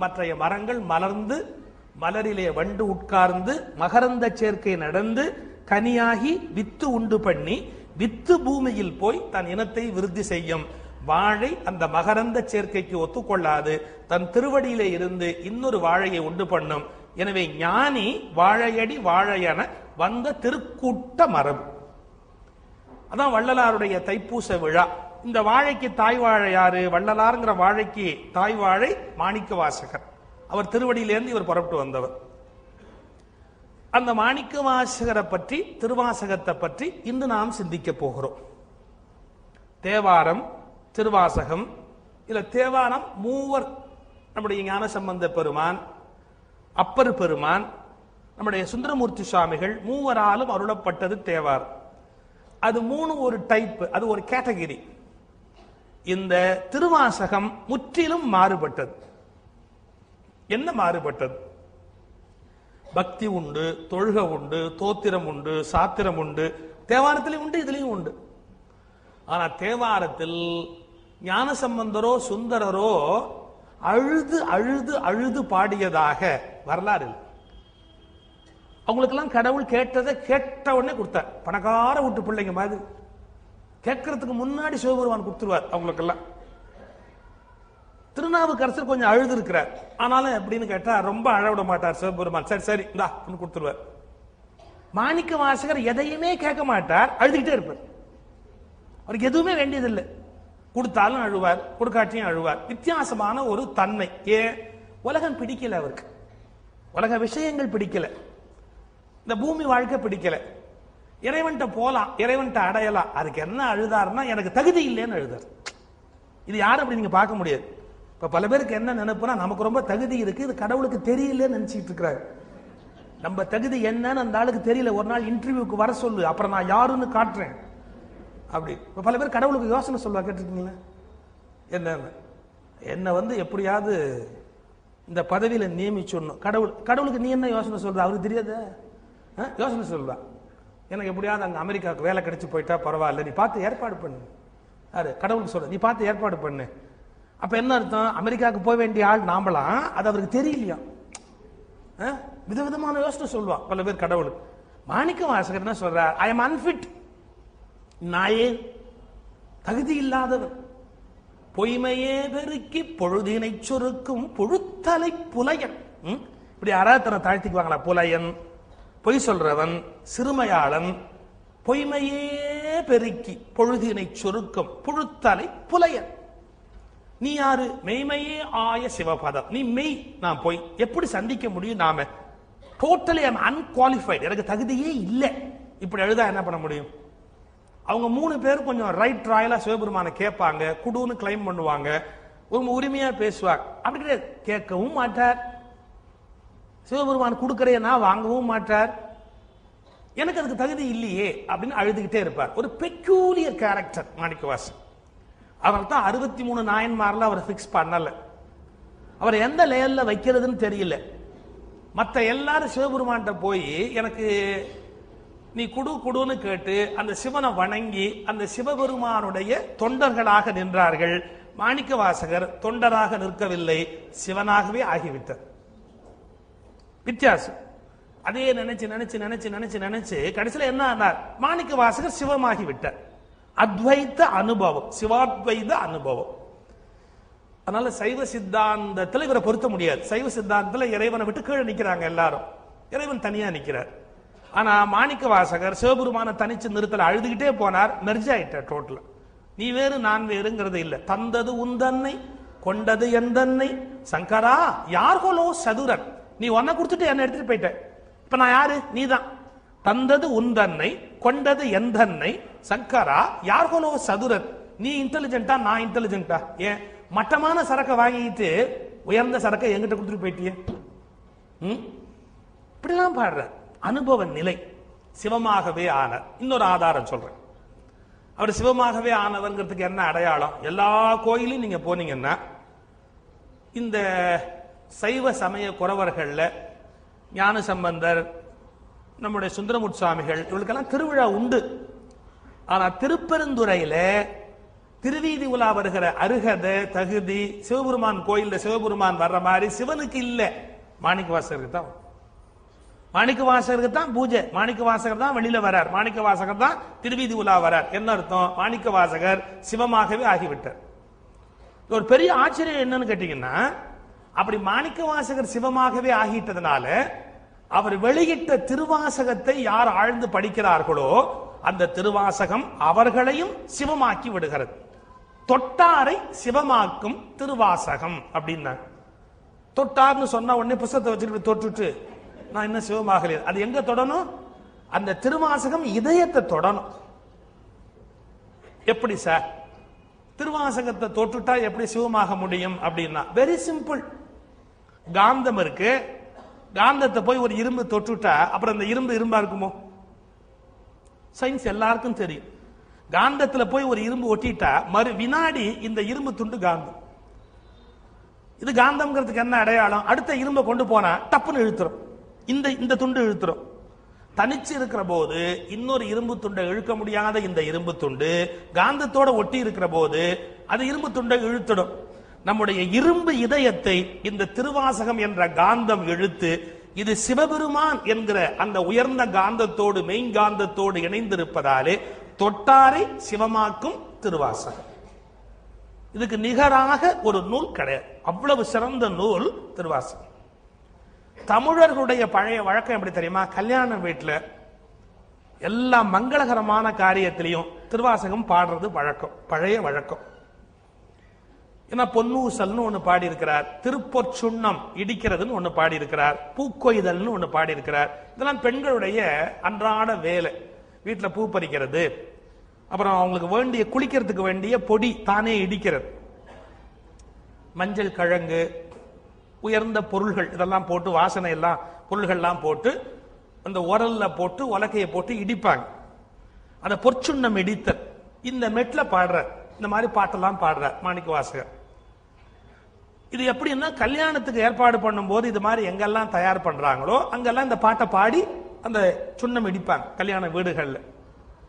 மற்றைய மரங்கள் மலர்ந்து மலரிலே வண்டு உட்கார்ந்து மகரந்த சேர்க்கை நடந்து கனியாகி வித்து உண்டு பண்ணி வித்து பூமியில் போய் தன் இனத்தை விருத்தி செய்யும். வாழை அந்த மகரந்த சேர்க்கைக்கு ஒத்துக்கொள்ளாது, தன் திருவடியிலே இருந்து இன்னொரு வாழையை உண்டு பண்ணும். எனவே ஞானி வாழையடி வாழையென வந்த திருக்கூட்ட மரபு. அதான் வள்ளலாருடைய தைப்பூச விழா. இந்த வாழைக்கு தாய் வாழை யாரு? வள்ளலாருங்கிற வாழைக்கு தாய் வாழை மாணிக்க வாசகர். அவர் திருவடியிலேருந்து இவர் புறப்பட்டு வந்தவர். அந்த மாணிக்க வாசகரை பற்றி, திருவாசகத்தை பற்றி இன்று நாம் சிந்திக்க போகிறோம். தேவாரம், திருவாசகம். இல்ல தேவாரம் மூவர், நம்முடைய ஞானசம்பந்த பெருமான், அப்பர் பெருமான், நம்முடைய சுந்தரமூர்த்தி சுவாமிகள் மூவராலும் அருளப்பட்டது தேவாரம். அது மூணு ஒரு டைப், அது ஒரு கேட்டகிரி. இந்த திருவாசகம் முற்றிலும் மாறுபட்டது. என்ன மாறுபட்டது? பக்தி உண்டு, தொழுகை உண்டு, தோத்திரம் உண்டு, சாத்திரம் உண்டு. தேவாரத்திலையும் உண்டு, இதுலயும் உண்டு. ஆனா தேவாரத்தில் ஞானசம்பந்தரோ சுந்தரரோ அழுது அழுது அழுது பாடியதாக வரலாறு இல்லை. அவங்களுக்கெல்லாம் கடவுள் கேட்டதை கேட்ட உடனே கொடுத்தார். பணக்கார வீட்டு பிள்ளைங்க மாதிரி கேட்கறதுக்கு முன்னாடி சிவபெருமான் கொடுத்துருவார் அவங்களுக்கெல்லாம். திருநாவுக்கரசர் கொஞ்சம் அழுது இருக்கிறார். ஆனாலும் எப்படின்னு கேட்டா ரொம்ப அழ விட மாட்டார் சிவபெருமான். சரி சரி இந்தா கொடுத்துருவார். மாணிக்க வாசகர் எதையுமே கேட்க மாட்டார், அழுதுகிட்டே இருப்பார். அவருக்கு எதுவுமே வேண்டியதில்லை. கொடுத்தாலும் அழுவார், கொடுக்காட்டியும் அழுவார். வித்தியாசமான ஒரு தன்மை. ஏன்? உலகம் பிடிக்கல அவருக்கு, உலக விஷயங்கள் பிடிக்கல, இந்த பூமி வாழ்க்கை பிடிக்கல. இறைவன்கிட்ட போலாம், இறைவன்கிட்ட அடையலாம். அதுக்கு என்ன அழுதாருன்னா எனக்கு தகுதி இல்லைன்னு அழுதார். இது யாரும் அப்படி நீங்க பார்க்க முடியாது. இப்ப பல பேருக்கு என்ன நினைப்புனா, நமக்கு ரொம்ப தகுதி இருக்கு, இது கடவுளுக்கு தெரியலன்னு நினைச்சிட்டு இருக்கிறாரு. நம்ம தகுதி என்னன்னு அந்த ஆளுக்கு தெரியல. ஒரு நாள் இன்டர்வியூக்கு வர சொல்லு, அப்புறம் நான் யாருன்னு காட்டுறேன் அப்படி. இப்ப பல பேர் கடவுளுக்கு யோசனை சொல்லுவா, கேட்டிருக்கீங்களா? என்ன எப்படியாவது இந்த பதவியில நியமிச்சுடணும். கடவுளுக்கு நீ என்ன யோசனை சொல்ற? அவருக்கு தெரியாத யோசனை சொல்றா. எனக்கு எப்படியாவது அங்க அமெரிக்காவுக்கு வேலை கிடைச்சு போயிட்டா பரவாயில்ல, நீ பார்த்து ஏற்பாடு பண்ணு. யாரு? கடவுளுக்கு சொல்ற, நீ பார்த்து ஏற்பாடு பண்ணு. அப்ப என்ன அர்த்தம்? அமெரிக்காவுக்கு போக வேண்டிய ஆள் நாமலாம், அது அவருக்கு தெரியலையா? விதவிதமான யோசனை சொல்லுவா பல பேர் கடவுளுக்கு. மாணிக்க வாசகர் என்ன சொல்றார்? ஐ எம் அன்ஃபிட், நாயே தகுதி இல்லாதவர், பொய்மையே பெருக்கி பொழுதினை சொருக்கும் புழுத்தலை புலையன். இப்படி யாராவது தாழ்த்திக்குவாங்களா? புலையன், பொய் சொல்றவன், சிறுமையாளன், பொய்மையே பெருக்கி பொழுதினை சொருக்கும் புழுத்தலை புலையன். நீ யாரு? மெய்மையே ஆய சிவபதம். நீ மெய், நான் பொய். எப்படி சந்திக்க முடியும்? நாம டோட்டலி ஐ அம் அன்குவாலிஃபைட், எனக்கு தகுதியே இல்லை. இப்படி எழுதா என்ன பண்ண முடியும்? அவங்க மூணு பேர் கொஞ்சம் ரைட் ராயலா சிவபெருமான கேட்பாங்க, குடுன்னு கிளைம் பண்ணுவாங்க, ஒரு உரிமையா பேசுவாங்க. அப்படி கிடையாது, கேட்கவும் மாட்டார். சிவபெருமான் கொடுக்கறைய நான் வாங்கவும் மாட்டார். எனக்கு அதுக்கு தகுதி இல்லையே அப்படின்னு அழுதுகிட்டே இருப்பார். ஒரு பெக்யூலியர் கேரக்டர் மாணிக்கவாசன். அதனால தான் 63 நாயன்மார்ல அவர் பிக்ஸ் பண்ணல. அவர் எந்த லேயர்ல வைக்கிறதுன்னு தெரியல. மற்ற எல்லாரும் சிவபெருமான்கிட்ட போய் எனக்கு நீ குடுன்னு கேட்டு அந்த சிவனை வணங்கி அந்த சிவபெருமானுடைய தொண்டர்களாக நின்றார்கள். மாணிக்க வாசகர் தொண்டராக நிற்கவில்லை, சிவனாகவே ஆகிவிட்டார். வித்தியாசம். அதே நினைச்சு நினைச்சு நினைச்சு நினைச்சு நினைச்சு கடைசியில் என்ன ஆனார்? மாணிக்க வாசகர் சிவமாகி விட்டார். அத்வைத அனுபவம், சிவாத்வைத அனுபவம். அதனால சைவ சித்தாந்தத்தில் இவரை பொருத்த முடியாது. சைவ சித்தாந்தத்தில் இறைவனை விட்டு கீழே நிக்கிறாங்க எல்லாரும், இறைவன் தனியா நிக்கிறார். ஆனா மாணிக்க வாசகர் சிவபெருமான தனிச்சு நிறுத்தல, அழுதுகிட்டே போனார், மெர்ஜ் ஆயிட்டார் டோட்டல். நீ வேறு நான் வேறுங்கிறது இல்ல. தந்தது உந்தன்னை கொண்டது எந்தன்னை சங்கரா யார்கோலோ சதுரன். நீ ஒன்ன கொடுத்துட்டு என்ன எடுத்துட்டு போயிட்ட, இப்ப நான் யாரு? நீதான். தந்தது உந்தன்னை கொண்டது எந்தன்னை சங்கரா யார்கோலோ சதுரன். நீ இன்டெலிஜென்டா, நான் இன்டெலிஜென்டா? ஏன் மட்டமான சரக்கை வாங்கிட்டு உயர்ந்த சரக்கை எங்கிட்ட கொடுத்துட்டு போயிட்டியே? இப்படிலாம் பாடுற அனுபவ நிலை. சிவமாகவே ஆனார். இன்னொரு ஆதாரம் சொல்றேன். அவர் சிவமாகவே ஆனவர்ங்கிறதுக்கு என்ன அடையாளம்? எல்லா கோயிலையும் நீங்க போனீங்கன்னா இந்த சைவ சமய குறவர்கள்ல ஞானசம்பந்தர், நம்முடைய சுந்தரமூர்த்தி சுவாமிகள், இவளுக்கெல்லாம் திருவிழா உண்டு. ஆனா திருப்பெருந்துறையில திருவீதி உலா வருகிற அருகதை தகுதி சிவபெருமான் கோயில்ல சிவபெருமான் வர்ற மாதிரி சிவனுக்கு இல்ல, மாணிக்க வாசகருக்கு தான். மாணிக்க வாசகருக்கு தான் பூஜை, மாணிக்க வாசகர் தான் வெளியில வரார், மாணிக்க வாசகர் தான் திருவீதி உலா வரார். என்ன அர்த்தம்? மாணிக்க வாசகர் சிவமாகவே ஆகிவிட்டார். ஒரு பெரிய ஆச்சரியம் என்னன்னு கேட்டீங்கன்னா, அப்படி மாணிக்க வாசகர் சிவமாகவே ஆகிட்டதுனால அவர் வெளியிட்ட திருவாசகத்தை யார் ஆழ்ந்து படிக்கிறார்களோ அந்த திருவாசகம் அவர்களையும் சிவமாக்கி விடுகிறது. தொட்டாரை சிவமாக்கும் திருவாசகம் அப்படின்னா, தொட்டார்னு சொன்ன உடனே புத்தகத்தை வச்சுட்டு தொட்டுட்டு நான் இன்னும் சிவமாகலையே, அது எங்க தொடணும்? அந்த திருவாசகம் இதயத்தை தொடணும். எப்படி சார் திருவாசகத்தை தொட்டுட்டா எப்படி சிவமாக முடியும் அப்படின்னா, வெரி சிம்பிள். காந்தம் இருக்கு, காந்தத்தை போய் ஒரு இரும்பு தொட்டுட்டா அப்புறம் அந்த இரும்பு இரும்பா இருக்குமோ? சயின்ஸ் எல்லாருக்கும் தெரியும். காந்தத்துல போய் ஒரு இரும்பு ஒட்டிட்டா மறு வினாடி இந்த இரும்பு துண்டு காந்தம். இது காந்தம்ங்கிறதுக்கு என்ன அடையாளம்? அடுத்த இரும்பை கொண்டு போனா டப்புன்னு இழுத்துரும், இந்த துண்டு இழுத்துரும். தனிச்சு இருக்கிற போது இன்னொரு இரும்பு துண்டை இழுக்க முடியாத இந்த இரும்பு துண்டு காந்தத்தோட ஒட்டி இருக்கிற போது அது இரும்பு துண்டை இழுத்துடும். நம்முடைய இரும்பு இதயத்தை இந்த திருவாசகம் என்ற காந்தம் இழுத்து இது சிவபெருமான் என்கிற அந்த உயர்ந்த காந்தத்தோடு மெய்காந்தத்தோடு இணைந்திருப்பதாலே தொட்டாரை சிவமாக்கும் திருவாசகம். இதுக்கு நிகராக ஒரு நூல் கிடையாது, அவ்வளவு சிறந்த நூல் திருவாசகம். தமிழர்களுடைய பழைய வழக்கம் எப்படி தெரியுமா? கல்யாண வீட்டுல எல்லா மங்களகரமான காரியத்திலையும் திருவாசகம் பாடுறது வழக்கம், பழைய வழக்கம். ஏன்னா பொன்னூசல்னு ஒண்ணு பாடி இருக்கிறார், திருப்பொற்சுண்ணம் இடிக்கிறதுன்னு ஒண்ணு பாடி இருக்கிறார், பூக்கொய்தல்னு ஒண்ணு பாடி இருக்கிறார். இதெல்லாம் பெண்களுடைய அன்றாட வேலை. வீட்டுல பூ பறிக்கிறது, அப்புறம் அவங்களுக்கு வேண்டிய குளிக்கிறதுக்கு வேண்டிய பொடி தானே இடிக்கிறது, மஞ்சள் கிழங்கு உயர்ந்த பொருள்கள் இதெல்லாம் போட்டு வாசனை எல்லாம் பொருள்கள்லாம் போட்டு அந்த உரல்ல போட்டு உலக்கையை போட்டு இடிப்பாங்க. அந்த பொற்சுண்ணம் இடித்தல் இந்த மெட்ல பாடுற இந்த மாதிரி பாட்டெல்லாம் பாடுற மாணிக்க வாசகர். இது எப்படின்னா கல்யாணத்துக்கு ஏற்பாடு பண்ணும் போது இது மாதிரி எங்கெல்லாம் தயார் பண்றாங்களோ அங்கெல்லாம் இந்த பாட்டை பாடி அந்த சுண்ணம் இடிப்பாங்க கல்யாண வீடுகள்ல.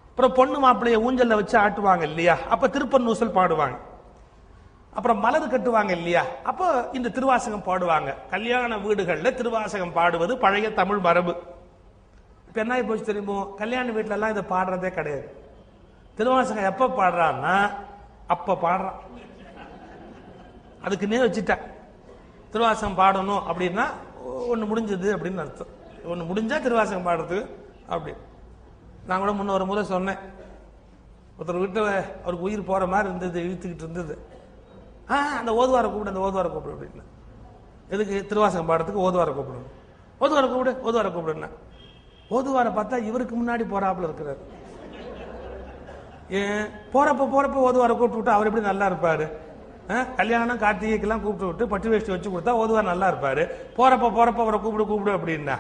அப்புறம் பொண்ணு மாப்பிள்ளைய ஊஞ்சல்ல வச்சு ஆட்டுவாங்க இல்லையா, அப்ப திருப்பன்னூசல் பாடுவாங்க. அப்புறம் மலர் கட்டுவாங்க இல்லையா, அப்போ இந்த திருவாசகம் பாடுவாங்க. கல்யாண வீடுகள்ல திருவாசகம் பாடுவது பழைய தமிழ் மரபு. இப்ப என்ன போச்சு தெரியுமோ, கல்யாண வீட்டுல எல்லாம் இதை பாடுறதே கிடையாது. திருவாசகம் எப்ப பாடுறான்னா அப்ப பாடுறான், அதுக்குன்னே வச்சுட்டேன். திருவாசகம் பாடணும் அப்படின்னா ஒண்ணு முடிஞ்சது அப்படின்னு அர்த்தம். ஒண்ணு முடிஞ்சா திருவாசகம் பாடுறது அப்படி. நான் கூட முன்ன ஒரு முறை சொன்னேன், ஒருத்தர் வீட்டுல அவருக்கு உயிர் போற மாதிரி இருந்தது, இழுத்துக்கிட்டு இருந்தது. அந்த ஓதுவார கூப்பிடு, அந்த ஓதுவார கூப்பிடு அப்படின்னு. எதுக்கு? திருவாசகம் பாடுறதுக்கு ஓதுவார கூப்பிடணும். ஓதுவார கூப்பிடு, ஓதுவார கூப்பிடுன்னா ஓதுவார பார்த்தா இவருக்கு முன்னாடி போறாப்புல இருக்கிறார். ஏன் போறப்ப ஓதுவார கூப்பிட்டு விட்டு அவர் எப்படி நல்லா இருப்பாரு? கல்யாணம் கார்த்திகைக்கெல்லாம் கூப்பிட்டு விட்டு பட்டு வேஷ்டி வச்சு கொடுத்தா ஓதுவார் நல்லா இருப்பாரு. போறப்ப அவரை கூப்பிடு அப்படின்னா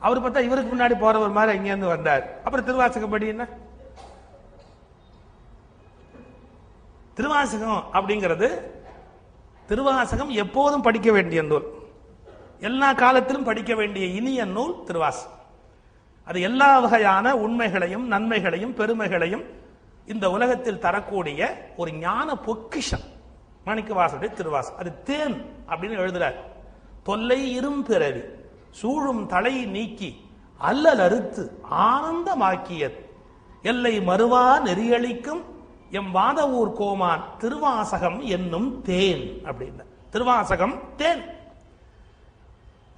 அவர் பார்த்தா இவருக்கு முன்னாடி போறவர் மாதிரி இருந்து வந்தார். அப்புறம் திருவாசகம் படி என்ன? திருவாசகம் அப்படிங்கிறது திருவாசகம் எப்போதும் படிக்க வேண்டிய நூல், எல்லா காலத்திலும் படிக்க வேண்டிய இனிய நூல் திருவாசகம். அது எல்லா வகையான உண்மைகளையும் நன்மைகளையும் பெருமைகளையும் இந்த உலகத்தில் தரக்கூடிய ஒரு ஞான பொக்கிஷம் மாணிக்கவாசனுடைய திருவாசகம். அது தேன் அப்படின்னு எழுதுறார். தொல்லை இரும் பிறவி சூழும் தலை நீக்கி அல்லல் அறுத்து ஆனந்தமாக்கியது எல்லை மறுவா நெறியளிக்கும் எம் வாதவூர் கோமான் திருவாசகம் என்னும் தேன் அப்படின்னா. திருவாசகம் தேன்.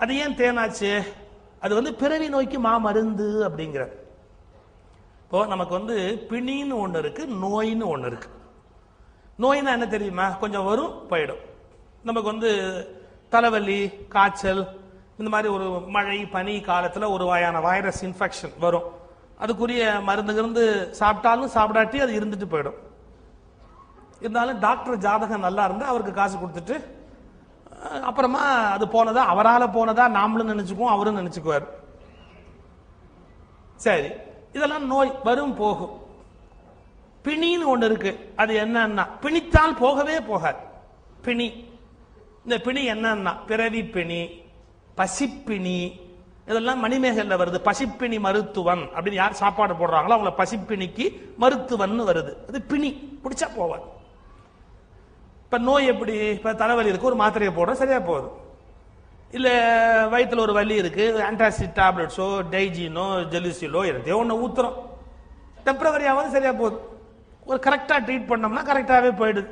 அது ஏன் தேனாச்சு? அது பிறவி நோய்க்கு மாமருந்து அப்படிங்கிற. இப்போ நமக்கு பிணின்னு ஒண்ணு இருக்கு, நோயின்னு ஒண்ணு இருக்கு. நோய்னா என்ன தெரியுமா? கொஞ்சம் வரும் போயிடும். நமக்கு தலைவலி காய்ச்சல் இந்த மாதிரி ஒரு மழை பனி காலத்துல ஒரு வகையான வைரஸ் இன்ஃபெக்ஷன் வரும். அதுக்குரிய மருந்து சாப்பிட்டாலும் சாப்பிடாட்டி அது இருந்துட்டு போயிடும். இருந்தாலும் டாக்டர் ஜாதகம் நல்லா இருந்தா அவருக்கு காசு கொடுத்துட்டு அப்புறமா அது போனதா அவரால் போனதா நாமளும் நினைச்சுக்குவோம், அவரும் நினைச்சுக்குவார். சரி, இதெல்லாம் நோய் வரும் போகும். பிணின்னு ஒண்ணு இருக்கு. அது என்னன்னா பிணித்தால் போகவே போகாது. பிணி. இந்த பிணி என்னன்னா பிறவி பிணி, பசிப்பிணி, இதெல்லாம் மணிமேகல்ல வருது. பசிப்பிணி மருத்துவன் அப்படின்னு யார் சாப்பாடு போடுறாங்களோ அவங்கள பசிப்பிணிக்கு மருத்துவன் வருது. அது பிணி, பிடிச்சா போவாது. இப்ப நோய் எப்படி? இப்ப தலைவலி இருக்கு, ஒரு மாத்திரையை போடுறோம், சரியா போகுது. இல்ல வயிற்றுல ஒரு வலி இருக்கு, ஆன்டாசிட் டேப்லெட்ஸோ டைஜினோ ஜெலுசிலோ எதையோ ஒன்று ஊத்துறோம், டெம்பரவரியாவது சரியா போகுது. ஒரு கரெக்டா ட்ரீட் பண்ணோம்னா கரெக்டாவே போயிடுது.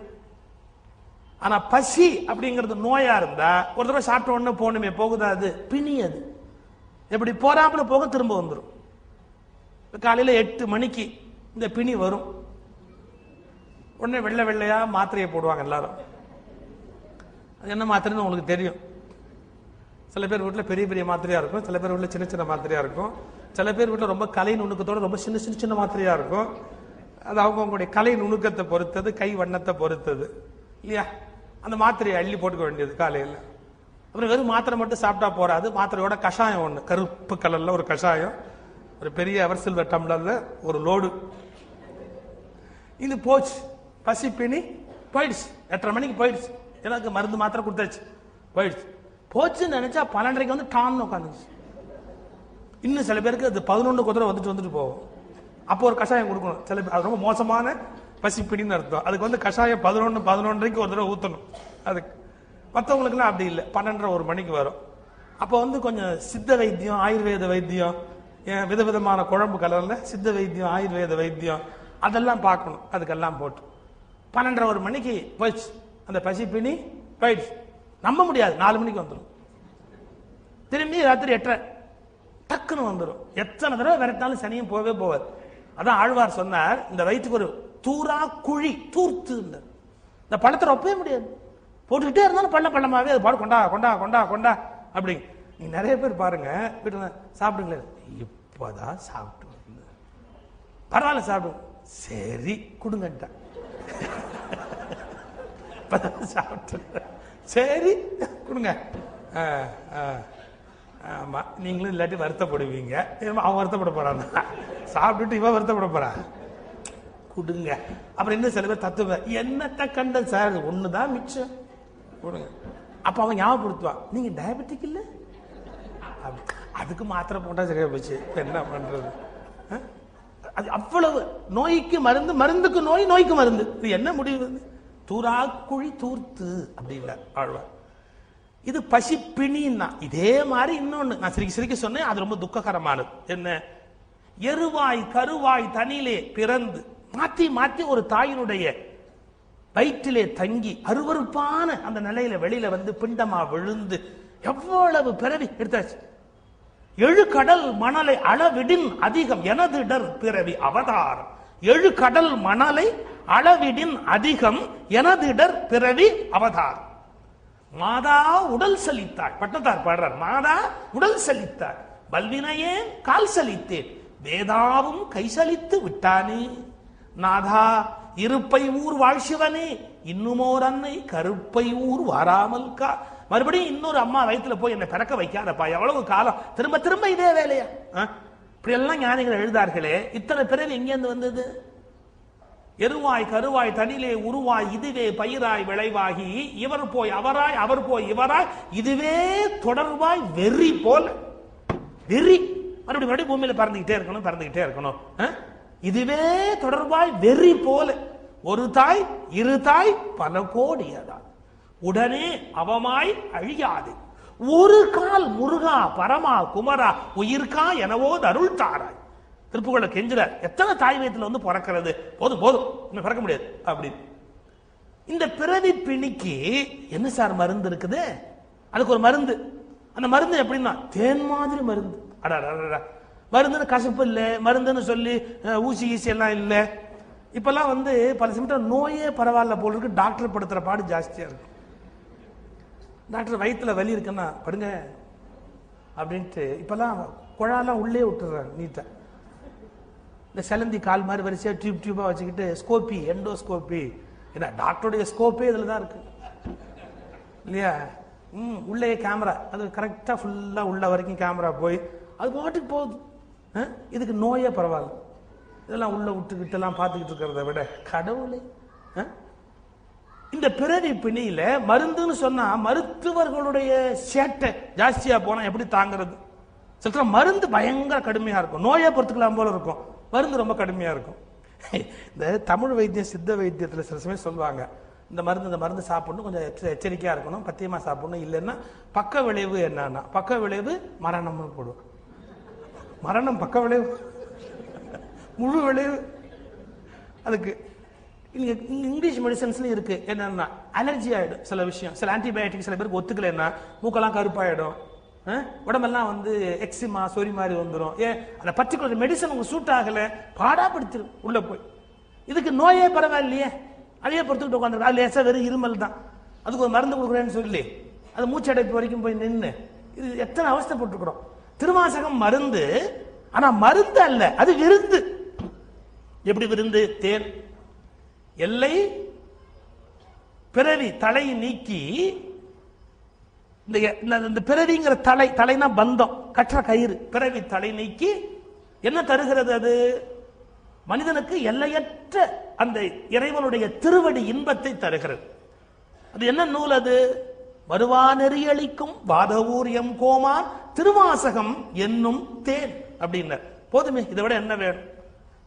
ஆனா பசி அப்படிங்கிறது நோயா இருந்தா ஒரு தடவை சாப்பிட்ட உடனே போகணுமே, போகுதா? அது பிணி. அது எப்படி போறாப்புல போக திரும்ப வந்துடும். காலையில 8 மணிக்கு இந்த பிணி வரும், உடனே வெள்ளை வெள்ளையா மாத்திரையை போடுவாங்க எல்லாரும். அது என்ன மாத்திரைன்னு உங்களுக்கு தெரியும். சில பேர் வீட்டில் பெரிய பெரிய மாத்திரையா இருக்கும், சில பேர் வீட்டில் சின்ன சின்ன மாத்திரையா இருக்கும், சில பேர் வீட்டில் ரொம்ப கலை நுணுக்கத்தோட ரொம்ப சின்ன சின்ன சின்ன மாத்திரையா இருக்கும். அது அவங்களுடைய கலை நுணுக்கத்தை பொறுத்தது, கை வண்ணத்தை பொறுத்தது இல்லையா? அந்த மாத்திரையை அள்ளி போட்டுக்க வேண்டியது காலையில். அப்புறம் வெறும் மாத்திரை மட்டும் சாப்பிட்டா போறாது, மாத்திரையோட கஷாயம் ஒன்று, கருப்பு கலர்ல ஒரு கஷாயம், ஒரு பெரிய எவர் சில்வர் டம்ளர்ல ஒரு லோடு. இது போச்சு, பசி பிணி போயிடுச்சு. 8:30 மணிக்கு போயிடுச்சு, எனக்கு மருந்து மாத்திரை கொடுத்தாச்சு, போயிடுச்சு. போச்சுன்னு நினைச்சா 12:30 வந்து டான்னு உட்காந்துச்சு. இன்னும் சில பேருக்கு அது 11 குதிரை வந்துட்டு போகும். அப்போ ஒரு கஷாயம் கொடுக்கணும். சில பேர் அது ரொம்ப மோசமான பசி பிடின்னு அர்த்தம். அதுக்கு வந்து கஷாயம் 11:30 ஒரு தடவை ஊற்றணும். அதுக்கு மற்றவங்களுக்குலாம் அப்படி இல்லை, 12:30 1 மணிக்கு வரும். அப்போ வந்து கொஞ்சம் சித்த வைத்தியம், ஆயுர்வேத வைத்தியம், விதவிதமான குழம்பு கலர்ல சித்த வைத்தியம், ஆயுர்வேத வைத்தியம் அதெல்லாம் பார்க்கணும். அதுக்கெல்லாம் போட்டு 12:30 1 மணிக்கு போயிடுச்சு, அந்த பசி பிணி போயிடுச்சு. நம்ப முடியாது, 4 மணிக்கு வந்துடும். திரும்பி ராத்திரி 8:30 டக்குன்னு வந்துடும். எத்தனை தடவை விரட்டினாலும் சனியும் போவே போவாது. அதான் ஆழ்வார் சொன்னார், இந்த வயிற்றுக்கு ஒரு தூரா குழி தூர்த்து, இந்த பழத்தை ரொப்பவே முடியாது, போட்டுக்கிட்டே இருந்தாலும் பள்ளமாவே அது பாடு கொண்டா கொண்டா கொண்டா கொண்டா அப்படிங்க. நீ நிறைய பேர் பாருங்க, வீட்டுல சாப்பிடுங்களே, இப்பதான் சாப்பிட்டு பரவாயில்ல சாப்பிடு, சரி கொடுங்கட்டா சாப்பிட்டு சரி கொடுங்க. ஆமா, நீங்களும் இல்லாட்டி வருத்தப்படுவீங்க. அவன் வருத்தப்பட போறான், சாப்பிட்டுட்டு இவன் வருத்தப்பட போறான், கொடுங்க. அப்புறம் இன்னும் சில பேர் தத்துவ என்னத்த கண்ட சார், ஒண்ணுதான் மிச்சம் கொடுங்க. அப்ப அவன் ஞாபகப்படுத்துவான், நீங்க டயபெட்டிக் இல்ல, அதுக்கு மாத்திரை போட்டா சரியா போச்சு, என்ன பண்றது? அது அவ்வளவு நோய்க்கு மருந்து, மருந்துக்கு நோய், நோய்க்கு மருந்து. இது என்ன முடிவு? தூரா குழி தூர்த்து அப்படின்னா ஆழ்வார். இது பசி பிணின்னா. இதே மாதிரி இன்னொன்னு நான் சிரிக்க சொன்னேன், அது ரொம்ப துக்ககரமானது. என்ன? எருவாய் கருவாய் தனிலே பிறந்து மாத்தி மாத்தி ஒரு தாயினுடைய வயிற்றிலே தங்கி அருவருப்பான அந்த நிலையில வெளியில வந்து பிண்டமா விழுந்து எவ்வளவு பிறவி எடுத்தாச்சு. 7 கடல் மணலை அளவிடின் அதிகம் எனதிடர் பிறவி அவதாரம். 7 கடல் மணலை அளவிடின் அதிகம் எனதிடர் பிறவி அவதாரம். மாதா உடல் சலித்தாள், பட்டத்தார் பாடுறார். மாதா உடல் சலித்தாள், பல்வினையே கால் சலித்தேன், வேதாவும் கை சலித்து விட்டானே. நாதா இருப்பை ஊர் வாழ்சிவனே, இன்னுமோர் அன்னை கருப்பை ஊர் வாராமல் கா. மறுபடியும் இன்னொரு அம்மா வயிற்றுல போய் என்னை பிறக்க வைக்காதப்பா, எவ்வளவு காலம் திரும்ப திரும்ப இதே வேலையா? இப்படி எல்லாம் ஞானிகள் எழுதார்களே, இத்தனை பிறகு எங்கேருந்து வந்தது? எருவாய் கருவாய் தனிலே உருவாய் இதுவே பயிராய் விளைவாகி, இவர் போய் அவராய் அவர் போய் இவராய், இதுவே தொடர்பாய் வெறி போல. வெறி மறுபடியும் மறுபடியும் பூமியில பறந்துகிட்டே இருக்கணும். இதுவே தொடர்பாய் வெறி போல. ஒரு தாய் இரு தாய் பல கோடியதா, உடனே அவமாய் அழியாது. ஒரு கால் முருகா பரமா குமரா உயிர்கா எனவோ அருள் தாராய். திருப்புகழ கெஞ்சுறார், எத்தனை தாய் வயிற்றுல வந்து பிறக்கிறது, போதும் போதும் இன்னும் பிறக்க முடியாது அப்படின்னு. இந்த பிறவி பிணிக்கு என்ன சார் மருந்து இருக்குது? அதுக்கு ஒரு மருந்து. அந்த மருந்து எப்படின்னா தேன் மாதிரி மருந்து. அடா மருந்துன்னு கசப்பு இல்லை, மருந்துன்னு சொல்லி ஊசி ஈசி எல்லாம் இல்லை. இப்பெல்லாம் வந்து பல சமயம் நோயே பரவாயில்ல போல இருக்கு, டாக்டர் படுத்துற பாடு ஜாஸ்தியா இருக்கு. டாக்டர் வயிற்றுல வலி இருக்குன்னா படுங்க அப்படின்ட்டு இப்பெல்லாம் குழாலாம் உள்ளே விட்டுறாங்க நீட்டா. இந்த செலந்தி கால் மாதிரி வரிசையா டியூபா வச்சுக்கிட்டு ஸ்கோப்பி எண்டோஸ்கோப்பி, ஏன்னா டாக்டருடைய ஸ்கோப்பே இதுல தான் இருக்கு இல்லையா? உள்ளே கேமரா, அது கரெக்டா ஃபுல்லா உள்ள வரைக்கும் கேமரா போய் அது பாட்டுக்கு போகுது. இதுக்கு நோயே பரவாயில்ல, இதெல்லாம் உள்ள விட்டுக்கிட்டு எல்லாம் பார்த்துக்கிட்டு இருக்கிறத விட கடவுளை. இந்த பிறவி பிணியில மருந்துன்னு சொன்னா மருத்துவர்களுடைய சேட்டை ஜாஸ்தியா போனா எப்படி தாங்கிறது? சில மருந்து பயங்கர கடுமையா இருக்கும், நோயை பொறுத்துக்கலாம் போல இருக்கும், மருந்து ரொம்ப கடுமையா இருக்கும். இந்த தமிழ் வைத்தியம் சித்த வைத்தியத்துல சில சமயம் சொல்லுவாங்க, இந்த மருந்து சாப்பிடணும், கொஞ்சம் எச்சரிக்கையா இருக்கணும், பத்தியமா சாப்பிடணும். இல்லைன்னா பக்க விளைவு என்னன்னா, பக்க விளைவு மரணம்னு போடுவோம். மரணம் பக்க விளைவு, முழு விளைவு. அதுக்கு இங்கிலீஷ் மெடிசன்ஸ்ல இருக்கு என்னன்னா, அலர்ஜி ஆயிடும் சில விஷயம், சில ஆன்டிபயோட்டிக் சில பேருக்கு ஒத்துக்கலைன்னா மூக்கெல்லாம் கருப்பாயிடும், உடம்பெல்லாம் வந்து எக்ஸிமா சொறி மாதிரி வந்துடும். ஏன் அந்த பர்டிகுலர் மெடிசன் உங்க சூட் ஆகல, பாடாப்படுத்திடும் உள்ள போய். இதுக்கு நோயே பரவாயில்லையே, அதையே பொறுத்துக்கிட்டு உட்காந்து அது லேசா வெறும் இருமல் தான், அதுக்கு ஒரு மருந்து கொடுக்குறேன்னு சொல்லி அது மூச்சடைப்பு வரைக்கும் போய் நின்று இது எத்தனை அவஸ்தைப்பட்டுருக்கிறோம். திருவாசகம் மருந்து, ஆனா மருந்து அல்ல, அது விருந்து. எப்படி விருந்து? தேன் எல்லை பிறவி தலை நீக்கி, இந்த பிறவிங்கிற தலைனா பந்தம், கற்ற கயிறு, பிறவி தலை நீக்கி என்ன தருகிறது? அது மனிதனுக்கு எல்லையற்ற அந்த இறைவனுடைய திருவடி இன்பத்தை தருகிறது. அது என்ன நூல்? அது வருவா நெறியளிக்கும் வாதவூர் எம் கோமான் திருவாசகம் என்னும் தேன் அப்படின்னார். போதுமே, இதை விட என்ன வேணும்?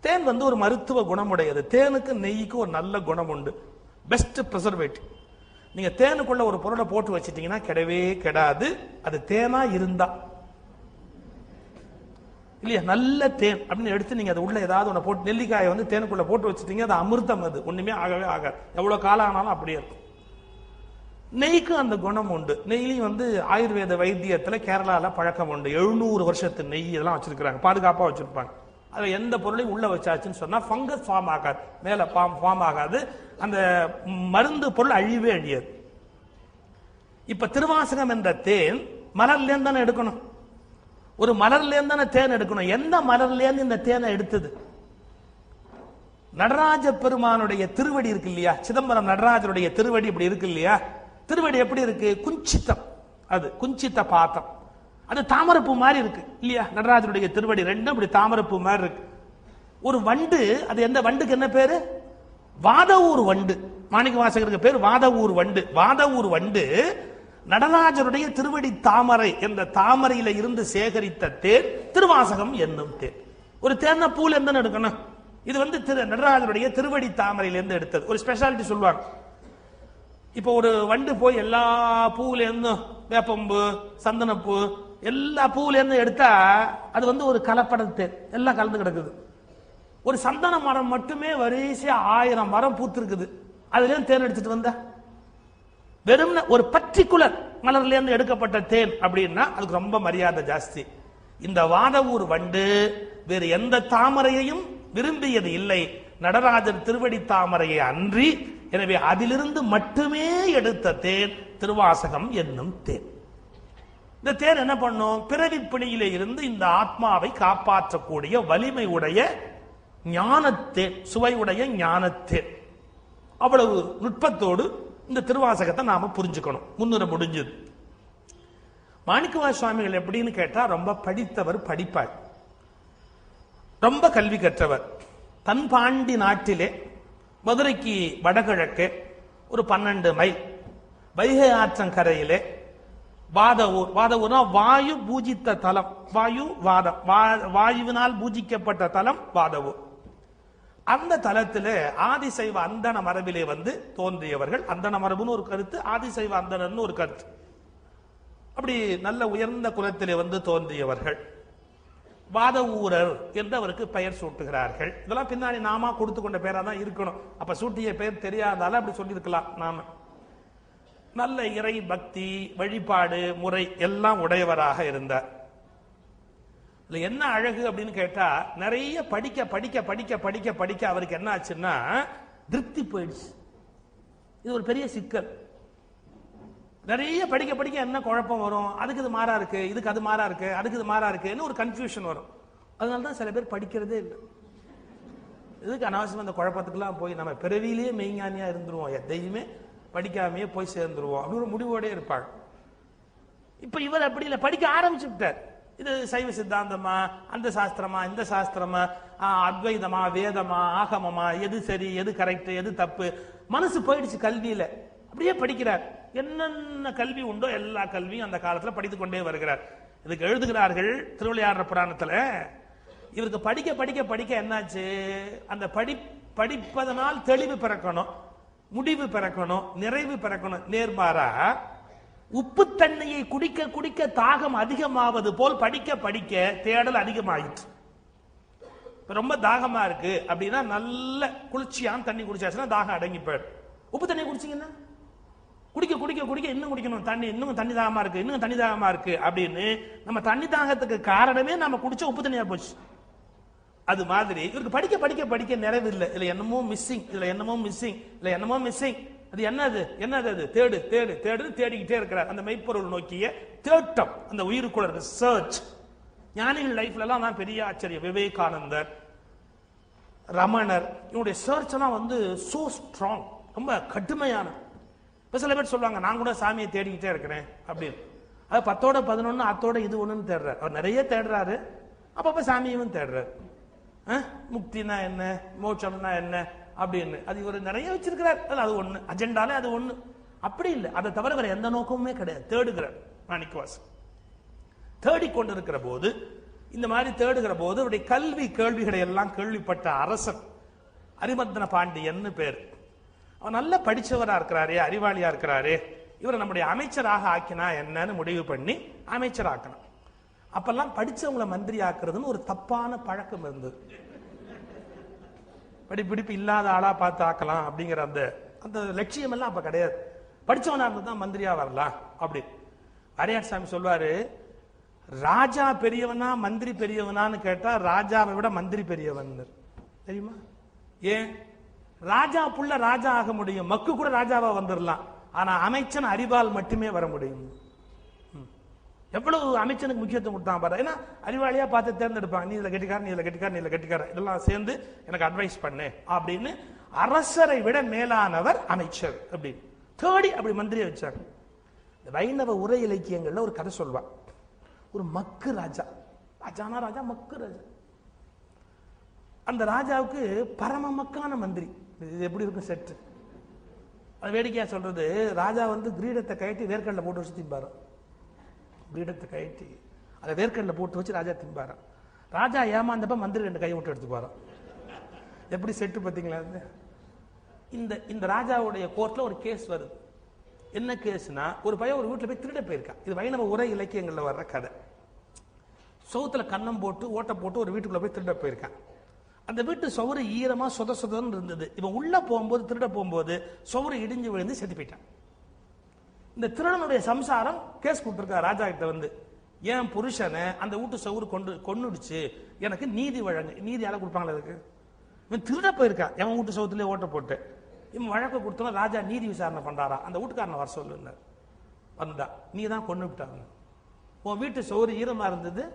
தேன் வந்து ஒரு மருத்துவ குணமுடையது. தேனுக்கு நெய்க்கு ஒரு நல்ல குணம் உண்டு, பெஸ்ட் ப்ரிசர்வேட்டிவ். நீங்க தேனுக்குள்ள ஒரு பொருளை போட்டு வச்சிட்டீங்கன்னா கெடவே கெடாது, அது தேனா இருந்தா இல்லையா. நல்ல தேன் அப்படின்னு எடுத்து நீங்க அது உள்ள ஏதாவது ஒன்று போட்டு, நெல்லிக்காயை வந்து தேனுக்குள்ள போட்டு வச்சுட்டீங்க, அது அமிர்தம், அது ஒண்ணுமே ஆகவே ஆகாது, எவ்வளவு காலம் ஆனாலும் அப்படியே இருக்கும். நெய்க்கு அந்த குணம் உண்டு. நெய்லையும் வந்து ஆயுர்வேத வைத்தியத்துல கேரளால பழக்கம் உண்டு. 700 வருஷத்து நெய் இதெல்லாம் வச்சிருக்காங்க, பாதுகாப்பா வச்சிருப்பாங்க. அதுல எந்த பொருளையும் உள்ள வச்சாச்சுன்னு சொன்னா ஃபங்கஸ் ஃபார்ம் ஆகாது, மேல ஃபார்ம் ஆகாது, அந்த மருந்து பொருள் அழிவே அழியாது. இப்ப திருவாசகம் என்ற தேன் மலர்ல இருந்து தானே எடுக்கணும், ஒரு மலர்ல இருந்து தானே தேன் எடுக்கணும். எந்த மலர்ல இருந்து இந்த தேனை எடுத்தது? நடராஜ பெருமானுடைய திருவடி இருக்கு இல்லையா, சிதம்பரம் நடராஜருடைய திருவடி இப்படி இருக்கு இல்லையா, திருவடி எப்படி இருக்கு? குஞ்சித்தம், அது குஞ்சித்த பாத்தம், அது தாமரப்பூ மாதிரி இருக்கு இல்லையா. நடராஜருடைய திருவடி ரெண்டும் இப்படி தாமரப்பூ மாதிரி இருக்கு. ஒரு வண்டு, அது எந்த வண்டுக்கு என்ன பேரு? வாதவூர் வண்டு. மாணிக்க வாசகருக்கு பேர் வாதவூர் வண்டு. வாதவூர் வண்டு நடராஜருடைய திருவடி தாமரை என்ற தாமரையில இருந்து சேகரித்த தேன் திருவாசகம் என்னும் தேன். ஒரு தேன பூல இருந்து எடுக்கணும், இது வந்து நடராஜருடைய திருவடி தாமரையிலிருந்து எடுத்தது. ஒரு ஸ்பெஷாலிட்டி சொல்லுவாங்க. இப்ப ஒரு வண்டு போய் எல்லா பூல இருந்தும், வேப்பம்பு சந்தனப்பூ எல்லா பூல இருந்து எடுத்தா அது வந்து ஒரு கலப்படத்தை எல்லாம் கலந்து கிடக்குது. ஒரு சந்தன மரம் மட்டுமே வரிசையா 1000 மரம் பூத்து இருக்குது, அதுல இருந்து தேன் எடுத்துட்டு வந்தா, வெறும் ஒரு பர்டிகுலர் மலர்ல இருந்து எடுக்கப்பட்ட தேன் அப்படின்னா அதுக்கு ரொம்ப மரியாதை ஜாஸ்தி. இந்த வாதவூர் வண்டு வேறு எந்த தாமரையையும் விரும்பியது இல்லை, நடராஜர் திருவடி தாமரையை அன்றி. எனவே அதிலிருந்து மட்டுமே எடுத்த தேன் திருவாசகம் என்னும் தேன். இந்த தேன் என்ன பண்ணும்? பிறவி பிணியிலே இருந்து இந்த ஆத்மாவை காப்பாற்றக்கூடிய வலிமை உடைய ஞானத்தேன், சுவையுடைய ஞானத்தேன். அவ்வளவு நுட்பத்தோடு இந்த திருவாசகத்தை நாம புரிஞ்சுக்கணும். முன்னுரை முடிஞ்சது. மாணிக்கவாச சுவாமிகள் எப்படின்னு கேட்டா, ரொம்ப படித்தவர், படிப்பார், ரொம்ப கல்வி கற்றவர். தன்பாண்டி நாட்டிலே மதுரைக்கு வடகிழக்கு ஒரு 12 மைல் வைகை ஆற்றங்கரையிலே வாதவூர், வாதவூர்னா வாயு பூஜித்த தலம், வாயு வாதம், வாயுவினால் பூஜிக்கப்பட்ட தலம் வாதவூர். அந்த தலத்திலே ஆதிசைவ அந்தன மரபிலே வந்து தோன்றியவர்கள். அந்தன மரபுன்னு ஒரு கருத்து, ஆதிசைவ அந்தனர்னு ஒரு கருத்து. அப்படி நல்ல உயர்ந்த குலத்திலே வந்து தோன்றியவர்கள் வாதவூரர் என்று அவருக்கு பெயர் சூட்டுகிறார்கள். இதெல்லாம் பின்னாடி நாம கொடுத்து கொண்ட பெயரா தான் இருக்கணும். அப்ப சூட்டிய பெயர் தெரியாதால அப்படி சொல்லியிருக்கலாம். நாம நல்ல இறை பக்தி, வழிபாடு முறை எல்லாம் உடையவராக இருந்தார். என்ன அழகு அப்படின்னு கேட்டா, நிறைய படிக்க படிக்க படிக்க படிக்க படிக்க அவருக்கு என்ன ஆச்சுன்னா திருப்தி போயிடுச்சு. இது ஒரு பெரிய சிக்கல். நிறைய படிக்க படிக்க என்ன குழப்பம் வரும்? அதுக்கு இது மாறா இருக்கு, இதுக்கு அது மாறா இருக்கு, அதுக்கு இது மாறா இருக்குன்னு ஒரு கன்ஃபியூஷன் வரும். அதனாலதான் சில பேர் படிக்கிறதே இல்லை. இதுக்கு அனாவசியம் அந்த குழப்பத்துக்கெல்லாம் போய் நம்ம பிறவிலேயே மெய்ஞானியா இருந்துருவோம், எதையுமே படிக்காமையே போய் சேர்ந்துருவோம் அப்படி ஒரு முடிவோட இருப்பாங்க. இப்ப இவர் அப்படி இல்லை, படிக்க ஆரம்பிச்சுட்டார். இது சைவ சித்தாந்தமா, அந்த சாஸ்திரமா, இந்த சாஸ்திரமா, அத்வைதமா, வேதமா, ஆகமமா, எது சரி, எது கரெக்ட், எது தப்பு, மனசு போயிடுச்சு கல்வியில. அப்படியே படிக்கிறார். என்னென்ன கல்வி உண்டோ எல்லா கல்வியும் அந்த காலத்துல படித்துக் கொண்டே வருகிறார். இதுக்கு எழுதுகிறார்கள் திருவிளையாடற் புராணத்துல, இவருக்கு படிக்க படிக்க படிக்க என்னாச்சு, அந்த படிப்பதனால் தெளிவு பிறக்கணும், முடிவு பிறக்கணும், நிறைவு பிறக்கணும். நேர்மாறா உப்பு தண்ணியை குடிக்க குடிக்க தாகம் அதிகமாவது போல் படிக்க படிக்க தேடல் அதிகமாயிற்று. ரொம்ப தாகமா இருக்கு அப்படின்னா நல்ல குளிர்ச்சியான தண்ணி குடிச்சாச்சுன்னா தாகம் அடங்கி போயிடும். உப்பு தண்ணியை குடிச்சிங்கன்னா குடிக்க குடிக்க குடிக்க இன்னும் குடிக்கணும், தண்ணி இன்னும் தண்ணி தாகமா இருக்கு, இன்னும் தண்ணி தாகமா இருக்கு அப்படின்னு நம்ம தண்ணி தாகத்துக்கு காரணமே நம்ம குடிச்ச உப்பு தண்ணியா போச்சு. அது மாதிரி இவருக்கு படிக்க படிக்க படிக்க நிறைவு இல்லை. இதுல என்னமோ மிஸ்ஸிங், இதுல என்னமோ மிஸ்ஸிங், இதுல என்னமோ மிஸ்ஸிங். அது என்னது என்னது அது தேடு தேடு தேடு தேடிக்கிட்டே இருக்கிறார். அந்த மெய்ப்பொருள் நோக்கிய தேட்டம் அந்த உயிருக்குள்ள இருக்கு. சர்ச். ஞானிகள் லைஃப்ல எல்லாம் தான் பெரிய ஆச்சரியம். விவேகானந்தர், ரமணர், இவனுடைய சர்ச் எல்லாம் வந்து சோ ஸ்ட்ராங், ரொம்ப கடுமையான. இப்ப சில பேர் சொல்லுவாங்க நான் கூட சாமியை தேடிக்கிட்டே இருக்கிறேன் அப்படின்னு. அது 10ஓட 11 அத்தோட இது ஒண்ணுன்னு தேடுறாரு. அவர் நிறைய தேடுறாரு, அப்பப்ப சாமியும் தேடுறாரு. முக்தினா என்ன, மோட்சம்னா என்ன அப்படின்னு அது இவர் நிறைய வச்சிருக்கிறார். அது ஒண்ணு அஜெண்டாலே அது ஒண்ணு. அப்படி இல்லை, அதை தவிர வேற எந்த நோக்கமுமே கிடையாது. தேடுகிறார் மாணிக்கவாசகர். தேடிக்கொண்டு இருக்கிற போது, இந்த மாதிரி தேடுகிற போது அவருடைய கல்வி கேள்விகளை எல்லாம் கேள்விப்பட்ட அரசன் அரிமர்த்தன பாண்டியன் பேர். அவர் நல்ல படிச்சவரா இருக்கிறாரே, அறிவாளியா இருக்கிறாரே, இவரை நம்முடைய அமைச்சராக ஆக்கினா என்னன்னு முடிவு பண்ணி அமைச்சராக்கணும். அப்பெல்லாம் படிச்சவங்களை மந்திரி ஆக்குறதுன்னு ஒரு தப்பான பழக்கம் இருந்தது. படிப்பிடிப்பு இல்லாத ஆளா பார்த்து ஆக்கலாம் அப்படிங்கிற அந்த அந்த லட்சியம் எல்லாம் அப்ப கிடையாது. படிச்சவனா இருந்துதான் மந்திரியா வரலாம் அப்படி. அரியாட் சாமி சொல்வாரு, ராஜா பெரியவனா மந்திரி பெரியவனான்னு கேட்டா ராஜாவை விட மந்திரி பெரியவன் தெரியுமா? ஏன்? ராஜா புள்ள ராஜா ஆக முடியும், மக்கு கூட ராஜாவா வந்துடலாம். ஆனா அமைச்சன் அறிவால் மட்டுமே வர முடியும். எவ்வளவு அமைச்சனுக்கு முக்கியத்துவம் கொடுத்தான் பாரு. ஏன்னா அறிவாளியா பார்த்து தேர்ந்தெடுப்பாங்க. நீ இதுல கெட்டிக்கார, நீ இதுல கெட்டிக்கார, நீ இதுல கெட்டிக்கார, இதெல்லாம் சேர்ந்து எனக்கு அட்வைஸ் பண்ணு அப்படின்னு. அரசரை விட மேலானவர் அமைச்சர் அப்படின்னு தேடி அப்படி மந்திரியை வச்சாங்க. வைணவ உரை இலக்கியங்கள்ல ஒரு கதை சொல்வா. ஒரு மக்கு ராஜா, ராஜானா ராஜா, மக்கு ராஜா. அந்த ராஜாவுக்கு பரம மக்கான மந்திரி. இது எப்படி இருக்கும் செட்டு? அது வேடிக்கையா சொல்றது, ராஜா வந்து கிரீடத்தை கட்டி வேர்க்கடல போட்டு வச்சு திம்பாரு. கிரீடத்தை கட்டி அதை வேர்க்கடல போட்டு வச்சு ராஜா திம்பாரு. ராஜா ஏமாந்தப்ப மந்திரி 2 கை விட்டு எடுத்துப்பாரு. எப்படி செட்டு பார்த்தீங்களா? இந்த இந்த ராஜாவுடைய கோர்ட்ல ஒரு கேஸ் வருது. என்ன கேஸ்னா, ஒரு பையன் ஒரு வீட்டுல போய் திருட போயிருக்கான். இது வைணவ உரை இலக்கியங்கள்ல வர்ற கதை. சவுத்துல கன்னம் போட்டு ஓட்ட போட்டு ஒரு வீட்டுக்குள்ள போய் திருட போயிருக்கான். அந்த வீட்டு சவுறு ஈரமா சொத சொதன்னு இருந்தது. இவன் உள்ள போகும்போது, திருட போகும்போது சவுறு இடிஞ்சு விழுந்து செத்து போயிட்டான். இந்த திருடனுடைய சம்சாரம் கேஸ் கொடுத்துருக்கா ராஜா கிட்ட வந்து, என் புருஷனை அந்த வீட்டு சவுறு கொன்னுடுச்சு, எனக்கு நீதி வழங்கு. நீதி யாரை கொடுப்பாங்களா? அதுக்கு இவன் திருட போயிருக்கான், எவன் வீட்டு சவுத்துலேயே ஓட்ட போட்டு. இவன் வழக்கு கொடுத்தோம். ராஜா நீதி விசாரணை பண்றாரா, அந்த வீட்டுக்காரனை வர சொல்லு. வந்தா, நீ தான் கொண்டு விட்டாங்க, உன் வீட்டு சவுறு ஈரமா இருந்தது,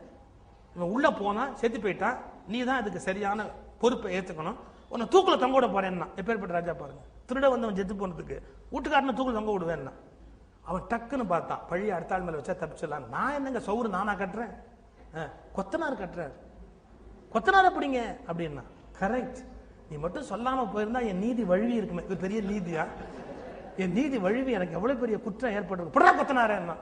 இவன் உள்ள போனா செத்து போயிட்டான், நீ தான் அதுக்கு சரியான பொறுப்பை ஏத்துக்கணும், உன்னை தூக்குல தொங்க விட போறேன்னா. எப்பேற்பட்ட ராஜா பாருங்க. திருட வந்தவன் செத்து போனதுக்கு வீட்டுக்காரனை தூக்குல தொங்க விடுவேன்னா. அவன் டக்குன்னு பார்த்தான், பழி அடுத்த ஆள் மேல வச்சா தப்பிச்சிடலாம். நான் என்னங்க சவுறு நானா கட்டுறேன், கொத்தனார் கட்டுறாரு. கொத்தனார் அப்படிங்க அப்படின்னா. கரெக்ட், நீ மட்டும் சொல்லாம போயிருந்தா என் நீதி வழுவி இருக்குமே. இது பெரிய நீதியா? என் நீதி வழுவி எனக்கு எவ்வளவு பெரிய குற்றம் ஏற்பட்டு புடா கொத்தனாரேன்னா.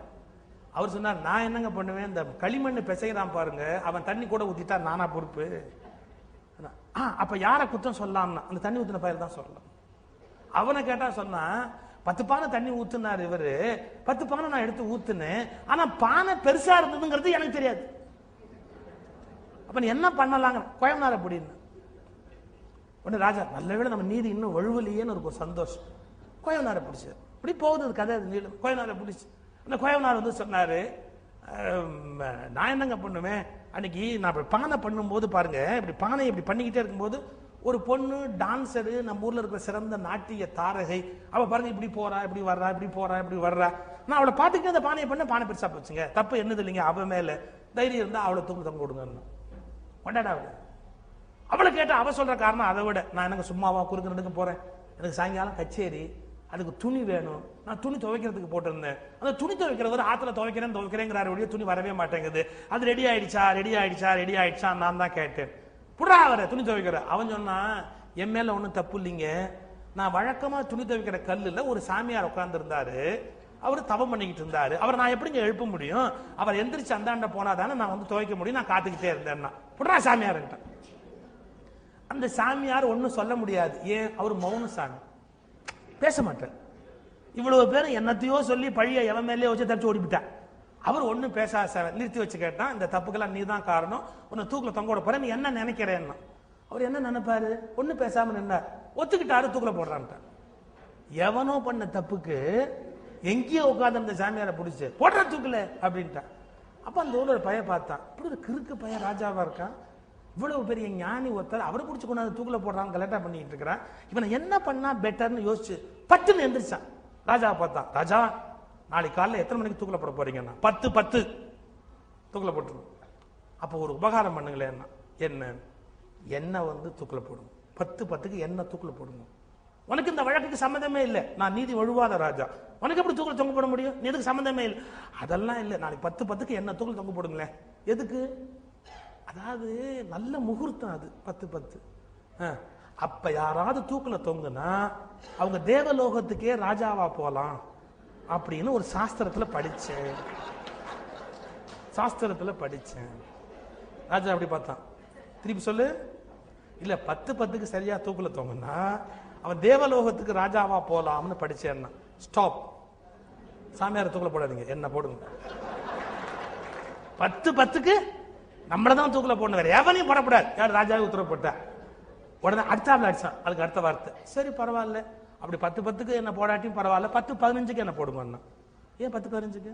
அவர் சொன்னார், நான் என்னங்க பண்ணுவேன், இந்த களிமண் பிசைகிறான் பாருங்க, அவன் தண்ணி கூட ஊத்திட்டா நானா பொறுப்பு. அப்ப யார குற்றம் சொல்லலாம்னா அந்த தண்ணி ஊத்தின பயிர் தான் சொல்லலாம். அவனை கேட்டா சொன்னா, 10 பானை தண்ணி ஊத்துனாரு இவரு, 10 பானை நான் எடுத்து ஊத்துனேன், ஆனா பானை பெருசா இருந்ததுங்கிறது எனக்கு தெரியாது. அப்ப நீ என்ன பண்ணலாங்க, கோயம்னார் அப்படின்னு. உடனே ராஜா, நல்ல வேளை நம்ம நீதி இன்னும் வழுவலையேன்னு ஒரு சந்தோஷம். கோயம்னாரை பிடிச்சார். இப்படி போகுது கதை நீளம். கோயம்னாரை பிடிச்சி அந்த கோயம்னார் வந்து சொன்னாரு, நான் என்னங்க பண்ணுவேன், அன்னைக்கு நான் பானை பண்ணும்போது பாருங்க, இப்படி பானை இப்படி பண்ணிக்கிட்டே இருக்கும்போது ஒரு பொண்ணு டான்சரு, நம்ம ஊர்ல இருக்கிற சிறந்த நாட்டிய தாரகை, அவ பாருங்க இப்படி போறா, இப்படி வர்றா, இப்படி போறா, இப்படி வர்றா. நான் அவளை பார்த்துக்கிட்டு அந்த பானையை பண்ண, பானை பெருசா போச்சுங்க, தப்பு என்னது இல்லைங்க, அவ மேல தைரியம் இருந்தா அவளை தூக்கு தொங்க விடுங்க. கொண்டாடா அவளை. அவளை கேட்டா அவ சொல்ற காரணம் அதை விட, நான் எனக்கு சும்மாவா குறுக்கு நடுக்க போறேன், எனக்கு சாயங்காலம் கச்சேரி, அதுக்கு துணி வேணும், நான் துணி துவைக்கிறதுக்கு போட்டிருந்தேன், அந்த துணி துவைக்கிறவர் ஆத்துல துவைக்கிறேங்கிறாரு, ஒழிய துணி வரவே மாட்டேங்குது, அது ரெடி ஆயிடுச்சா ரெடி ஆயிடுச்சா ரெடி ஆயிடுச்சா நான் தான் கேட்டேன். புடா அவரை துணி துவைக்கிற. அவன் சொன்னா, என் மேல ஒன்றும் தப்பு இல்லைங்க, நான் வழக்கமா துணி துவைக்கிற கல்லுல ஒரு சாமியார் உட்கார்ந்து இருந்தாரு, அவர் தவம் பண்ணிக்கிட்டு இருந்தாரு, அவர் நான் எப்படிங்க எழுப்ப முடியும், அவர் எந்திரிச்சு அந்தாண்ட போனாதானே நான் வந்து துவைக்க முடியும், நான் காத்துக்கிட்டே இருந்தேன்னா. புடா சாமியார். அந்த சாமியார் ஒன்னும் சொல்ல முடியாது, ஏன், அவர் மௌன சாமி. பேச மாட்டார். இவ்வளவு பேரும் என்னத்தையோ சொல்லி பழிய எவன் மேலே வச்சு தச்சு ஓடிவிட்டார். அவர் ஒன்னும் பேசாத நிறுத்தி வச்சு கேட்டான், இந்த தப்புக்கெல்லாம் நீ தான் காரணம், உன்னை தூக்கில தொங்க விட போற, நீ என்ன நினைக்கிறேன்னா. அவர் என்ன நினைப்பாரு, ஒன்னும் பேசாம நின்றார். ஒத்துக்கிட்டாரு, தூக்கில போடுறான்ட்டார். எவனோ பண்ண தப்புக்கு எங்கேயோ உட்காந்து அந்த சாமியாரை பிடிச்சு போடுற தூக்கல அப்படின்ட்டான். அப்ப அந்த ஊர்ல ஒரு பையன் பார்த்தான், இப்படி ஒரு கிறுக்கு பையன் ராஜாவா இருக்கான், இவ்வளவு பெரிய ஞானி ஒருத்தர், அவரை பிடிச்சு கொண்டாந்து தூக்கில போடுறான்னு கலெக்டா பண்ணிட்டு இருக்கிறான், இவனை என்ன பண்ணா பெட்டர்னு யோசிச்சு பட்டுன்னு எந்திரிச்சான். ராஜாவை பார்த்தான், ராஜா நாளைக்கு காலையில் எத்தனை மணிக்கு தூக்கில போட போறீங்கன்னா 10:10 தூக்கில போட்டுருணும். அப்போ ஒரு உபகாரம் பண்ணுங்களேன், என்ன என்ன வந்து தூக்கில போடுங்க, 10:10க்கு என்ன தூக்கில போடுங்க, உனக்கு இந்த வழக்குக்கு சம்மந்தமே இல்லை, நான் நீதி வழுவாத ராஜா, உனக்கு எப்படி தூக்கில தொங்க போட முடியும், நீ எதுக்கு சம்மந்தமே இல்லை, அதெல்லாம் இல்லை, நாளைக்கு 10:10க்கு என்ன தூக்கில தொங்க போடுங்களேன். எதுக்கு, அதாவது நல்ல முகூர்த்தம் அது 10:10. அப்ப யாராவது தூக்கில தொங்குனா அவங்க தேவலோகத்துக்கே ராஜாவா போலாம் அப்படின்னு ஒரு சாஸ்திரத்துல படிச்சேன். ராஜா அப்படி பார்த்தான். திருப்பி சொல்லு. இல்ல 10:10க்கு சரியா தூக்குல தொங்குனா அவன் தேவலோகத்துக்கு ராஜாவா போலாம்னு படிச்சேன்னா. ஸ்டாப், சாமியார தூக்குல போடாதீங்க, என்ன போடுங்க. 10:10க்கு நம்மளதான் தூக்குல போடணும், வேற எவனையும் போடக்கூடாது. யார் ராஜாவே உத்தரவு போட்டா உடனே அடுத்தாப்புல அடிச்சான். அதுக்கு அடுத்த வார்த்தை, சரி பரவாயில்ல, அப்படி 10:10க்கு என்ன போடாட்டியும் பரவாயில்ல, 10:15க்கு என்ன போடுங்க. ஏன் 10:15க்கு?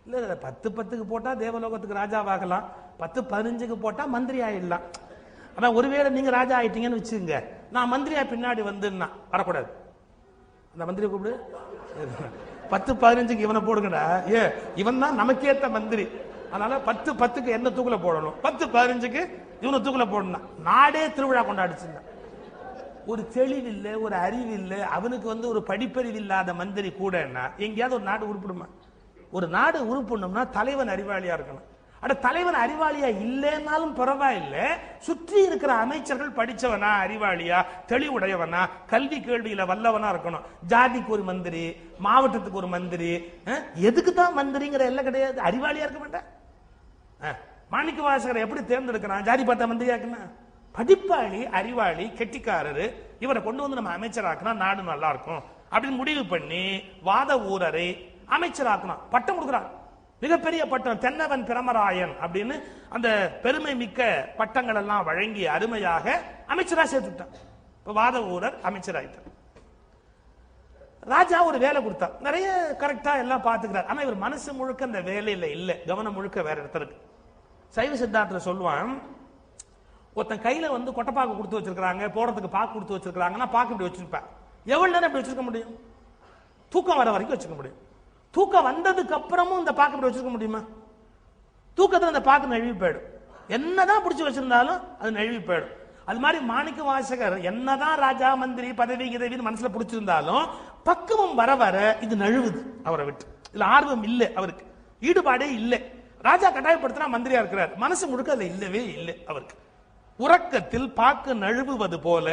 இல்ல 10:10க்கு போட்டா தேவலோகத்துக்கு ராஜாவாகலாம், 10:15க்கு போட்டா மந்திரி ஆயிடலாம். ஆனா ஒருவேளை நீங்க ராஜா ஆயிட்டீங்கன்னு வச்சுங்க, நான் மந்திரியா பின்னாடி வந்துன்னா வரக்கூடாது. அந்த மந்திரியை கூப்பிடு, 10:15க்கு இவனை போடுங்கடா, ஏ இவன் தான் நமக்கேத்த மந்திரி, அதனால 10:10க்கு என்ன தூக்குல போடணும், 10:15க்கு இவனை தூக்குல போடணும். நாடே திருவிழா கொண்டாடிச்சுங்க. ஒரு தெளிவில்லை, ஒரு அறிவு இல்லை, அவனுக்கு வந்து ஒரு படிப்பறிவு இல்லாத மந்திரி கூட எங்கேயாவது ஒரு நாடு உருப்பிடுமா? ஒரு நாடு உருப்பிடணும்னா தலைவன் அறிவாளியா இருக்கணும். அட தலைவன் அறிவாளியா இல்லைன்னாலும் பரவாயில்லை, சுற்றி இருக்கிற அமைச்சர்கள் படிச்சவனா, அறிவாளியா, தெளிவுடையவனா, கல்வி கேள்வியில வல்லவனா இருக்கணும். ஜாதிக்கு ஒரு மந்திரி, மாவட்டத்துக்கு ஒரு மந்திரி, எதுக்கு தான் மந்திரிங்கிற எல்லாம் கிடையாது, அறிவாளியா இருக்க மாட்டேன். மாணிக்க வாசகரை எப்படி தேர்ந்தெடுக்கிறான், ஜாதி பார்த்தா மந்திரியாக்குன்னா? படிப்பாளி, அறிவாளி, கெட்டிக்காரரு, இவரை கொண்டு வந்து நம்ம அமைச்சராக்குனா நாடு நல்லா இருக்கும் அப்படின்னு முடிவு பண்ணி வாத ஊரரை அமைச்சராக்கணும். பட்டம் கொடுக்கிறான், மிகப்பெரிய பட்டம், தென்னவன் பிரமராயன் அப்படின்னு அந்த பெருமை மிக்க பட்டங்கள் எல்லாம் வழங்கி அருமையாக அமைச்சரா சேர்த்துட்டான். இப்ப வாத ஊரர் அமைச்சராயிட்டார். ராஜா ஒரு வேலை கொடுத்தார், நிறைய கரெக்டா எல்லாம் பாத்துக்கிறார். ஆனா இவர் மனசு முழுக்க அந்த வேலையில இல்ல, கவனம் முழுக்க வேற இடத்துல இருக்கு. சைவ சித்தாந்தத்துல சொல்லுவான், ஒருத்தன் கையில வந்து கொட்டைப்பாக்கு கொடுத்து வச்சிருக்காங்க, போறதுக்கு பாக்கு கொடுத்து வச்சிருக்காங்கன்னா பாக்கு இப்படி வச்சிருப்பேன். எவ்வளவு நேரம் இப்படி வச்சிருக்க முடியும்? தூக்கம் வர வரைக்கும் வச்சுக்க முடியும். தூக்கம் வந்ததுக்கு அப்புறமும் இந்த பாக்கு இப்படி வச்சிருக்க முடியுமா? தூக்கத்துல அந்த பாக்கு நழுவி போயிடும். என்னதான் பிடிச்சி வச்சிருந்தாலும் அது நழுவி போயிடும். அது மாதிரி மாணிக்க வாசகர் என்னதான் ராஜா மந்திரி பதவி கிதவின்னு மனசுல பிடிச்சிருந்தாலும் பக்குவம் வர வர இது நழுவுது அவரை விட்டு. இதுல ஆர்வம் இல்லை, அவருக்கு ஈடுபாடே இல்லை. ராஜா கட்டாயப்படுத்தினா மந்திரியா இருக்கிறார், மனசு முழுக்க அதுல இல்லவே இல்லை அவருக்கு. உறக்கத்தில் பாக்கு நழுவுவது போல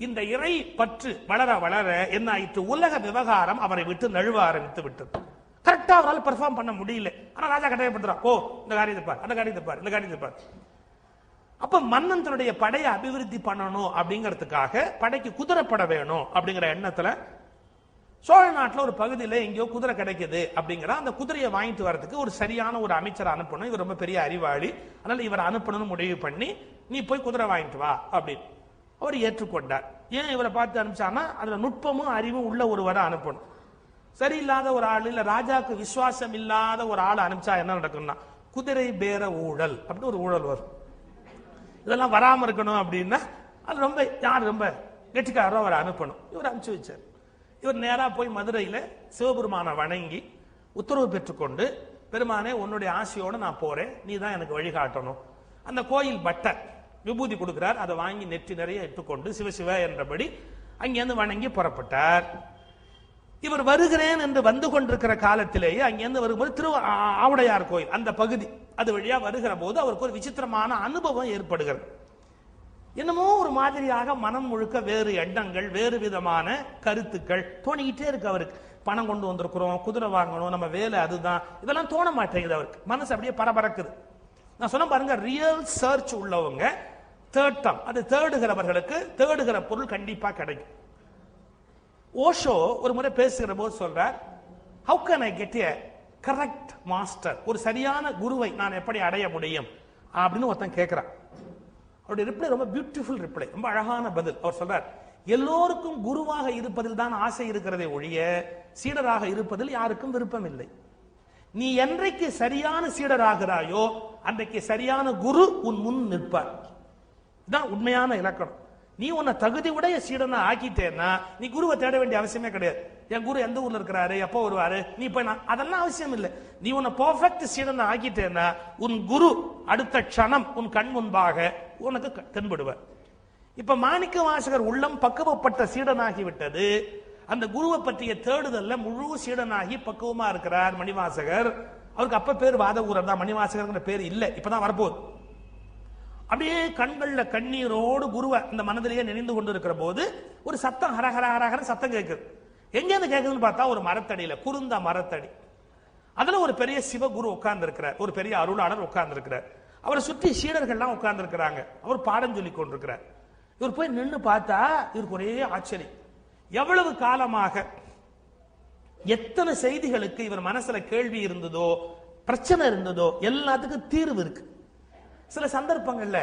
இந்த இறை பற்று வளர வளர என்ன ஆயிற்று, உலக விவகாரம் அவரை விட்டு நழுவ ஆரம்பித்து விட்டது. கரெக்டா அவரால் பெர்ஃபார்ம் பண்ண முடியல. ஆனா ராஜா கட்டாயப்படுத்துறான், ஓ இந்த காரியத்தை பார், அந்த காரியத்தை பார், இந்த காரியத்தை பார். அப்ப மன்னன் தன்னுடைய படையை அபிவிருத்தி பண்ணணும் அப்படிங்கிறதுக்காக படைக்கு குதிரைப்படை வேணும் அப்படிங்கிற எண்ணத்துல சோழ நாட்டில் ஒரு பகுதியில் எங்கேயோ குதிரை கிடைக்குது அப்படிங்கிற அந்த குதிரையை வாங்கிட்டு வரதுக்கு ஒரு சரியான ஒரு அமைச்சரை அனுப்பணும். இவர் ரொம்ப பெரிய அறிவாளி, அதனால இவரை அனுப்பணும்னு முடிவு பண்ணி நீ போய் குதிரை வாங்கிட்டு வா அப்படின்னு அவர் ஏற்றுக்கொண்டார். ஏன் இவரை பார்த்து அனுப்பிச்சான்னா அதுல நுட்பமும் அறிவும் உள்ள ஒருவரை அனுப்பணும். சரியில்லாத ஒரு ஆள், இல்ல ராஜாவுக்கு விசுவாசம் இல்லாத ஒரு ஆளை அனுப்பிச்சா என்ன நடக்கும்னா குதிரை பேர ஊழல் அப்படின்னு ஒரு ஊழல் வரும். இதெல்லாம் வராம இருக்கணும் அப்படின்னா அது ரொம்ப யார் ரொம்ப கெட்டிக்காரோ அவரை அனுப்பணும். இவர் அனுப்பிச்சு வச்சார். இவர் நேரா போய் மதுரையில சிவபெருமானை வணங்கி உத்தரவு பெற்றுக்கொண்டு, பெருமானே உன்னுடைய ஆசையோட நான் போறேன், நீ தான் எனக்கு வழிகாட்டணும். அந்த கோயில் பட்டர் விபூதி கொடுக்கிறார், அதை வாங்கி நெற்றி நிறைய இட்டுக்கொண்டு சிவசிவ என்றபடி அங்கிருந்து வணங்கி புறப்பட்டார். இவர் வருகிறேன் என்று வந்து கொண்டிருக்கிற காலத்திலேயே அங்கிருந்து வரும்போது ஆவுடையார் கோயில் அந்த பகுதி அது வழியா வருகிற போது அவருக்கு ஒரு விசித்திரமான அனுபவம் ஏற்படுகிறது. என்னமோ ஒரு மாதிரியாக மனம் முழுக்க வேறு எண்ணங்கள், வேறு விதமான கருத்துக்கள் தோணிக்கிட்டே இருக்கு அவருக்கு. பணம் கொண்டு வந்திருக்கிறோம், குதிரை வாங்கணும், நம்ம வேலை அதுதான், இதெல்லாம் தோண மாட்டேங்குது அவருக்கு. மனசு அப்படியே பரபரக்குது. நான் சொன்ன பாருங்க, ரியல் சர்ச் உள்ளவங்க தேட்டம், அது தேடுகிறவர்களுக்கு தேடுகிற பொருள் கண்டிப்பா கிடைக்கும். ஓஷோ ஒரு முறை பேசுகிற போது சொல்றார், how can I get a correct master, ஒரு சரியான குருவை நான் எப்படி அடைய முடியும் அப்படின்னு ஒருத்தன் கேட்கிறான். அவருடைய ரிப்ளை ரொம்ப பியூட்டிஃபுல் ரிப்ளை, ரொம்ப அழகான பதில். அவர் சொல்றார், எல்லோருக்கும் குருவாக இருப்பதில் தான் ஆசை இருக்கிறதே ஒழிய சீடராக இருப்பதில் யாருக்கும் விருப்பம் இல்லை. நீ என்றைக்கு சரியான சீடராகிறாயோ அன்றைக்கு சரியான குரு உன் முன் நிற்பார். இதுதான் உண்மையான இலக்கணம். நீ உன்னை தகுதி உடைய சீடனை ஆக்கிட்டேன்னா நீ குருவை தேட வேண்டிய அவசியமே கிடையாது. என் குரு எந்த ஊர்ல இருக்கிறாரு, எப்போ வருவாரு, நீ போய் அதெல்லாம் அவசியம் இல்லை. நீ உன்னை பெர்ஃபெக்ட் சீடனை ஆக்கிட்டேன்னா உன் குரு அடுத்த க்ஷணம் உன் கண் முன்பாக உனக்கு தென்படுவார். இப்ப மாணிக்க வாசகர் உள்ளம் பக்குவப்பட்ட சீடனாகி விட்டது. அந்த குருவை பற்றிய தேடுதல்ல முழு சீடனாகி பக்குவமா இருக்கிறார் மணிவாசகர். அவருக்கு அப்ப பேர் வாதவூரர் தான், மணிவாசகர் பேர் இல்லை, இப்பதான் வரப்போகுது. அப்படியே கண்கள்ல கண்ணீரோடு குருவை இந்த மனதிலேயே நினைந்து கொண்டு இருக்கிற போது ஒரு சத்தம், ஹரஹர ஹரஹர சத்தம் கேட்குது. எங்கேருந்து கேட்குதுன்னு பார்த்தா ஒரு மரத்தடியில, குருந்த மரத்தடி. அதுல ஒரு பெரிய சிவகுரு உட்கார்ந்து இருக்கிறார், ஒரு பெரிய அருளாளர் உட்கார்ந்து இருக்கிறார். அவரை சுற்றி சீடர்கள்லாம் உட்கார்ந்து இருக்கிறாங்க. அவர் பாடம் சொல்லி கொண்டிருக்கிறார். இவர் போய் நின்று பார்த்தா இவருக்கு ஒரே ஆச்சரியம். எவ்வளவு காலமாக எத்தனை செய்திகளுக்கு இவர் மனசுல கேள்வி இருந்ததோ, பிரச்சனை இருந்ததோ, எல்லாத்துக்கும் தீர்வு இருக்கு. சில சந்தர்ப்பங்கள்ல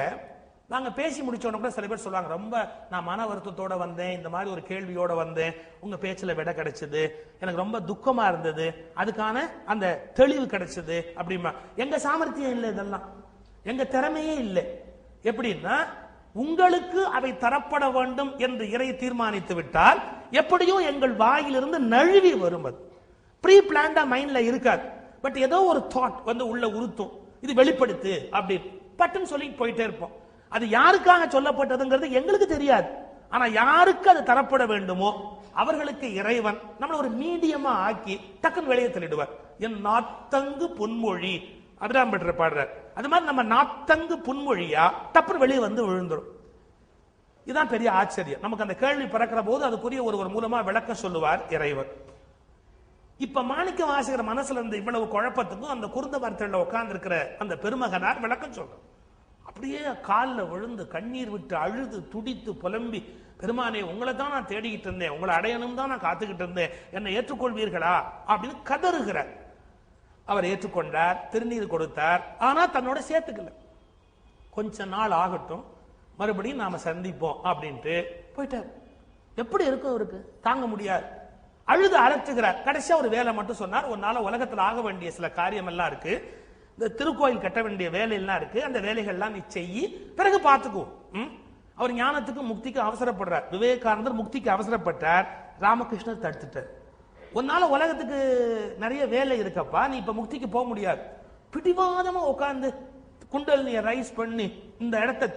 நாங்க பேசி முடிச்சோட கூட சில பேர் சொல்லுவாங்க, ரொம்ப நான் மன வருத்தத்தோட வந்தேன், இந்த மாதிரி ஒரு கேள்வியோட வந்தேன், உங்க பேச்சுல விடை கிடைச்சது, எனக்கு ரொம்ப துக்கமா இருந்தது, அதுக்கான அந்த தெளிவு கிடைச்சது அப்படிமா. எங்க சாமர்த்தியம் இல்லை, இதெல்லாம் எங்க திறமையே இல்லை. எப்படின்னா உங்களுக்கு அவை தரப்பட வேண்டும் என்று இறை தீர்மானித்து விட்டால் எப்படியோ எங்கள் வாயிலிருந்து நழுவி வரும். அது ப்ரீ பிளான்டா மைண்ட்ல இருக்காது. பட் ஏதோ ஒரு தாட் வந்து உள்ள உறுத்தும், இது வெளிப்படுத்து அப்படின்னு பட்டுன்னு சொல்லி போயிட்டே இருப்போம். அது யாருக்காக சொல்லப்பட்டதுங்கிறது எங்களுக்கு தெரியாது. ஆனா யாருக்கு அது தரப்பட வேண்டுமோ அவர்களுக்கு இறைவன் நம்மள ஒரு மீடியமா ஆக்கி டக்குன்னு வெளியே தள்ளிடுவார். என் நாத்தங்கு பொன்மொழி அபிராம் பெற்ற பாடுறார். அது மாதிரி நம்ம நாத்தங்கு புன்மொழியா டப்புன்னு வெளியே வந்து விழுந்துடும். இதுதான் பெரிய ஆச்சரியம். நமக்கு அந்த கேள்வி பிறக்கிற போது அதுக்குரிய ஒருவர் மூலமா விளக்கம் சொல்லுவார் இறைவர். இப்ப மாணிக்க வாசகர் மனசுல இருந்த இவ்வளவு குழப்பத்துக்கும் அந்த குருந்த மரத்தில் உட்கார்ந்து இருக்கிற அந்த பெருமகனார் விளக்கம் சொல்ற. அப்படியே காலில் விழுந்து கண்ணீர் விட்டு அழுது துடித்து புலம்பி, பெருமானே உங்களை தான் நான் தேடிக்கிட்டு இருந்தேன், உங்களை அடையணும் தான் நான் காத்துக்கிட்டு இருந்தேன், என்னை ஏற்றுக்கொள்வீர்களா அப்படின்னு கதறுகிறார். அவர் ஏற்றுக்கொண்டார், திருநீர் கொடுத்தார். ஆனா தன்னோட சேர்த்துக்கல. கொஞ்ச நாள் ஆகட்டும், மறுபடியும் நாம சந்திப்போம் அப்படின்ட்டு போயிட்டார். எப்படி இருக்கும் அவருக்கு? தாங்க முடியாது, அழுது அலற்றுகிறார். கடைசியா ஒரு வேலை மட்டும் சொன்னார். ஒரு நாள் உலகத்தில் ஆக வேண்டிய சில காரியம் எல்லாம் இருக்கு, இந்த திருக்கோயில் கட்ட வேண்டிய வேலையெல்லாம் இருக்கு, அந்த வேலைகள்லாம் நீ செய்யி, பிறகு பார்த்துக்குவோம். அவர் ஞானத்துக்கு முக்திக்கு அவசரப்படுறார். விவேகானந்தர் முக்திக்கு அவசரப்பட்டார், ராமகிருஷ்ணர் தடுத்துட்டார். உன்னால உலகத்துக்கு நிறைய வேலை இருக்கப்பா, நீ இப்ப முக்திக்கு போக முடியாது. பிடிவாதமா உட்கார்ந்து குண்டலினியை ரைஸ் பண்ணி இந்த இடத்தை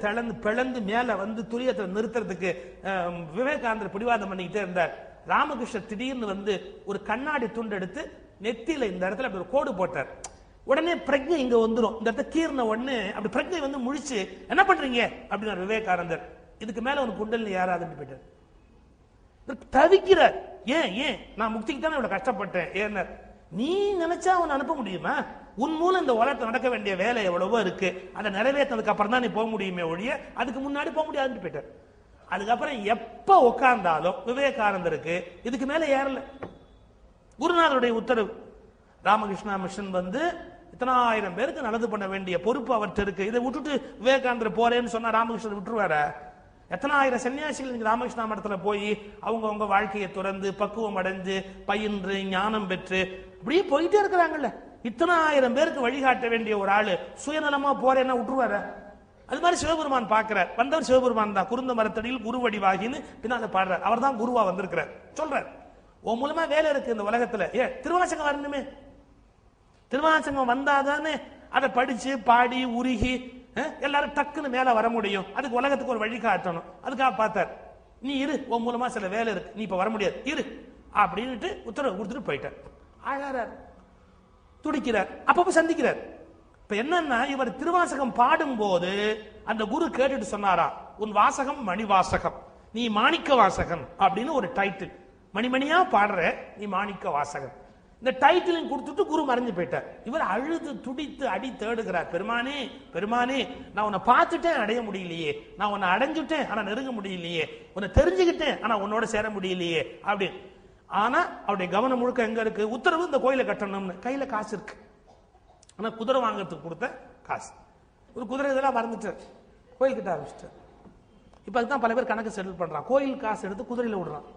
பிளந்து மேல வந்து துரியத்தை நிறுத்துறதுக்கு விவேகானந்தர் பிடிவாதம் பண்ணிக்கிட்டே இருந்தார். ராமகிருஷ்ணர் திடீர்னு வந்து ஒரு கண்ணாடி துண்டு எடுத்து நெத்தியில இந்த இடத்துல அப்படி ஒரு கோடு போட்டார். உடனே பிரஜை இங்க வந்துடும். இந்த இடத்த கீர்ன உடனே அப்படி பிரஜை வந்து முழிச்சு என்ன பண்றீங்க அப்படின்னு விவேகானந்தர். இதுக்கு மேல ஒரு குண்டலினி யாராதுன்னு போயிட்டார். தவிக்கிறார். ஏன் நான் முக்திக்கு தானே இவ்வளவு கஷ்டப்பட்டேன். ஏன்னா நீ நினைச்சா அவன் அனுப்ப முடியுமா? உன் மூலம் இந்த உலகத்தில் நடக்க வேண்டிய வேலை எவ்வளவோ இருக்கு, அதை நிறைவேற்றதுக்கு அப்புறம் தான் நீ போக முடியுமே ஒழிய அதுக்கு முன்னாடி போக முடியாதுன்னு போயிட்டார். அதுக்கப்புறம் எப்ப உட்கார்ந்தாலும் விவேகானந்தருக்கு இதுக்கு மேல ஏறல. குருநாதருடைய உத்தரவு. ராமகிருஷ்ணா மிஷன் வந்து இத்தனை ஆயிரம் பேருக்கு நல்லது பண்ண வேண்டிய பொறுப்பு அவர்கிட்ட இருக்கு. இதை விட்டுட்டு விவேகானந்தர் போறேன்னு சொன்னா ராமகிருஷ்ணர் விட்டுருவார? எத்தனை ஆயிரம் சன்னியாசிகள் ராமகிருஷ்ணா மடத்துல போய் அவங்க வாழ்க்கையை துறந்து பக்குவம் அடைஞ்சு பயின்று ஞானம் பெற்று அப்படியே போயிட்டே இருக்கிறாங்கல்ல. இத்தனை ஆயிரம் பேருக்கு வழிகாட்ட வேண்டிய ஒரு ஆளு சுயநலமா போறேன்னா விட்டுருவார? அது மாதிரி சிவபெருமான் பார்க்கிறார். வந்தவர் சிவபெருமான் தான். குருந்த மரத்தடியில் குரு வடிவாகின்னு பின்னால பாடுறார். அவர் தான் குருவா வந்திருக்கிறார். சொல்றார், உன் மூலமா வேலை இருக்கு இந்த உலகத்துல. திருவாசகம் வரணுமே, திருவாசகம் வந்தாதானே அதை படிச்சு பாடி உருகி எல்லாரும் டக்குன்னு மேல வர முடியும். அதுக்கு உலகத்துக்கு ஒரு வழி காட்டணும். அதுக்காக பார்த்தார். நீ இரு, உன் மூலமா சில வேலை இருக்கு, நீ இப்ப வர முடியாது, இரு அப்படின்ட்டு உத்தரவு கொடுத்துட்டு போயிட்டார். அழறார், துடிக்கிறார். அப்பப்ப சந்திக்கிறார். இப்ப என்னன்னா இவர் திருவாசகம் பாடும் போது அந்த குரு கேட்டுட்டு சொன்னாரா, உன் வாசகம் மணிவாசகம், நீ மாணிக்க வாசகன் அப்படின்னு ஒரு டைட்டில். மணிமணியா பாடுற, நீ மாணிக்க வாசகன். இந்த டைட்டிலையும் கொடுத்துட்டு குரு மறைஞ்சு போயிட்டார். இவர் அழுது துடித்து அடி தேடுகிறார். பெருமானே பெருமானே, நான் உன்னை பார்த்துட்டேன் அடைய முடியலையே, நான் உன்னை அடைஞ்சுட்டேன் ஆனா நெருங்க முடியலையே, உன்னை தெரிஞ்சுக்கிட்டேன் ஆனா உன்னோட சேர முடியலையே அப்படின்னு. ஆனா அவருடைய கவனம் முழுக்க எங்க இருக்கு? உத்தரவு இந்த கோயிலை கட்டணும்னு. கையில காசு இருக்கு, ஆனா குதிரை வாங்கறதுக்கு கொடுத்த காசு, ஒரு குதிரை இதெல்லாம் மறந்துட்டார், கோயில் கிட்ட ஆரம்பிச்சிட்டார். இப்ப அதுதான் பல பேர் கணக்கு செட்டில் பண்றான். கோயில் காசு எடுத்து குதிரையில விடுறான்.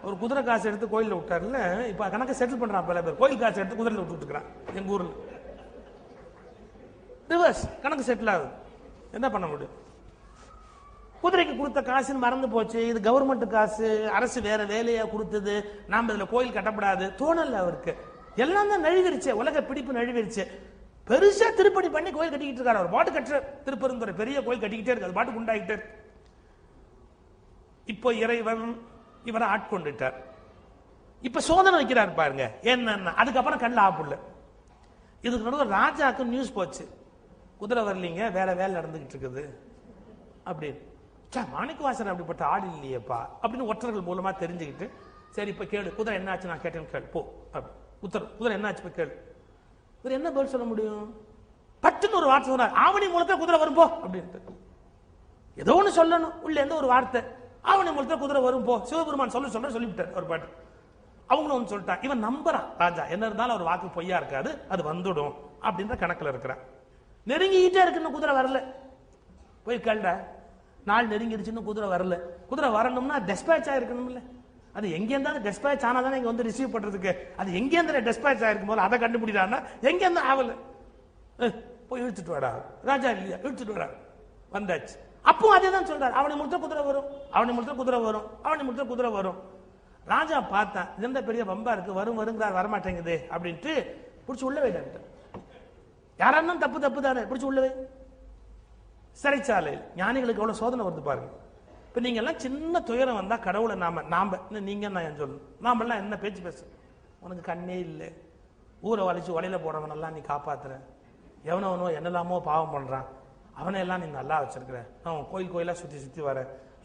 ஒரு குதிரை காசு எடுத்து கோயில விட்டார்ல, இப்ப கணக்கு செட்டில் பண்றான் பல பேர். கோயில் காசு எடுத்து குதிரையில விட்டுட்டு இருக்கிறான். எங்க ஊர்ல ரிவர்ஸ் கணக்கு செட்டில் ஆகுது. என்ன பண்ண முடியும்? குதிரைக்கு கொடுத்த காசுன்னு மறந்து போச்சு. இது கவர்மெண்ட் காசு, அரசு வேற வேலையா கொடுத்தது, நாம இதுல கோயில் கட்டப்படாது தோணல அவருக்கு. எல்லாம் தான் நழுவிருச்சு, உலக பிடிப்பு நழுவிருச்சு. பெருசா திருப்பணி பண்ணி கோயில் கட்டிக்கிட்டு இருக்காரு. அவர் பாட்டு கட்டுற திருப்பெருந்துறை பெரிய கோயில் கட்டிக்கிட்டே இருக்கு, அது பாட்டு உண்டாகிட்டே இருக்கு. இப்போ இறைவன் இவரை ஆட்கொண்டுட்டார். இப்ப சோதனை வைக்கிறார் பாருங்க. என்ன அதுக்கப்புறம் கண்ணில் ஆப்புள்ள. இதுக்கு நடுவில் ராஜாக்கு நியூஸ் போச்சு, குதிரை வரலீங்க, வேற வேலை நடந்துகிட்டு இருக்குது அப்படின்னு. மாணிக்கவாசன் அப்படிப்பட்ட ஆள் இல்லையேப்பா அப்படின்னு ஒற்றர்கள் மூலமா தெரிஞ்சுக்கிட்டு, சரி இப்ப கேளு, குதிரை என்னாச்சு நான் கேட்டேன்னு கேளு போ அப்படி உத்தரவு. குதிரை என்னாச்சு இப்ப கேளு. இவர் என்ன பதில் சொல்ல முடியும்? பட்டுன்னு ஒரு வார்த்தை சொன்னார், ஆவணி மூலத்தை குதிரை வரும் போ அப்படின்ட்டு. ஏதோ ஒண்ணு சொல்லணும், உள்ள இருந்து ஒரு வார்த்தை, ஆவணி மூலத்தை குதிரை வரும் போ, சிவபெருமான் சொல்லிவிட்டார் ஒரு பாட்டு. அவங்களும் ஒன்று சொல்லிட்டான். இவன் நம்புறான் ராஜா, என்ன இருந்தாலும் அவர் வாக்கு பொய்யா இருக்காது, அது வந்துடும் அப்படின்ற கணக்குல இருக்கிறான். நெருங்கிக்கிட்டே இருக்குன்னு குதிரை வரல. போய் கேள்ட, நாள் நெருங்கிடுச்சுன்னு குதிரை வரல. குதிரை வரணும்னா டெஸ்பேச் ஆயிருக்கணும்ல. அது எங்க இருந்தாலும் டெஸ்பேச் ஆனாதானே இங்க வந்து ரிசீவ் பண்றதுக்கு. அது எங்க இருந்தா டெஸ்பேச் ஆயிருக்கும் போது அதை கண்டுபிடிக்கிறான்னா எங்க இருந்தா ஆவல. போய் இழுத்துட்டு வாடா ராஜா, இல்லையா இழுத்துட்டு வாடா. வந்தாச்சு. அப்போ அதே தான் சொல்றாரு, அவனை முடித்த குதிரை வரும், அவனை முடித்த குதிரை வரும், அவனை முடித்த குதிரை வரும். ராஜா பார்த்தான், எந்த பெரிய பம்பா இருக்கு, வரும் வருங்கிறார் வரமாட்டேங்குது அப்படின்ட்டு பிடிச்சி உள்ள வைட்டான். யாராலும் தப்பு தப்பு தானே, பிடிச்சி உள்ள வை. சிறைச்சாலையில் ஞானிகளுக்கு எவ்வளவு சோதனை வருது பாருங்க. இப்ப நீங்க எல்லாம் சின்ன துயரம் வந்தா கடவுளை நாம நீங்க நான் சொல்லணும், நாம எல்லாம் என்ன பேச்சு பேச, உனக்கு கண்ணே இல்லை, ஊரை வலிச்சு வலையில போறவனெல்லாம் நீ காப்பாத்துற, எவனவனோ என்னெல்லாமோ பாவம் பண்றான், அவனை எல்லாம் நீ நல்லா வச்சிருக்கிற, நான் கோயில் கோயிலா சுத்தி சுத்தி வர,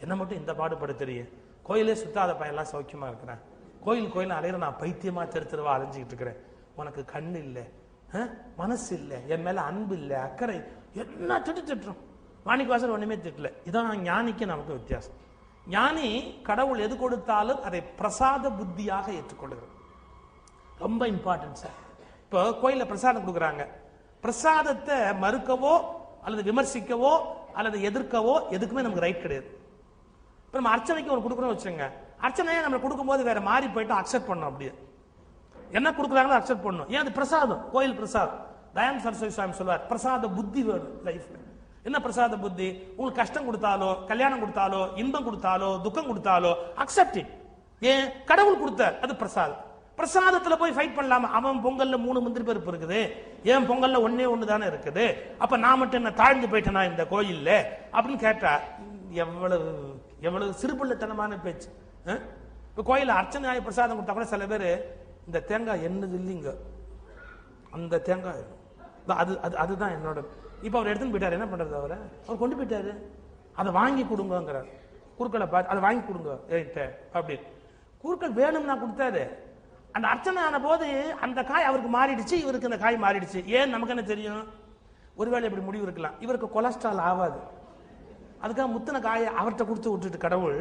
என்ன மட்டும் இந்த பாடுபடுத்துறிய, கோயிலே சுத்தாத பையன்லாம் சௌக்கியமா இருக்கிறேன், கோயில் அலையிற நான் பைத்தியமா தெருவா அலைஞ்சிக்கிட்டு இருக்கிறேன், உனக்கு கண்ணு இல்லை, மனசு இல்லை, என் மேல அன்பு இல்லை, அக்கறை, என்ன திட்டுறோம். மாணிக்கவாசர் ஒண்ணுமே திட்டல. இதான் ஞானிக்கு நமக்கு வித்தியாசம். ஞானி கடவுள் எது கொடுத்தாலும் அதை பிரசாத புத்தியாக ஏற்றுக்கொள்ளுகிறது. ரொம்ப இம்பார்ட்டன்ட் சார். இப்போ கோயில பிரசாதம் கொடுக்குறாங்க, பிரசாதத்தை மறுக்கவோ அல்லது விமர்சிக்கவோ அல்லது எதிர்க்கவோ எதுக்குமே நமக்கு ரைட் கிடையாது. இப்போ நம்ம அர்ச்சனைக்கு ஒரு கொடுக்கணும்னு வச்சுங்க, அர்ச்சனையை நம்ம கொடுக்கும்போது வேற மாறி போயிட்டு அக்செப்ட் பண்ணணும். அப்படியே என்ன கொடுக்குறாங்களோ அக்செப்ட் பண்ணணும். ஏன் அது பிரசாதம், கோயில் பிரசாதம். தயானந்த சரஸ்வதி சுவாமி சொல்வார், பிரசாத புத்தி வேணும் லைஃப்ல. என்ன பிரசாத புத்தி? உங்களுக்கு கஷ்டம் கொடுத்தாலோ, கல்யாணம் கொடுத்தாலோ, இன்பம் கொடுத்தாலோ, துக்கம் கொடுத்தாலோ அக்செப்ட் இட். ஏன்? கடவுள் கொடுத்தார், அது பிரசாதம். பிரசாதத்துல போய் ஃபைட் பண்ணலாமா? அவன் பொங்கல்ல 3 முந்திரி பருப்பு இருக்குது, ஏன் பொங்கல்ல ஒன்னே ஒண்ணு தானே இருக்குது, அப்ப நான் மட்டும் என்ன தாழ்ந்து போயிட்டேனா இந்த கோயில்ல அப்படின்னு கேட்டா எவ்வளவு சிறுபிள்ளைத்தனமான பேச்சு. இப்ப கோயில அர்ச்சனை பிரசாதம் கொடுத்தா கூட சில பேர் இந்த தேங்காய் என்னது இல்லைங்க, அந்த தேங்காய் அதுதான் என்னோட. இப்ப அவர் எடுத்துன்னு போயிட்டாரு, என்ன பண்றது? அவர் கொண்டு போயிட்டாரு, அதை வாங்கி கொடுங்கிறார். குறுக்களை பார்த்து அதை வாங்கி கொடுங்க அப்படின்னு. குறுக்கள் வேணும்னா கொடுத்தாரு. அந்த அர்ச்சனை ஆன போது அந்த காய் அவருக்கு மாறிடுச்சு, இவருக்கு அந்த காய் மாறிடுச்சு. ஏன் நமக்கு என்ன தெரியும்? ஒருவேளை இப்படி முடிவு இருக்கலாம், இவருக்கு கொலஸ்ட்ரால் ஆகாது, அதுக்காக முத்தின காயை அவர்கிட்ட கொடுத்து விட்டுட்டு கடவுள்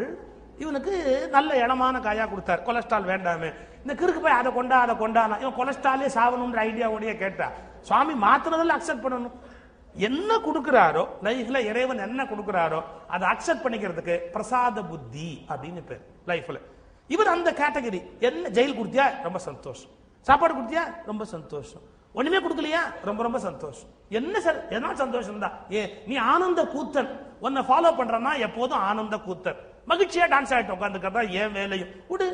இவனுக்கு நல்ல இடமான காயா கொடுத்தார், கொலஸ்ட்ரால் வேண்டாமே. இந்த கிறுக்கு போய் அதை கொண்டானா இவன் கொலஸ்ட்ராலே சாவணும்ன்ற ஐடியாவோடய கேட்டா சுவாமி மாத்திரதில் அக்செப்ட் பண்ணணும். என்ன கொடுக்கிறாரோ லைஃப்ல இறைவன் என்ன கொடுக்கிறாரோ அதை அக்செப்ட் பண்ணிக்கிறதுக்கு பிரசாத புத்தி அப்படின்னு பேர் லைஃப்ல. இவர் அந்த கேட்டகரி. என்ன ஜெயில் கொடுத்தியா ரொம்ப சந்தோஷம், சாப்பாடு கொடுத்தியா ரொம்ப சந்தோஷம், ஒண்ணுமே கொடுக்கலையா ரொம்ப ரொம்ப சந்தோஷம். என்ன சந்தோஷம் தான். நீ ஆனந்த கூத்தன், உன்னை ஃபாலோ பண்றனா எப்போதும் ஆனந்த கூத்தன், மகிழ்ச்சியா டான்ஸ் ஆகிட்டு உட்காந்துக்கிறதா ஏன் வேலையும் விடு.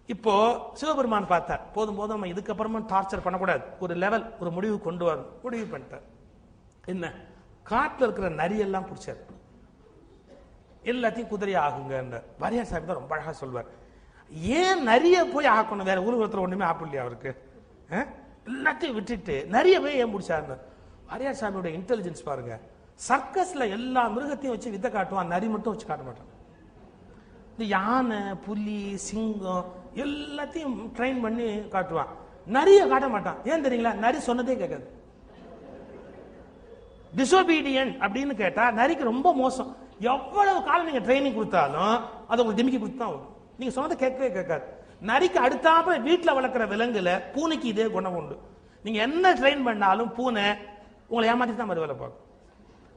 இப்போ சிவபெருமான் பார்த்தார், போதும் நம்ம இதுக்கப்புறமா டார்ச்சர் பண்ணக்கூடாது, ஒரு லெவல் ஒரு முடிவு கொண்டு வரும், முடிவு பண்ணிட்டார். என்ன? காட்டுல இருக்கிற நரியெல்லாம் பிடிச்சார், எல்லாத்தையும் குதிரையா ஆகுங்க. வாரியார் சாமி தான் ரொம்ப அழகா சொல்வார், ஏன் நரிய போய் ஆக்கணும், வேற உருவத்துல ஒண்ணுமே ஆப்பிடலையா அவருக்கு, எல்லாத்தையும் விட்டுட்டு நரிய போய் ஏன் பிடிச்சாருன்னு. வாரியார் சாமியோட இன்டெலிஜென்ஸ் பாருங்க. சர்க்கஸ்ல எல்லா மிருகத்தையும் வச்சு வித்தை காட்டுவான், நரி மட்டும் வச்சு காட்ட மாட்டான். இந்த யானை, புலி, சிங்கம் எல்லாத்தையும் ட்ரெயின் பண்ணி காட்டுவான். நரிய காட்ட மாட்டான். ஏன் தெரியுங்களா? நரி சொன்னதே கேட்காது. டிசோபீடியன்ட் அப்படின்னு கேட்டா நரிக்கு ரொம்ப மோசம். எவ்வளவு காலம் நீங்க ட்ரைனிங் கொடுத்தாலும் அது உங்களுக்கு டிமிக்கி கொடுத்து தான் வரும். நீங்க சொன்னதை கேட்கவே கேட்காது. நரிக்கு அடுத்தாப்புல வீட்டுல வளர்க்குற விலங்குல பூனைக்கு இதே குணம் உண்டு. நீங்க என்ன ட்ரெயின் பண்ணாலும் பூனை உங்களை ஏமாத்தி தான் மறு வேலை பார்க்கும்.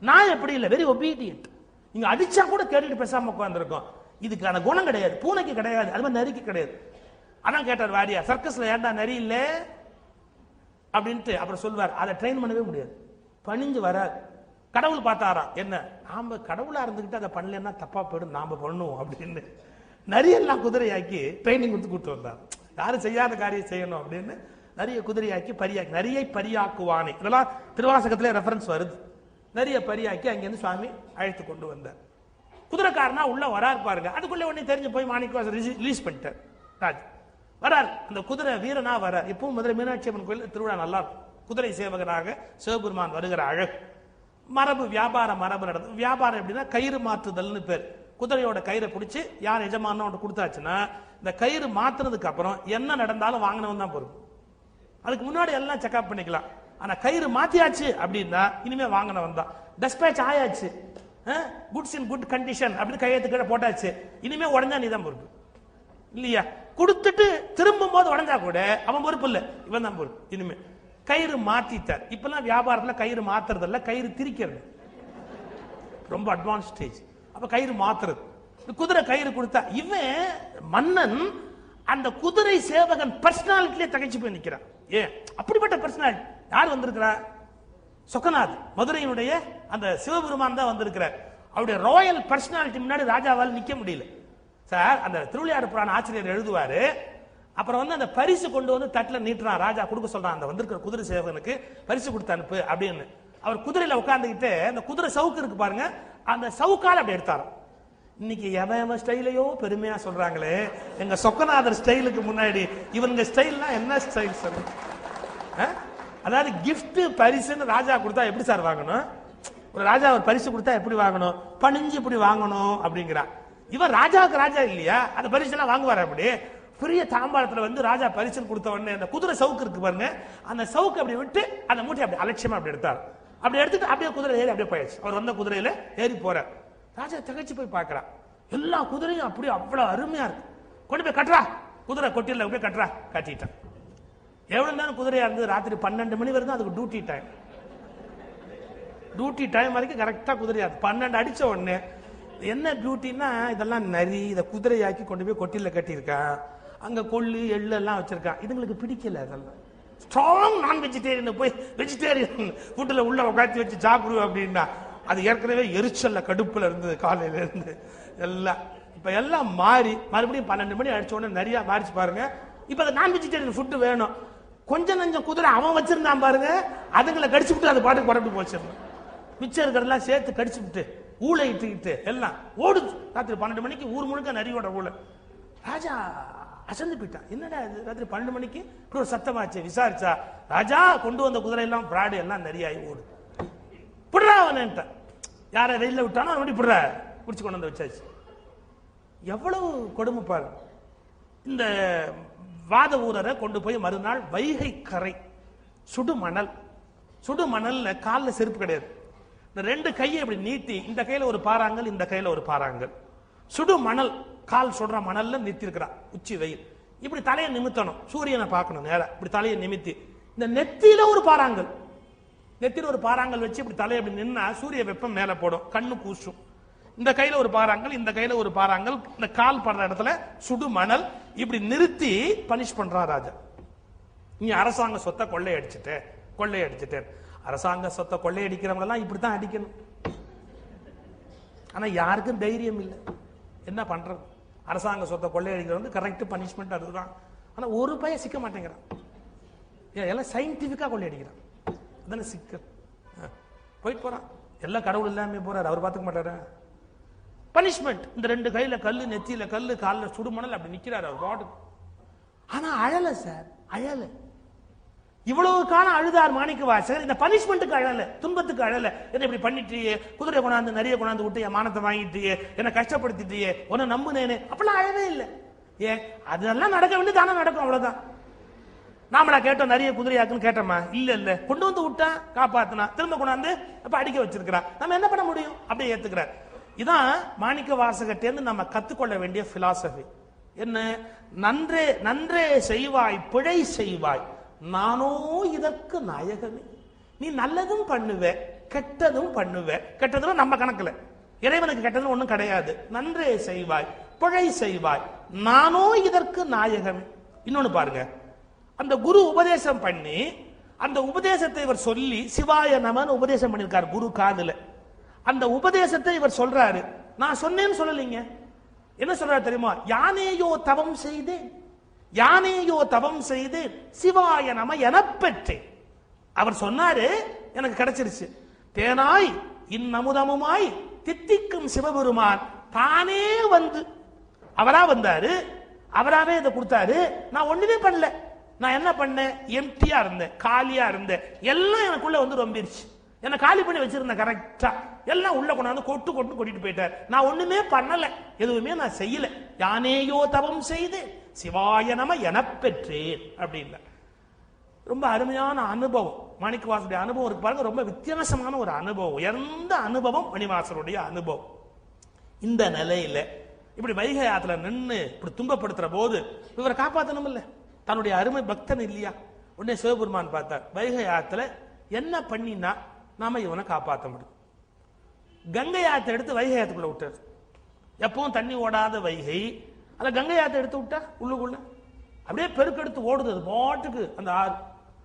நான் எப்படி இல்லை, வெரி ஒபீடியன்ட். நீங்க அடிச்சா கூட கேட்டுட்டு பேசாம உட்காந்துருக்கோம். இதுக்கான குணம் கிடையாது, பூனைக்கு கிடையாது, அது மாதிரி நரிக்கு கிடையாது. அதான் கேட்டார் வாரியா, சர்க்கஸ்ல ஏன்டா நரி இல்ல அப்படின்ட்டு. அப்புறம் சொல்வார், அதை ட்ரெயின் பண்ணவே முடியாது, பணிஞ்சு வராது. கடவுள் பார்த்தாரா, என்ன நாம கடவுளா இருந்துகிட்டு அதை பண்ணலன்னா தப்பா போயிடும், நாம பண்ணுவோம் அப்படின்னு நரியெல்லாம் குதிரையாக்கி ட்ரைனிங் கொடுத்து கூட்டு வந்தார். யாரும் செய்யாத காரியம் செய்யணும் அப்படின்னு நிறைய குதிரையாக்கி பரியாக்கி, நரியை பரியாக்குவானே, இதெல்லாம் திருவாசகத்திலே ரெஃபரன்ஸ் வருது. நிறைய பரியாக்கி அங்கிருந்து சுவாமி அழைத்து கொண்டு வந்தார். குதிரைக்காரனா உள்ள வராரு பாருங்க. அதுக்குள்ள உடனே தெரிஞ்சு போய் மாணிக்கவாசர் ரிலீஸ் பண்ணிட்டார். ராஜ் வரார், அந்த குதிரை வீரனா வரார். எப்பவும் மதுரை மீனாட்சி அம்மன் கோயில் திருவிழா நல்லா இருக்கும். குதிரை சேவகனாக சிவபெருமான் வருகிற அழகு. மரபு வியாபார மரபு நடந்தது. வியாபாரம் எப்படின்னா கயிறு மாற்றுதல்னு பேர். குதிரையோட கயிறை பிடிச்சி யார் எஜமானோ கொடுத்தாச்சுன்னா இந்த கயிறு மாத்துறதுக்கு அப்புறம் என்ன நடந்தாலும் வாங்கினவன் தான் பொறுப்பு. அதுக்கு முன்னாடி எல்லாம் செக்அப் பண்ணிக்கலாம். ஆனா கயிறு மாத்தியாச்சு அப்படின்னா இனிமே வாங்கினவன் தான். டெஸ்பேச் ஆயாச்சு, குட்ஸ் இன் குட் கண்டிஷன் அப்படின்னு கையெழுத்து கீழே போட்டாச்சு, இனிமே உடஞ்சா நீ தான் பொறுப்பு இல்லையா? கொடுத்துட்டு திரும்பும் போது உடஞ்சா கூட அவன் பொறுப்பு இல்லை, இவன் தான் பொறுப்பு. இனிமே கயிறு மாத்திட்டார். இப்பெல்லாம் வியாபாரத்துல கயிறு மாத்துறது இல்ல, கயிறு திரிக்கிறது ரொம்ப அட்வான்ஸ் ஸ்டேஜ். அப்ப கயிறு மாத்துறது. குதிரை கயிறு கொடுத்தா இவன் மன்னன் அந்த குதிரை சேவகன் பர்சனாலிட்டிலே தகைச்சு போய் நிக்கிறான். ஏன் அப்படிப்பட்ட பர்சனாலிட்டி? யார் வந்திருக்கிறா? சொக்கநாத், மதுரையினுடைய அந்த சிவபெருமான் தான் வந்திருக்கிறார். அவருடைய ராயல் பர்சனாலிட்டி முன்னாடி ராஜாவால் நிக்க முடியல சார். அந்த திருவிளையாடு புராண ஆசிரியர் எழுதுவாரு. அப்புறம் வந்து அந்த பரிசு கொண்டு வந்து தட்டில் நீட்டுறான், ராஜா கொடுக்க சொல்றான், அந்த வந்திருக்கிற குதிரை சேவகனுக்கு பரிசு கொடுத்து அனுப்பு அப்படின்னு. அவர் குதிரையில உட்காந்துக்கிட்டு அந்த குதிரை சவுக்கு இருக்கு பாருங்க, அந்த சவுக்கால அப்படி எடுத்தாரு. இன்னைக்கு எவன் ஸ்டைலையோ பெருமையா சொல்றாங்களே, எங்க சொக்கநாதர் ஸ்டைலுக்கு முன்னாடி இவங்க ஸ்டைல்னா என்ன ஸ்டைல் சார்? அதாவது கிஃப்ட் பரிசுன்னு ராஜா கொடுத்தா எப்படி சார் வாங்கணும்? ஒரு ராஜா ஒரு பரிசு கொடுத்தா எப்படி வாங்கணும்? பணிஞ்சு இப்படி வாங்கணும் அப்படிங்கிறான். இவன் ராஜாவுக்கு ராஜா இல்லையா, அந்த பரிசு எல்லாம் வாங்குவார். அப்படி பெரிய தாம்பாளத்துல வந்து ராஜா பரிசுன்னு கொடுத்த உடனே அந்த குதிரை சவுக்கு இருக்கு பாருங்க, அந்த சவுக்கு அப்படி விட்டு அந்த மூட்டை அப்படி அலட்சியமா அப்படி எடுத்தார். அப்படி எடுத்துட்டு அப்படியே குதிரை ஏறி அப்படியே போயாச்சு. அவர் வந்த குதிரையில ஏறி போறார். ராஜா திகச்சு போய் பார்க்கறான். எல்லா குதிரையும் அப்படியே அவ்வளவு அருமையா இருக்கு. கொண்டு போய் கட்டுறா, குதிரை கொட்டில போய் கட்டுறா. கட்டிட்டான். எவ்வளவு நேரம் குதிரையா இருந்தது? ராத்திரி 12 மணி வரைக்கும் அதுக்கு டியூட்டி டைம். டியூட்டி டைம் வரைக்கும் கரெக்டா குதிரையா 12 அடிச்ச உடனே என்ன டியூட்டின்னா, இதெல்லாம் நரி இதை குதிரையாக்கி கொண்டு போய் கொட்டில கட்டியிருக்கான். அங்க கொள்ளு எள்ளு எல்லாம் வச்சிருக்கான். இதுங்களுக்கு பிடிக்கல. அதெல்லாம் ஸ்ட்ராங் நான் வெஜிடேரியன் போய் வெஜிடேரியன் ஃபுட்டில் உள்ள உட்காந்து வச்சு சாப்பிடுவோம் அப்படின்னா அது ஏற்கனவே எரிச்சல்ல கடுப்புல இருந்தது காலையில இருந்து எல்லாம். இப்ப எல்லாம் மாறி மறுபடியும் 12 மணி அடிச்ச உடனே நிறைய மாறிச்சு பாருங்க. இப்ப அது நான் வெஜிடேரியன் ஃபுட்டு வேணும். கொஞ்சம் நஞ்சம் குதிரை அவன் வச்சிருந்தான் பாருங்க, அதுங்களை கடிச்சு விட்டு அது பாட்டுக்கு புறப்பட்டு போச்சு. மிச்சம் இருக்கிறதெல்லாம் சேர்த்து கடிச்சு விட்டு ஊழை இட்டுக்கிட்டு எல்லாம் ஓடுது. ராத்திரி 12 மணிக்கு ஊர் முழுக்க நரியோட ஊழ. ராஜா அசந்து போயிட்டான். என்னடா இது ராத்திரி 12 மணிக்கு இப்படி ஒரு சத்தமாச்சு? விசாரிச்சா ராஜா கொண்டு வந்த குதிரை எல்லாம் பிராடு எல்லாம் நரியாயி ஓடு. புடுறா அவன்ட்ட, யாரை வெயில விட்டானோ அப்படி புடுற பிடிச்சு கொண்டு வந்து வச்சாச்சு. எவ்வளவு கொடுமை பாரு. இந்த வாத ஊரரை கொண்டு போய் மறுநாள் வைகை கரை சுடுமணல், சுடுமணல்ல காலில் செருப்பு கிடையாது. இந்த 2 கையை இப்படி நீட்டி, இந்த கையில ஒரு பாறாங்கல், இந்த கையில ஒரு பாறாங்கல். சுடு மணல், கால் சுடுற மணல்ல நிறுத்திருக்கிறான். உச்சி வெயில். இப்படி தலையை நிமித்தணும், சூரியனை பார்க்கணும் நேர. இப்படி தலையை நிமித்தி இந்த நெத்தியில ஒரு பாறாங்கல், நெத்தியில ஒரு பாறாங்கல் வச்சு இப்படி தலையை அப்படி நின்னா சூரிய வெப்பம் மேல போடும், கண்ணு கூசும். இந்த கையில ஒரு பாறாங்கல், இந்த கையில ஒரு பாறாங்கல், இந்த கால் படுற இடத்துல சுடு மணல். இப்படி நிறுத்தி பனிஷ் பண்றான் ராஜா. நீ அரசாங்க சொத்தை கொள்ளையடிச்சுட்டேன். அரசாங்க சொத்தை கொள்ளையடிக்கிறவங்க எல்லாம் இப்படித்தான் அடிக்கணும். ஆனா யாருக்கும் தைரியம் இல்லை. என்ன பண்றது? அரசாங்க சொத்தை கொள்ளையடிக்கிறவங்க கரெக்ட் பனிஷ்மெண்ட் அதுதான். ஆனா ஒரு பையன் சிக்க மாட்டேங்கிறான். எல்லாம் சயின்டிபிக்கா கொள்ளையடிக்கிறான். அதான சிக்கல். போயிட்டு போறான். எல்லாம் கடவுள் இல்லாம போறாரு, அவர் பார்த்துக்க மாட்டாரு. பனிஷ்மெண்ட். இந்த 2 கையில கல்லு, நெத்தியில கல்லு, காலில் சுடுமணல், அப்படி நிக்கிறாரு அவர் பாட்டு. ஆனா அழல சார், அழல. இவ்வளவு காலம் அழுதார் மாணிக்கவாசகர், இந்த பனிஷ்மெண்ட்டுக்கு அழல, துன்பத்துக்கு அழல. என்ன இப்படி பண்ணிட்டியே, குதிரை கொண்டாந்து நிறைய கொண்டாந்து விட்டு என் மானத்தை வாங்கிட்டியே, என்ன கஷ்டப்படுத்திட்டியே, உன்னை நம்புனேனே, அப்பெல்லாம் அழவே இல்லை. ஏன் அதெல்லாம் நடக்க வேண்டிய தானே நடக்கும், அவ்வளவுதான். நாமளா கேட்டோம் நிறைய குதிரையாக்குன்னு கேட்டோமா? இல்ல இல்ல, கொண்டு வந்து விட்டா காப்பாத்தினா திரும்ப கொண்டாந்து அப்ப அடிக்க வச்சிருக்கிறா, நம்ம என்ன பண்ண முடியும்? அப்படியே ஏத்துக்கிறார். இதான் மாணிக்க வாசகர்ட்டேருந்து நம்ம கத்துக்கொள்ள வேண்டிய பிலாசபி. என்ன? நன்றே நன்றே செய்வாய் பிழை செய்வாய், நானோ இதற்கு நாயகமே. நீ நல்லதும் பண்ணுவ கெட்டதும் பண்ணுவ. கெட்டதும் நம்ம கணக்குல, இறைவனுக்கு கெட்டதும் ஒண்ணும் கிடையாது. நன்றே செய்வாய் பிழை செய்வாய், நானோ இதற்கு நாயகமே. இன்னொன்னு பாருங்க, அந்த குரு உபதேசம் பண்ணி அந்த உபதேசத்தை இவர் சொல்லி சிவாய நமன்னு உபதேசம் பண்ணிருக்காரு குரு காதுல. அந்த உபதேசத்தை இவர் சொல்றாரு. நான் சொன்னேன்னு சொல்லலீங்க. என்ன சொல்றாரு தெரியுமா? யானேயோ தவம் செய்தேன், யானேயோ தவம் செய்தேன், சிவாய நம என பெற்றேன். அவர் சொன்னாரு, எனக்கு கிடைச்சிருச்சு. தேனாய் இன்னமுதமுமாய் தித்திக்கும் சிவபெருமான் தானே வந்து, அவரா வந்தாரு, அவராவே இதை கொடுத்தாரு. நான் ஒண்ணுமே பண்ணல. நான் என்ன பண்ணேன்? எம்டியா இருந்தேன், காலியா இருந்தேன். எல்லாம் எனக்குள்ள வந்து ரொம்பிருச்சு. என்ன காலி பண்ணி வச்சிருந்தேன் கரெக்டா. எல்லாம் உள்ள கொண்டாந்து கொட்டு கொட்டு கொட்டிட்டு போயிட்டார். நான் ஒண்ணுமே பண்ணல, எதுவுமே நான் செய்யல. யானேயோ தவம் செய்து சிவாய நம என பெற்றேன் அப்படின்னா. ரொம்ப அருமையான அனுபவம் மாணிக்கவாசருடைய அனுபவம் இருக்கு பாருங்க. ரொம்ப வித்தியாசமான ஒரு அனுபவம், உயர்ந்த அனுபவம் மணிவாசருடைய அனுபவம். இந்த நிலையில இப்படி வைகை ஆத்துல நின்று இப்படி துன்பப்படுத்துற போது இவரை காப்பாற்றணும் இல்ல, தன்னுடைய அருமை பக்தன் இல்லையா? உடனே சிவபெருமான் பார்த்தார், வைகை ஆத்துல என்ன பண்ணினா நாம இவனை காப்பாற்ற முடியும்? கங்கை ஆத்தை எடுத்து வைகை ஆத்துக்குள்ள விட்டார். எப்பவும் தண்ணி ஓடாத வைகை, அந்த கங்கை ஆத்தை எடுத்து விட்டா உள்ளுக்குள்ள அப்படியே பெருக்கெடுத்து ஓடுது அது பாட்டுக்கு அந்த ஆறு.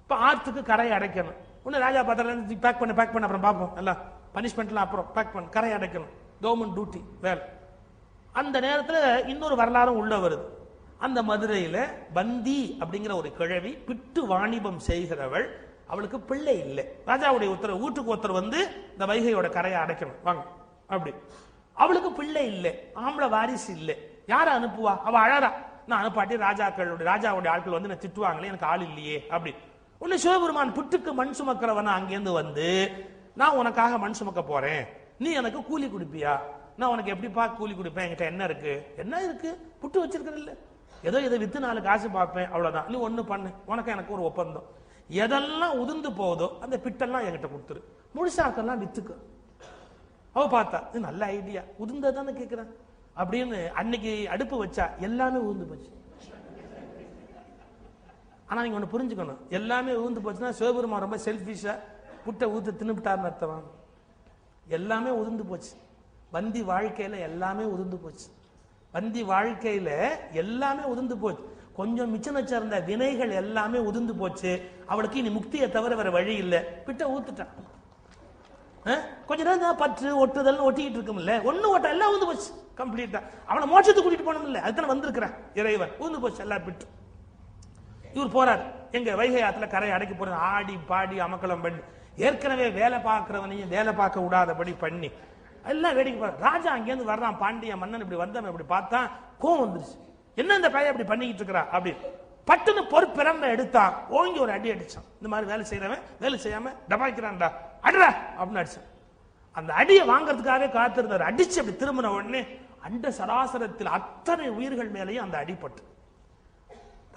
இப்ப ஆற்றுக்கு கரையை அடைக்கணும். உடனே ராஜா பாத்திரம் பேக் பண்ண அப்புறம் பார்ப்போம், எல்லாம் பனிஷ்மெண்ட்லாம் அப்புறம் பேக் பண்ண, கரை அடைக்கணும், கவர்மெண்ட் டியூட்டி வேலை. அந்த நேரத்தில் இன்னொரு வரலாறும் உள்ள வருது. அந்த மதுரையில பந்தி அப்படிங்கிற ஒரு கிழவி பிட்டு வாணிபம் செய்கிறவள், அவளுக்கு பிள்ளை இல்லை. ராஜாவுடைய உத்தரவு, வீட்டுக்கு ஒருத்தர் வந்து இந்த வைகையோட கரையை அடைக்கணும் வாங்க அப்படி. அவளுக்கு பிள்ளை இல்லை, ஆம்பளை வாரிசு இல்லை. யார அனுப்புவா? அவ அழறா, நான் அனுப்பாட்டி ராஜாவுடைய ஆட்கள் வந்து நான் திட்டுவாங்களே, எனக்கு ஆள் இல்லையே அப்படி. உன்னை சிவபெருமான் புட்டுக்கு மண் சுமக்கிறவன அங்கேருந்து வந்து, நான் உனக்காக மண் சுமக்க போறேன், நீ எனக்கு கூலி கொடுப்பியா? நான் உனக்கு எப்படிப்பா கூலி கொடுப்பேன்? என்கிட்ட என்ன இருக்கு? என்ன இருக்கு? புட்டு வச்சிருக்கிற இல்ல, ஏதோ இதை வித்து 4 காசு பார்ப்பேன், அவ்வளவுதான். நீ ஒண்ணு பண்ணு, உனக்கு எனக்கு ஒரு ஒப்பந்தம். எதெல்லாம் உதிர்ந்து போகுதோ அந்த பிட்டெல்லாம் என்கிட்ட கொடுத்துரு, முழுசாக்கெல்லாம் வித்துக்கு. அவ பார்த்தா இது நல்ல ஐடியா, உதிர்ந்ததானே கேட்கிறேன் அப்படின்னு. அன்னைக்கு அடுப்பு வச்சா எல்லாமே உதிர்ந்து போச்சு. ஆனா நீங்க ஒண்ணு புரிஞ்சுக்கணும், எல்லாமே உதிர்ந்து போச்சுன்னா சிவபெருமான் ரொம்ப செல்பிஷா புட்டை ஊத்து தின்னுட்டாருன்னு அர்த்தம். எல்லாமே உதிர்ந்து போச்சு. வந்தி வாழ்க்கையில எல்லாமே உதிர்ந்து போச்சு. வந்தி வாழ்க்கையில எல்லாமே உதிர்ந்து போச்சு. கொஞ்சம் மிச்சம் வச்சிருந்த வினைகள் எல்லாமே உதிர்ந்து போச்சு. அவளுக்கு இனி முக்தியை தவிர வேற வழி இல்லை. பிட்ட ஊத்துட்டான். கொஞ்ச நேரம் பற்று ஒட்டுதல் ஒட்டிக்கிட்டு இருக்கும்ல, ஒண்ணு ஓட்ட எல்லாம் உதிர்ந்து போச்சு கம்ப்ளீட்டா. அவனை மோட்சத்துக்கு கூட்டிட்டு போனோம் இல்ல, அதுதானே வந்திருக்கிறான் இறைவன். உதிர்ந்து போச்சு எல்லாம் பிட்டு. இவர் போறாரு எங்க வைகை ஆத்துல கரை அடைக்க போறது, ஆடி பாடி அமக்கலம் பண்ணி, ஏற்கனவே வேலை பார்க்கிறவனையும் வேலை பார்க்க விடாதபடி பண்ணி எல்லாம் வேடிக்கை பாரு. ராஜா அங்கேருந்து வர்றான், பாண்டிய மன்னன் இப்படி வந்தவன் இப்படி பார்த்தா கோவம் வந்துருச்சு. என்ன இந்த பையன் இப்படி பண்ணிக்கிட்டு இருக்கிறா அப்படின்னு. பட்டுன்னு பொறுப்பிறந்த எடுத்தான், ஓங்கி ஒரு அடி அடிச்சான். இந்த மாதிரி வேலை செய்யறவன் வேலை செய்யாம டபாய்க்கிறான்டா, அடிடா அப்படின்னு அடிச்சான். அந்த அடியை வாங்கறதுக்காக காத்திருந்தார். அடிச்சு அப்படி திரும்பின உடனே அண்ட சராசரத்தில் அத்தனை உயிர்கள் மேலேயும் அந்த அடிப்பட்டு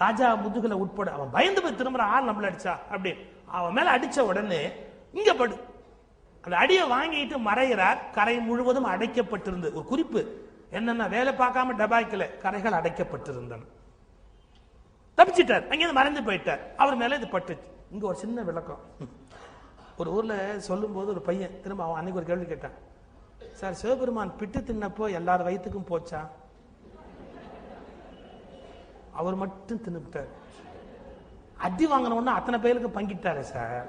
ராஜா முதுகுல உட்பட அவன் பயந்து போய் திரும்புற, ஆள் நம்மள அடிச்சா அப்படி. அவன் மேல அடிச்ச உடனே இங்க படு, அந்த அடியை வாங்கிட்டு மறைகிறார். கரை முழுவதும் அடைக்கப்பட்டிருந்தது. ஒரு குறிப்பு என்னன்னா, வேலை பார்க்காம டபாய்க்கல, கரைகள் அடைக்கப்பட்டிருந்தன. தப்பிச்சிட்டார், அங்கேருந்து மறைந்து போயிட்டார். அவர் மேல இது பட்டுச்சு. இங்க ஒரு சின்ன விளக்கம். ஒரு ஊர்ல சொல்லும் போது ஒரு பையன் திரும்ப அவன் அன்னைக்கு ஒரு கேள்வி கேட்டான், சார் சிவபெருமான் பிட்டு தின்னப்போ எல்லார் வயிற்றுக்கும் போச்சா? அவர் மட்டும் தின்னுட்டார். அடி வாங்கினோன்னா அத்தனை பேருக்கு பங்கிட்டாரு சார்,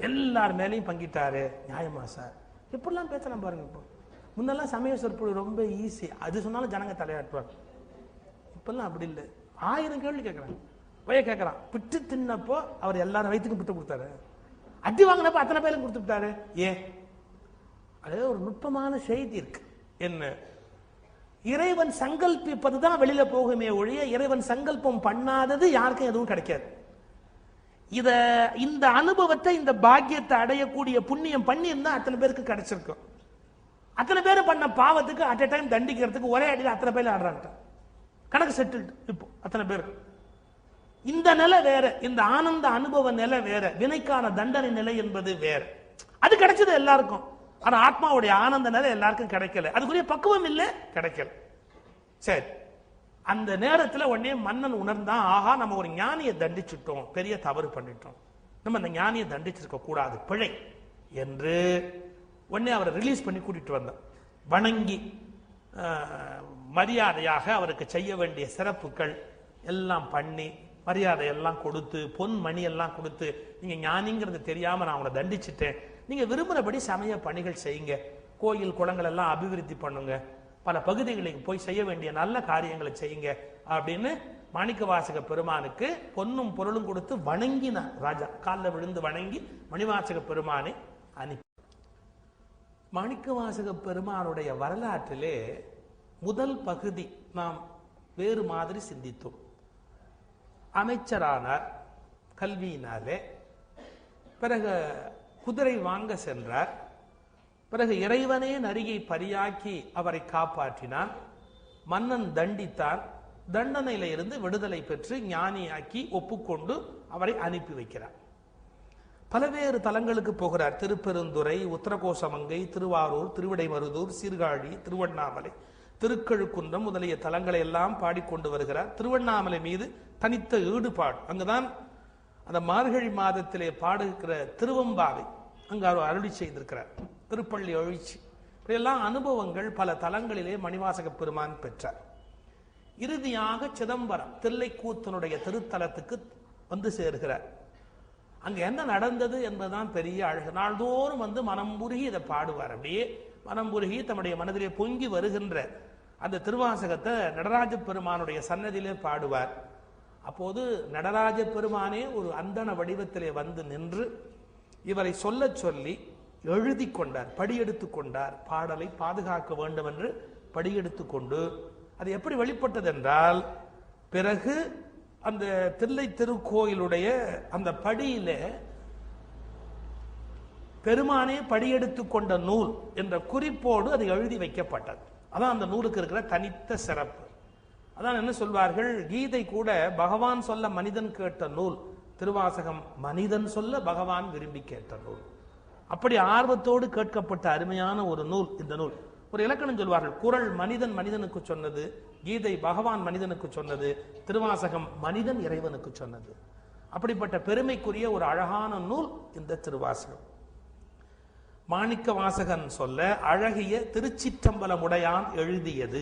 எல்லார் மேலையும் பங்கிட்டாரு, நியாயமா சார்? எப்படிலாம் பேசலாம் பாருங்க. இப்போ முன்னெல்லாம் சமய சொற்பொழிவு ரொம்ப ஈஸி, அது சொன்னாலும் ஜனங்க தலையாட்டுவார். இப்பெல்லாம் அப்படி இல்லை. 1000 கேள்வி கேட்கறான். பைய கேட்கறான், பிட்டு தின்னப்போ அவர் எல்லாரும் வயிற்றுக்கும் பிட்டு கொடுத்தாரு, அடி வாங்கினப்போ அத்தனை பேருக்கு கொடுத்துட்டாரு, ஏன்? அது ஒரு நுட்பமான செய்தி இருக்கு. என்ன? இறைவன் சங்கல்பிப்பதுதான் வெளியில போகுமே ஒழிய இறைவன் சங்கல்பம் பண்ணாதது யாருக்கும் எதுவும் கிடைக்காது. இந்த அனுபவத்தை, இந்த பாக்கியத்தை அடையக்கூடிய புண்ணியம் பண்ணி இருந்தா அத்தனை பேருக்கு கிடைச்சிருக்கும். அத்தனை பேர் பண்ண பாவத்துக்கு அட் எ டைம் தண்டிக்கிறதுக்கு ஒரே அடியில் அத்தனை பேர் ஆடுறாங்க. கணக்கு செட்டில்டு. இப்போ அத்தனை பேர். இந்த நிலை வேற, இந்த ஆனந்த அனுபவ நிலை வேற, வினைக்கான தண்டனை நிலை என்பது வேற. அது கிடைச்சது எல்லாருக்கும். ஆனா ஆத்மாவுடைய ஆனந்த நிலை எல்லாருக்கும் கிடைக்கல. அதுக்குரிய பக்குவம் இல்லை, கிடைக்கல. சரி, அந்த நேரத்தில் உடனே மன்னன் உணர்ந்தான், ஆஹா நம்ம ஒரு ஞானியை தண்டிச்சுட்டோம், பெரிய தவறு பண்ணிட்டோம், நம்ம அந்த ஞானியை தண்டிச்சிருக்க கூடாது, பிழை என்று உடனே அவரை ரிலீஸ் பண்ணி கூட்டிட்டு வந்தான். வணங்கி மரியாதையாக அவருக்கு செய்ய வேண்டிய சிறப்புகள் எல்லாம் பண்ணி மரியாதை எல்லாம் கொடுத்து பொன் மணி எல்லாம் கொடுத்து, நீங்க ஞானிங்கிறது தெரியாம நான் அவங்களை தண்டிச்சுட்டேன், நீங்க விரும்புறபடி சமய பணிகள் செய்யுங்க, கோயில் குளங்கள் எல்லாம் அபிவிருத்தி பண்ணுங்க, பல பகுதிகளுக்கு போய் செய்ய வேண்டிய நல்ல காரியங்களை செய்யுங்க அப்படின்னு மாணிக்கவாசக பெருமானுக்கு பொன்னும் பொருளும் கொடுத்து வணங்கினார் ராஜா. காலில் விழுந்து வணங்கி மணிவாசக பெருமானை அனுப்பி. மாணிக்கவாசக பெருமானுடைய வரலாற்றிலே முதல் பகுதி நாம் வேறு மாதிரி சிந்தித்தோம். அமைச்சரானார் கல்வியினாலே, பிறகு குதிரை வாங்க சென்றார், பிறகு இறைவனே நரியை பரியாக்கி அவரை காப்பாற்றினான், மன்னன் தண்டித்தான், தண்டனையில இருந்து விடுதலை பெற்று ஞானியாக்கி ஒப்புக்கொண்டு அவரை அனுப்பி வைக்கிறார். பல்வேறு தலங்களுக்கு போகிறார். திருப்பெருந்துறை, உத்தரகோசமங்கை, திருவாரூர், திருவிடைமருதூர், சீர்காழி, திருவண்ணாமலை, திருக்கழுக்குன்றம் முதலிய தலங்களை எல்லாம் பாடிக்கொண்டு வருகிறார். திருவண்ணாமலை மீது தனித்த ஈடுபாடு. அங்குதான் அந்த மார்கழி மாதத்திலே பாடுகிற திருவம்பாவை அங்கு அவர் அருளி செய்திருக்கிறார். திருப்பள்ளி எழுச்சி, இப்படியெல்லாம் அனுபவங்கள் பல தலங்களிலே மணிவாசக பெருமான் பெற்றார். இறுதியாக சிதம்பரம் தில்லைக்கூத்தனுடைய திருத்தலத்துக்கு வந்து சேர்கிறார். அங்க என்ன நடந்தது என்பதுதான் பெரிய அழகு. நாள்தோறும் வந்து மனம் உருகி இதை பாடுவார். அப்படியே மனம் உருகி தம்முடைய மனதிலே பொங்கி வருகின்ற அந்த திருவாசகத்தை நடராஜ பெருமானுடைய சன்னதியிலே பாடுவார். அப்போது நடராஜ பெருமானே ஒரு அந்தண வடிவத்திலே வந்து நின்று இவரை சொல்ல சொல்லி எழுதி கொண்டார், படியெடுத்து கொண்டார். பாடலை பாதுகாக்க வேண்டும் என்று படியெடுத்து கொண்டு, அது எப்படி வெளிப்பட்டது என்றால், பிறகு அந்த தில்லை திருக்கோயிலுடைய அந்த படியில பெருமானே படியெடுத்து கொண்ட நூல் என்ற குறிப்போடு அது எழுதி வைக்கப்பட்டது. அதான் அந்த நூலுக்கு இருக்கிற தனித்த சிறப்பு. அதான் என்ன சொல்வார்கள், கீதை கூட பகவான் சொல்ல மனிதன் கேட்ட நூல், திருவாசகம் மனிதன் சொல்ல பகவான் விரும்பி கேட்ட நூல். அப்படி ஆர்வத்தோடு கேட்கப்பட்ட அருமையான ஒரு நூல் இந்த நூல். ஒரு இலக்கணம் சொல்வார்கள், குறள் மனிதன் மனிதனுக்கு சொன்னது, கீதை பகவான் மனிதனுக்கு சொன்னது, திருவாசகம் மனிதன் இறைவனுக்கு சொன்னது. அப்படிப்பட்ட பெருமைக்குரிய ஒரு அழகான நூல் இந்த திருவாசகம். மாணிக்க வாசகன் சொல்ல அழகிய திருச்சிற்றம்பலம் உடையான் எழுதியது.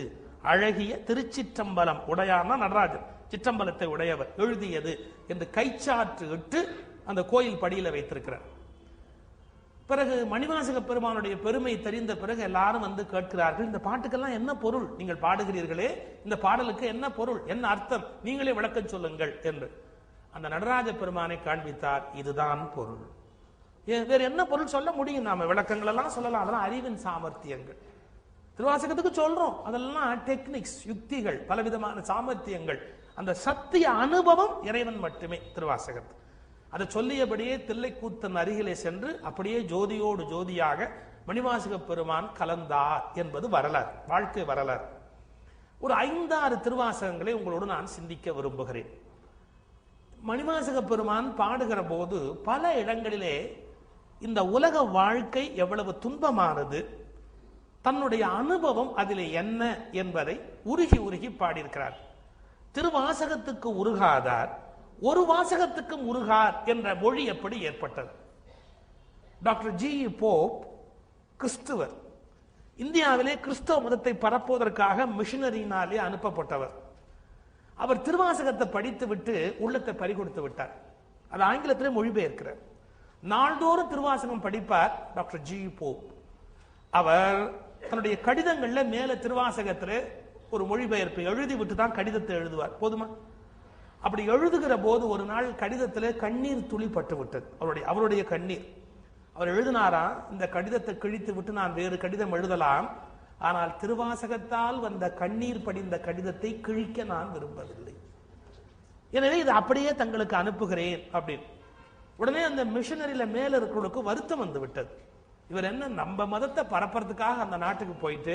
அழகிய திருச்சிற்றம்பலம் உடையான் நடராஜன், சிற்றம்பலத்தை உடையவர், எழுதியது என்று கைச்சாற்று இட்டு அந்த கோயில் படியில வைத்திருக்கிறார். பிறகு மணிவாசக பெருமானுடைய பெருமை தெரிந்த பிறகு எல்லாரும் வந்து கேட்கிறார்கள், இந்த பாட்டுக்கெல்லாம் என்ன பொருள் நீங்கள் பாடுகிறீர்களே, இந்த பாடலுக்கு என்ன பொருள், என்ன அர்த்தம், நீங்களே விளக்கம் சொல்லுங்கள் என்று அந்த நடராஜ பெருமானை காண்பித்தார். இதுதான் பொருள். வேற என்ன பொருள் சொல்ல முடியும்? நாம விளக்கங்கள் எல்லாம் சொல்லலாம், அதெல்லாம் அறிவின் சாமர்த்தியங்கள். திருவாசகத்துக்கு சொல்றோம், அதெல்லாம் டெக்னிக்ஸ், யுக்திகள், பலவிதமான சாமர்த்தியங்கள். அந்த சத்திய அனுபவம் இறைவன் மட்டுமே திருவாசகத்து. அதை சொல்லியபடியே தில்லைக்கூத்தன் அருகிலே சென்று அப்படியே ஜோதியோடு ஜோதியாக மணிவாசக பெருமான் கலந்தார் என்பது வரலாறு, வாழ்க்கை வரலாறு. ஒரு 5-6 திருவாசகங்களை உங்களோடு நான் சிந்திக்க விரும்புகிறேன். மணிவாசக பெருமான் பாடுகிற போது பல இடங்களிலே இந்த உலக வாழ்க்கை எவ்வளவு துன்பமானது, தன்னுடைய அனுபவம் அதிலே என்ன என்பதை உருகி உருகி பாடியிருக்கிறார். திருவாசகத்துக்கு உருகாதார் ஒரு வாசகத்துக்கும் உருகார் என்ற மொழி எப்படி ஏற்பட்டது? டாக்டர் ஜி போப் கிறிஸ்துவர், இந்தியாவிலே கிறிஸ்தவ மதத்தை பரப்புவதற்காக மிஷனரினாலே அனுப்பப்பட்டவர். அவர் திருவாசகத்தை படித்து விட்டு உள்ளத்தை பறிகொடுத்து விட்டார். அது ஆங்கிலத்திலே மொழிபெயர்க்கிறார். நாள்தோறும் திருவாசகம் படிப்பார் டாக்டர் ஜி போப். அவர் தன்னுடைய கடிதங்கள்ல மேல திருவாசகத்துல ஒரு மொழிபெயர்ப்பு எழுதி விட்டு தான் கடிதத்தை எழுதுவார். போதுமா? அப்படி எழுதுகிற போது ஒரு நாள் கடிதத்துல கண்ணீர் துளி பட்டு விட்டது, அவருடைய கண்ணீர். அவர் எழுதினாரா, இந்த கடிதத்தை கிழித்து விட்டு நான் வேறு கடிதம் எழுதலாம், ஆனால் திருவாசகத்தால் வந்த கண்ணீர் படிந்த கடிதத்தை கிழிக்க நான் விரும்பவில்லை, எனவே இது அப்படியே தங்களுக்கு அனுப்புகிறேன் அப்படின்னு. உடனே அந்த மிஷனரியில மேல இருக்கிறவங்களுக்கு வருத்தம் வந்து விட்டது. இவர் என்ன நம்ம மதத்தை பரப்புறதுக்காக அந்த நாட்டுக்கு போயிட்டு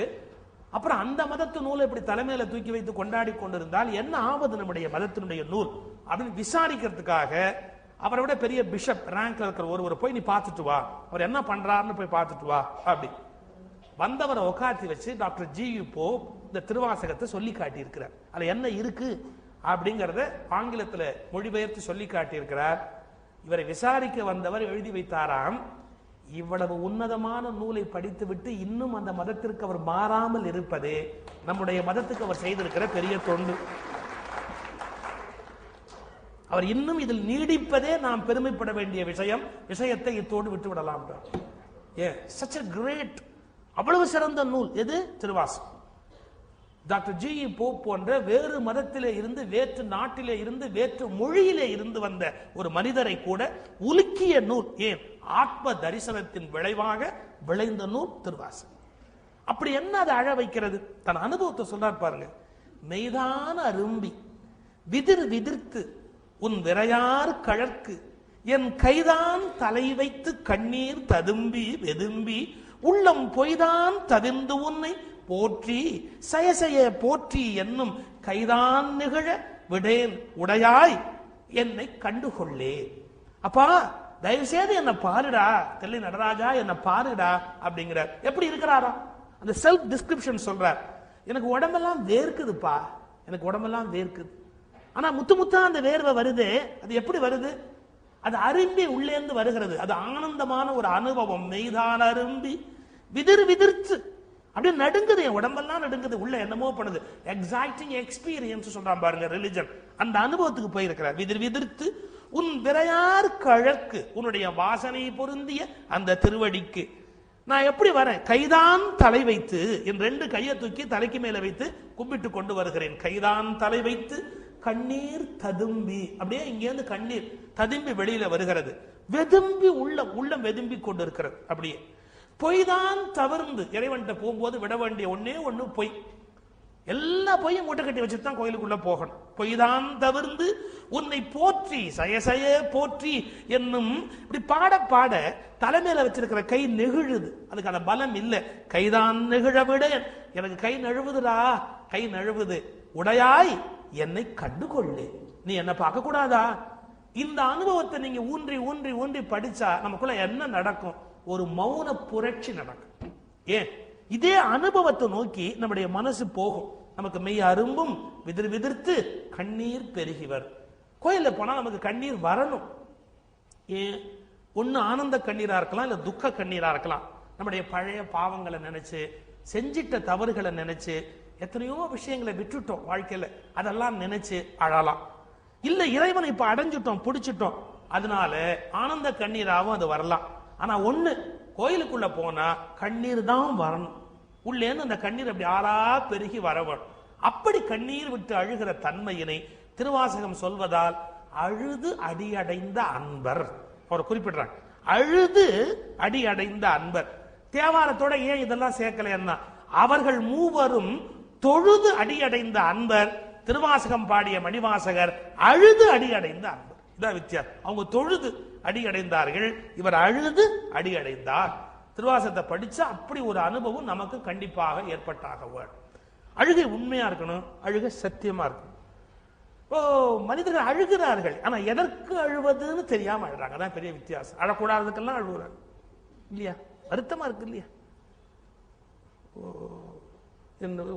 அப்புறம் அந்த மதத்து நூலை இப்படி தலைமையில தூக்கி வைத்து கொண்டாடி கொண்டிருந்தால் என்ன ஆவது நம்முடைய மதத்தினுடைய நூல் அப்படின்னு விசாரிக்கிறதுக்காக அவரை விட பெரிய பிஷப் ரேங்க்ல இருக்கிற ஒருவரை போய் நீ பார்த்துட்டு வா, அவர் என்ன பண்றாருன்னு போய் பார்த்துட்டு வா அப்படி வந்தவரை உட்காத்தி வச்சு டாக்டர் ஜி.யு. போப் இந்த திருவாசகத்தை சொல்லி காட்டி இருக்கிறார். அதுல என்ன இருக்கு அப்படிங்கறத ஆங்கிலத்தில் மொழிபெயர்த்து சொல்லி காட்டி இருக்கிறார். இவரை விசாரிக்க வந்தவர் எழுதி வைத்தாராம், இவ்வளவு உன்னதமான நூலை படித்து விட்டு இன்னும் அந்த மதத்திற்கு அவர் மாறாமல் இருப்பதே நம்முடைய மதத்துக்கு அவர் செய்திருக்கிற பெரிய தொண்டு. அவர் இன்னும் இதில் நீடிப்பதே நாம் பெருமைப்பட வேண்டிய விஷயத்தை இத்தோடு விட்டு விடலாம். such a great, அவ்வளவு சிறந்த நூல் எது? திருவாசகம். Doctor GU. போப் போன்ற வேறு மதத்திலே இருந்து, வேற்று நாட்டிலே இருந்து, வேற்று மொழியிலே இருந்து வந்த ஒரு மனிதரை கூட உலுக்கிய நூல். ஏன்? ஆத்ம தரிசனத்தின் விளைவாக விளைந்த நூல் திருவாசகம். அப்படி என்ன அதை அழ வைக்கிறது? தன் அனுபவத்தை சொல்றார் பாருங்க. மெய்தான அரும்பி விதிர் விதிர்த்து உன் விரையார் கழற்கு என் கைதான் தலை வைத்து கண்ணீர் ததும்பி வெதும்பி உள்ளம் பொய்தான் தவிர்ந்து உன்னை போற்றி சயசய போற்றி என்னும் கைதான் நிகழ விடேன் உடையாய் என்னை கண்டுகொள்ளே. அப்பா தயவு செய்து என்ன பாருடா, தெல்லை நடராஜா என்ன பாருடா அப்படிங்கிறார். எப்படி இருக்கிறாரா? அந்த செல்ஃப் டிஸ்கிரிப்ஷன் சொல்றார். எனக்கு உடம்பெல்லாம் வேர்க்குதுப்பா, எனக்கு உடம்பெல்லாம் வேர்க்குது. ஆனா முத்து முத்தா அந்த வேர்வை வருது. அது எப்படி வருது? அது அரும்பி உள்ளேந்து வருகிறது. அது ஆனந்தமான ஒரு அனுபவம். மெய்தான அரும்பி விதிர் விதிர்த்து அப்படியே நடுங்குது, என் உடம்பெல்லாம் நடுங்குது, உள்ள என்னமோ பண்ணுது. எக்ஸைட்டிங் எக்ஸ்பீரியன்ஸ் சொல்றான் பாருங்க ரிலிஜன். அந்த அனுபவத்துக்கு போயிருக்கிறார். விதிர் விதிர்த்து உன் விரையார் கழற்கு, உன்னுடைய வாசனை பொருந்திய அந்த திருவடிக்கு நான் எப்படி வரேன்? கைதான் தலை வைத்து, என் ரெண்டு கையை தூக்கி தலைக்கு மேல வைத்து கும்பிட்டு கொண்டு வருகிறேன். கைதான் தலை வைத்து கண்ணீர் ததும்பி, அப்படியே இங்கேருந்து கண்ணீர் ததும்பி வெளியில வருகிறது. வெதும்பி உள்ளம் வெதும்பி கொண்டு இருக்கிறது. அப்படியே பொய்தான் தவிர்ந்து, இறைவன்கிட்ட போகும்போது விட வேண்டிய ஒன்னே ஒண்ணு பொய். எல்லா பொய்யும் மூட்டை கட்டி வச்சுட்டு தான் கோயிலுக்குள்ள போகணும். பொய்தான் தவிர்ந்து உன்னை போற்றி சயசய போற்றி என்னும் இப்படி பாட பாட தலைமையில வச்சிருக்கிற கை நெகிழுது. அதுக்கான பலம் இல்லை. கைதான் நெகிழ விட எனக்கு கை நழுவுதுடா, கை நழுவுது. உடையாய் என்னை கண்டுகொள்ளு, நீ என்ன பார்க்க கூடாதா? இந்த அனுபவத்தை நீங்க ஊன்றி ஊன்றி ஊன்றி படிச்சா நமக்குள்ள என்ன நடக்கும்? ஒரு மௌன புரட்சி நடக்கும். ஏன்? இதே அனுபவத்தை நோக்கி நம்முடைய மனசு போகும். நமக்கு மெய் அரும்பும் விதிர் விதிர்த்து கண்ணீர் பெருகிவர். கோயில போனா நமக்கு கண்ணீர் வரணும். ஏன்? ஒண்ணு ஆனந்த கண்ணீரா இருக்கலாம், இல்ல துக்க கண்ணீரா இருக்கலாம். நம்முடைய பழைய பாவங்களை நினைச்சு, செஞ்சிட்ட தவறுகளை நினைச்சு, எத்தனையோ விஷயங்களை விட்டுட்டோம் வாழ்க்கையில, அதெல்லாம் நினைச்சு அழலாம். இல்ல இறைவனை இப்ப அடைஞ்சிட்டோம், பிடிச்சிட்டோம், அதனால ஆனந்த கண்ணீராவும் அது வரலாம். ஆனா ஒண்ணு, கோயிலுக்குள்ள போனா கண்ணீர் தான் வரணும். உள்ளேன்னு அந்த கண்ணீர் அப்படி ஆறா பெருகி வரவன். அப்படி கண்ணீர் விட்டு அழுகிற தன்மையினை திருவாசகம் சொல்வதால் அழுது அடியடைந்த அன்பர் அவர் குறிப்பிடுறாங்க. அழுது அடியடைந்த அன்பர். தேவாரத்தோட ஏன் இதெல்லாம் சேர்க்கலைன்னா, அவர்கள் மூவரும் தொழுது அடியடைந்த அன்பர். திருவாசகம் பாடிய மணிவாசகர் அழுது அடியடைந்த அன்பர். இதான் வித்தியாசம். அவங்க தொழுது அடியடைந்தார்கள், இவர் அழுது அடியடைந்தார். திருவாசகத்தை படிச்சா அப்படி ஒரு அனுபவம் நமக்கு கண்டிப்பாக ஏற்பட்டாக வேண்டும். அழுகை உண்மையா இருக்கணும், அழுகை சத்தியமா இருக்கணும். ஓ, மனிதர்கள் அழுகிறார்கள், ஆனா எதற்கு அழுவதுன்னு தெரியாம அழுறாங்க. அதான் பெரிய வித்தியாசம். அழக்கூடாததுக்கெல்லாம் அழுகுறாங்க இல்லையா? வருத்தமா இருக்கு இல்லையா?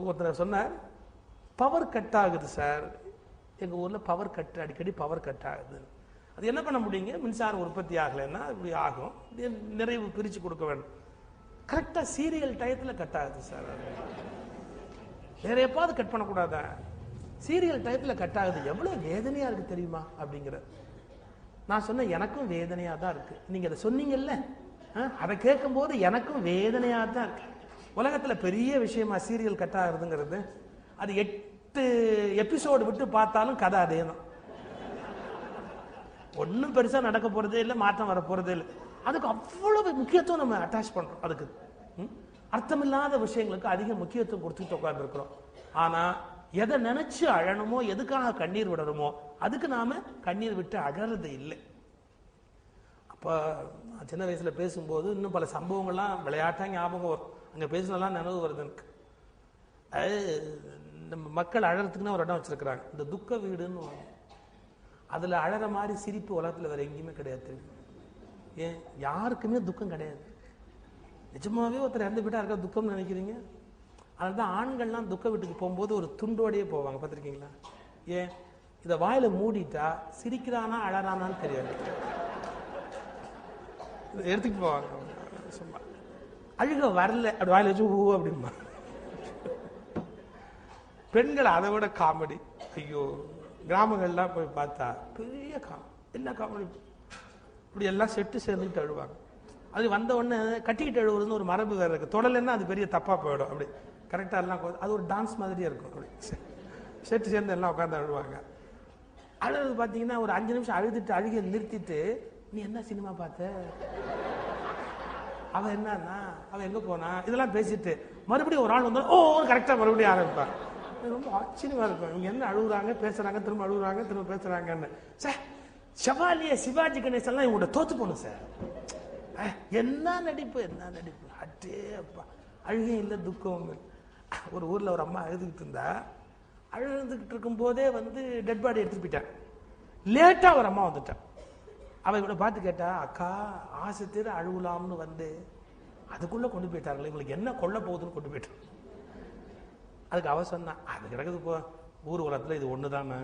ஒருத்தர் சொன்னார், பவர் கட் ஆகுது சார், எங்க ஊர்ல பவர் கட், அடிக்கடி பவர் கட் ஆகுது. அது என்ன பண்ண முடியுங்க? மின்சாரம் உற்பத்தி ஆகலைன்னா இப்படி ஆகும், நிறைவு பிரிச்சு கொடுக்க வேண்டும். கரெக்டா சீரியல் டயத்துல கட் ஆகுது சார். வேற எப்பாவது கட் பண்ணக்கூடாதா? சீரியல் டயத்துல கட் ஆகுது, எவ்வளவு வேதனையா இருக்கு தெரியுமா அப்படிங்கிற. நான் சொன்ன எனக்கும் வேதனையா தான் இருக்கு. நீங்க அதை சொன்னீங்கல்ல, அதை கேட்கும் போது எனக்கும் வேதனையா தான் இருக்கு. உலகத்துல பெரிய விஷயமா சீரியல் கட் ஆகுதுங்கிறது. அது 8 எபிசோடு விட்டு பார்த்தாலும் கதை அதே தான். ஒன்னும் பெருசா நடக்க போறதே இல்லை, மாற்றம் வர போறதே இல்லை. அதுக்கு அவ்வளவு முக்கியத்துவம் நம்ம அட்டாச் பண்றோம். அதுக்கு அர்த்தமில்லாத விஷயங்களுக்கு அதிக முக்கியத்துவம் கொடுத்துட்டு உட்கார்ந்து இருக்கிறோம். ஆனா எதை நினைச்சு அழணுமோ, எதுக்காக கண்ணீர் விடணுமோ, அதுக்கு நாம கண்ணீர் விட்டு அழறது இல்லை. அப்ப சின்ன வயசுல பேசும்போது இன்னும் பல சம்பவங்கள்லாம் விளையாட்டா ஞாபகம் வரும். அங்க பேசினெல்லாம் நினைவு வருது எனக்கு. நம்ம மக்கள் அழறதுக்குன்னு ஒரு இடம் வச்சிருக்கிறாங்க, இந்த துக்க வீடுன்னு. அதுல அழற மாதிரி சிரிப்பு உலகத்துல வேற எங்கேயுமே கிடையாது. ஏன் யாருக்குமே துக்கம் கிடையாது. நிஜமாவே ஒருத்தர் இறந்து போயிட்டா இருக்க துக்கம்னு நினைக்கிறீங்க? அதனால்தான் ஆண்கள்லாம் துக்க வீட்டுக்கு போகும்போது ஒரு துண்டோடையே போவாங்க, பார்த்துருக்கீங்களா? ஏன் இதை வாயில மூடிட்டா சிரிக்கிறானா அழறானான்னு தெரியாது, எடுத்துட்டு போவாங்க. சும்மா அழுக வரல அப்படி வாயில வச்சு ஊ அப்படிமா. பெண்கள் அதை விட காமெடி. ஐயோ, கிராமங்கள்லாம் போய் பார்த்தா பெரிய எல்லா காமெடி இப்படி எல்லாம் செட்டு சேர்ந்துக்கிட்டு அழுவாங்க. அது வந்த உடனே கட்டிக்கிட்டு அழுவுறதுன்னு ஒரு மரபு வேற இருக்கு. தொடலைன்னா அது பெரிய தப்பா போயிடும். அப்படி கரெக்டா எல்லாம் அது ஒரு டான்ஸ் மாதிரியே இருக்கும். அப்படி செட்டு சேர்ந்து எல்லாம் உட்காந்து அழுவாங்க. அழுது பார்த்தீங்கன்னா ஒரு 5 நிமிஷம் அழுதுட்டு அழுகிய நிறுத்திட்டு, நீ என்ன சினிமா பார்த்த, அவன் என்னன்னா அவன் எங்க போனா, இதெல்லாம் பேசிட்டு மறுபடியும் ஒரு ஆள் வந்து ஓ கரெக்டா மறுபடியும் ஆரம்பிப்பான். ரொம்ப ஆச்சரியமா இருக்கும். இவங்க என்ன அழுகுறாங்க, பேசுறாங்க, திரும்ப அழுகுறாங்க, திரும்ப பேசுறாங்கன்னு. சார் ஷவாலிய சிவாஜி கணேசன் எல்லாம் இவங்க தோத்து போகணும் சார். என்ன நடிப்பு, என்ன நடிப்பு. அட்டே அப்பா, அழுகையும் இல்லை துக்கம். ஒரு ஊர்ல ஒரு அம்மா அழுதுகிட்டு இருந்தா, அழுதுகிட்டு இருக்கும் போதே வந்து டெட் பாடி எடுத்துட்டு போயிட்டான். லேட்டா ஒரு அம்மா வந்துட்டான். அவ இவளை பார்த்து கேட்டா, அக்கா ஆசை தீர அழுகலாம்னு வந்து அதுக்குள்ள கொண்டு போயிட்டார்கள், இவங்களுக்கு என்ன கொல்ல போகுதுன்னு கொண்டு போயிட்டான். அதுக்கு அவ சொன்னா, அது கிடக்குது போ, ஊர் உலகத்துல இது ஒண்ணுதானே,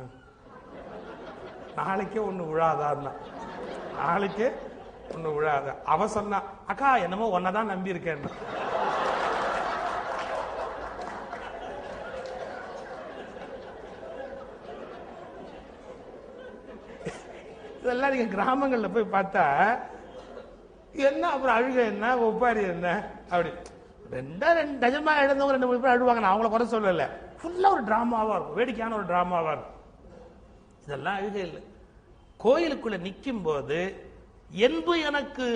நாளைக்கே ஒண்ணு விழாதான், நாளைக்கே ஒண்ணு விழாத. அவ சொன்னா, அக்கா என்னமோ ஒன்னதான் நம்பி இருக்கேன். இதெல்லாம் நீங்க கிராமங்கள்ல போய் பார்த்தா என்ன, அப்புறம் அழுக என்ன, ஒப்பாரி என்ன, அப்படி ரெண்டு நிஜமா இழந்தவங்க 2 3 பேர் அழுவாங்க. நான் அவங்கள குறை சொல்லல, ஃபுல்லா ஒரு டிராமாவா இருக்கும், வேடிக்கையான ஒரு டிராமாவா இருக்கும். இதெல்லாம் அழுகை இல்லை. கோயிலுக்குள்ள நிற்கும் போது என்பு எனக்கு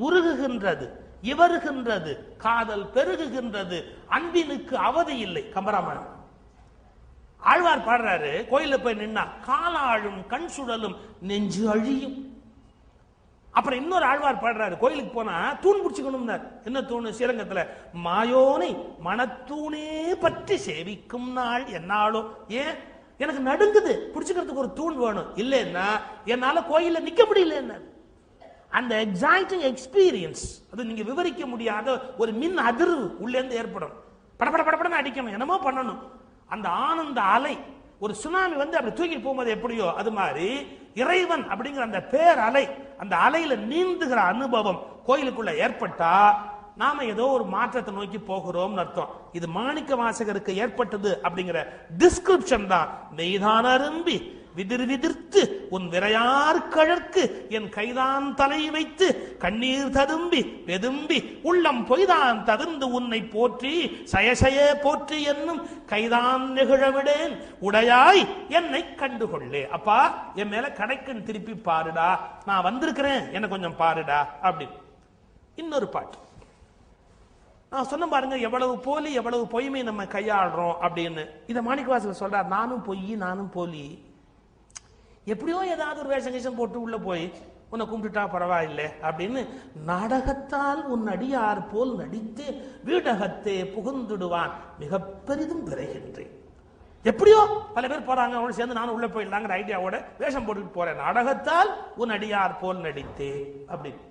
உருகுகின்றது, இவருகின்றது, காதல் பெருகுகின்றது, அன்பினுக்கு அவதி இல்லை. கம்பராமாயணம். ஆழ்வார் பாடுறாரு, கோயில போய் நின்னா காலாழும் கண் சுழலும் நெஞ்சு அழியும். அப்புறம் இன்னொரு ஆழ்வார் பாடுறாரு, கோயிலுக்கு போனா தூண் பிடிச்சுக்கணும். என்ன தூண்? ஸ்ரீரங்கத்துல மாயோனை மனத்தூணே பற்றி சேவிக்கும் நாள் என்னாலோ. ஏன் எனக்கு நடுங்குது, பிடிச்சுக்கிறதுக்கு ஒரு தூண் வேணும், இல்லைன்னா என்னால கோயில நிக்க முடியல. என்ன அந்த எக்ஸைட்டிங் எக்ஸ்பீரியன்ஸ், அது நீங்க விவரிக்க முடியாத ஒரு மின் அதிர்வு உள்ளே இருந்து ஏற்படும். படப்பட படப்படன்னு அடிக்கணும், என்னமோ பண்ணணும். அந்த ஆனந்த அலை, ஒரு சுனாமி வந்து அப்படி தூக்கிட்டு போகும்போது எப்படியோ அது மாதிரி இறைவன் அப்படிங்கிற அந்த பேர் அலை, அந்த அலையில நீந்துகிற அனுபவம் கோயிலுக்குள்ள ஏற்பட்டா நாம ஏதோ ஒரு மாற்றத்தை நோக்கி போகிறோம் அர்த்தம். இது மாணிக்க வாசகருக்கு ஏற்பட்டது அப்படிங்கிற டிஸ்கிரிப்ஷன் தான். மெய்தான் அரும்பி விதிர் விதிர்த்து உன் விரையார் கழற்கு என் கைதான் தலை வைத்து கண்ணீர் ததும்பி வெதும்பி உள்ளம் பொய்தான் ததுந்து உன்னை போற்றி சயசய போற்றி என்னும் கைதான் நிகழவிடேன் உடையாய் என்னை கண்டுகொள்ளே. அப்பா என் மேல கடைக்கன் திருப்பி பாருடா, நான் வந்திருக்கிறேன், என்ன கொஞ்சம் பாருடா அப்படி. இன்னொரு பாட்டு நான் சொன்ன பாருங்க, எவ்வளவு போலி எவ்வளவு பொய்மை நம்ம கையாளுறோம் அப்படின்னு. இதை மாணிக்கவாசகர் சொல்றார், நானும் பொய் நானும் போலி. எப்படியோ ஏதாவது ஒரு வேஷம் கேஷம் போட்டு உள்ள போய் உன்னை கும்பிட்டுட்டா பரவாயில்லை அப்படின்னு நாடகத்தால் உன் அடியார் போல் நடித்து வீடகத்தே புகுந்துடுவான் மிக பெரிதும் விரைகின்றேன். எப்படியோ பல பேர் போறாங்க, அவங்களோட சேர்ந்து நானும் உள்ள போயிடலாங்கிற ஐடியாவோட வேஷம் போட்டுட்டு போறேன். நாடகத்தால் உன் அடியார் போல் நடித்தே அப்படின்னு.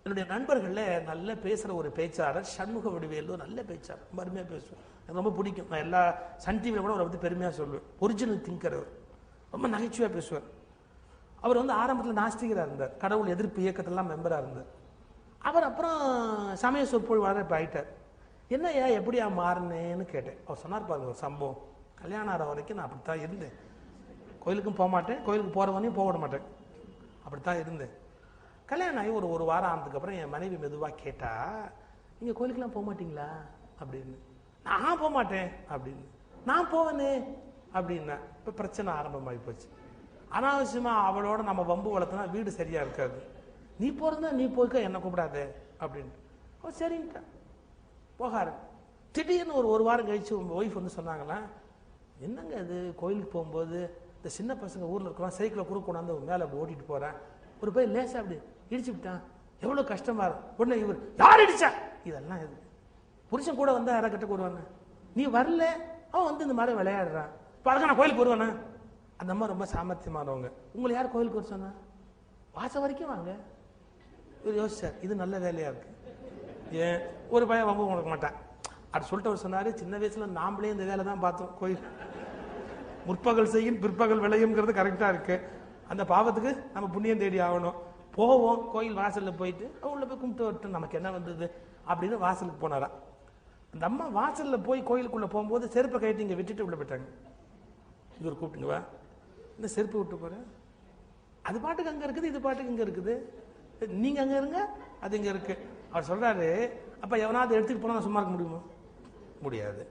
என்னுடைய நண்பர்கள்ல நல்ல பேசுற ஒரு பேச்சாளர் சண்முக வடிவேலு, நல்ல பேச்சாளர், ரொம்ப அருமையா பேசுவேன், எனக்கு ரொம்ப பிடிக்கும். நான் எல்லா சன் டிவியில கூட அவரை பத்தி பெருமையா சொல்லுவேன். ஒரிஜினல் திங்கர் அவர், ரொம்ப நகைச்சுவையா பேசுவார். அவர் வந்து ஆரம்பத்தில் நாஸ்திகராக இருந்தார், கடவுள் எதிர்ப்பு இயக்கத்திலாம் மெம்பராக இருந்தார். அவர் அப்புறம் சமய சொற்பொழிவாளர் இப்போ ஆயிட்டார். என்னையா எப்படியா மாறினேன்னு கேட்டேன். அவர் சொன்னார் பாருங்க ஒரு சம்பவம், கல்யாணம் ஆகிற வரைக்கும் நான் அப்படித்தான் இருந்தேன், கோயிலுக்கும் போக மாட்டேன், கோயிலுக்கு போகிறவனையும் போக விட மாட்டேன், அப்படித்தான் இருந்தேன். கல்யாணம் ஆகி ஒரு வாரம் ஆனதுக்கப்புறம் என் மனைவி மெதுவாக கேட்டா, நீங்கள் கோயிலுக்கெல்லாம் போக மாட்டீங்களா அப்படின்னு. நான் போக மாட்டேன் அப்படின்னு. நான் போவேனே அப்படின்னா. இப்போ பிரச்சனை ஆரம்பமாகி போச்சு. அனாவசியமா அவளோட நம்ம வம்பு வளர்த்தனா வீடு சரியா இருக்காது. நீ போறதா நீ போய்க்க, என்ன கூப்பிடாது அப்படின்னு. ஓ சரிங்கக்கா போகாரு. திடீர்னு ஒரு வாரம் கழிச்சு ஒய்ஃப் வந்து சொன்னாங்களா, என்னங்க இது கோயிலுக்கு போகும்போது இந்த சின்ன பசங்க ஊர்ல இருக்கலாம், சைக்கிளை குறுக்க கொண்டாந்து மேலே ஓட்டிட்டு போறேன், ஒரு போய் லேசா அப்படி இடிச்சு விட்டான், எவ்வளவு கஷ்டமா இருக்கும். உடனே இவர் யார் இடிச்சா, இதெல்லாம் எது புருஷன் கூட வந்தா யாரை கட்ட கூடுவாங்க, நீ வரல, அவன் வந்து இந்த மாதிரி விளையாடுறான். இப்போ அதுக்கு நான் கோயிலுக்கு வருவேண்ணா. அந்த அம்மா ரொம்ப சாமர்த்தியமானவங்க. உங்களை யார் கோயிலுக்கு வர சொன்னா? வாசம் வரைக்கும் வாங்க. இவர் யோசிச்சார், இது நல்ல வேலையா இருக்கு. ஏன் ஒரு பையன் வம்பு கொடுக்க மாட்டான் அப்படி சொல்லிட்டு அவர் சொன்னாரு, சின்ன வயசுல நாமளே இந்த வேலை தான் பார்த்தோம். கோயில் முற்பகல் செய்யும் பிற்பகல் விளையும்ங்கிறது கரெக்டா இருக்கு. அந்த பாவத்துக்கு நம்ம புண்ணியம் தேடி ஆகணும். போவோம், கோயில் வாசல்ல போயிட்டு உள்ள போய் கும்பிட்டு வரட்டும், நமக்கு என்ன வந்தது அப்படின்னு வாசலுக்கு போனாரா. அந்த அம்மா வாசல்ல போய் கோயிலுக்குள்ள போகும்போது செருப்பை கைட்டு இங்க விட்டுட்டு உள்ள போயிட்டாங்க. இவர் கூப்பிட்டுங்க, வா, இந்த செருப்பு விட்டு போற, அது பாட்டுக்கு அங்க இருக்குது, இது பாட்டுக்கு இங்க இருக்குது, நீங்க அங்க இருங்க, அது இங்க இருக்கு. அவர் சொல்றாரு, அப்ப எவனாவது எடுத்துட்டு போனா சும்மா இருக்க முடியுமா? முடியாது.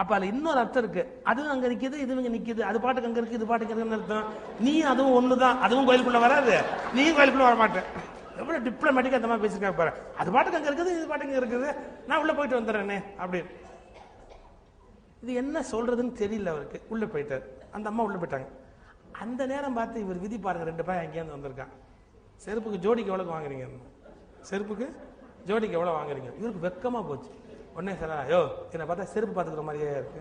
அப்ப அதுல இன்னொரு அர்த்தம் இருக்கு. அதுவும் அங்க நிக்குது, இது இங்க நிக்குது, அது பாட்டுக்கு அங்க இருக்கு, இது பாட்டுக்கு இருக்குன்னு அர்த்தம். நீ அதுவும் ஒண்ணுதான், அதுவும் கோயிலுக்குள்ள வராது, நீ கோயிலுக்குள்ள வர மாட்டேன். எவ்வளவு டிப்ளமேட்டிக்கா அந்த மாதிரி பேசிருக்காங்க பாரு. அது பாட்டுக்கு அங்க இருக்குது, இது பாட்டுக்கு இருக்குது, நான் உள்ள போயிட்டு வந்துடுறேனே அப்படின்னு. இது என்ன சொல்றதுன்னு தெரியல அவருக்கு. உள்ள போயிட்டார். அந்த அம்மா உள்ள போயிட்டாங்க. அந்த நேரம் பார்த்து இவர் விதி பாருங்க, 2 பையன் அங்கேயிருந்து வந்திருக்கான். செருப்புக்கு ஜோடிக்கு எவ்வளவு வாங்குறீங்க? செருப்புக்கு ஜோடிக்கு எவ்வளவு வாங்குறீங்க? இவருக்கு வெக்கமா போச்சு. உடனே சார், யோ என்னை பார்த்தா செருப்பு பார்த்துக்கிற மாதிரியே இருக்கு,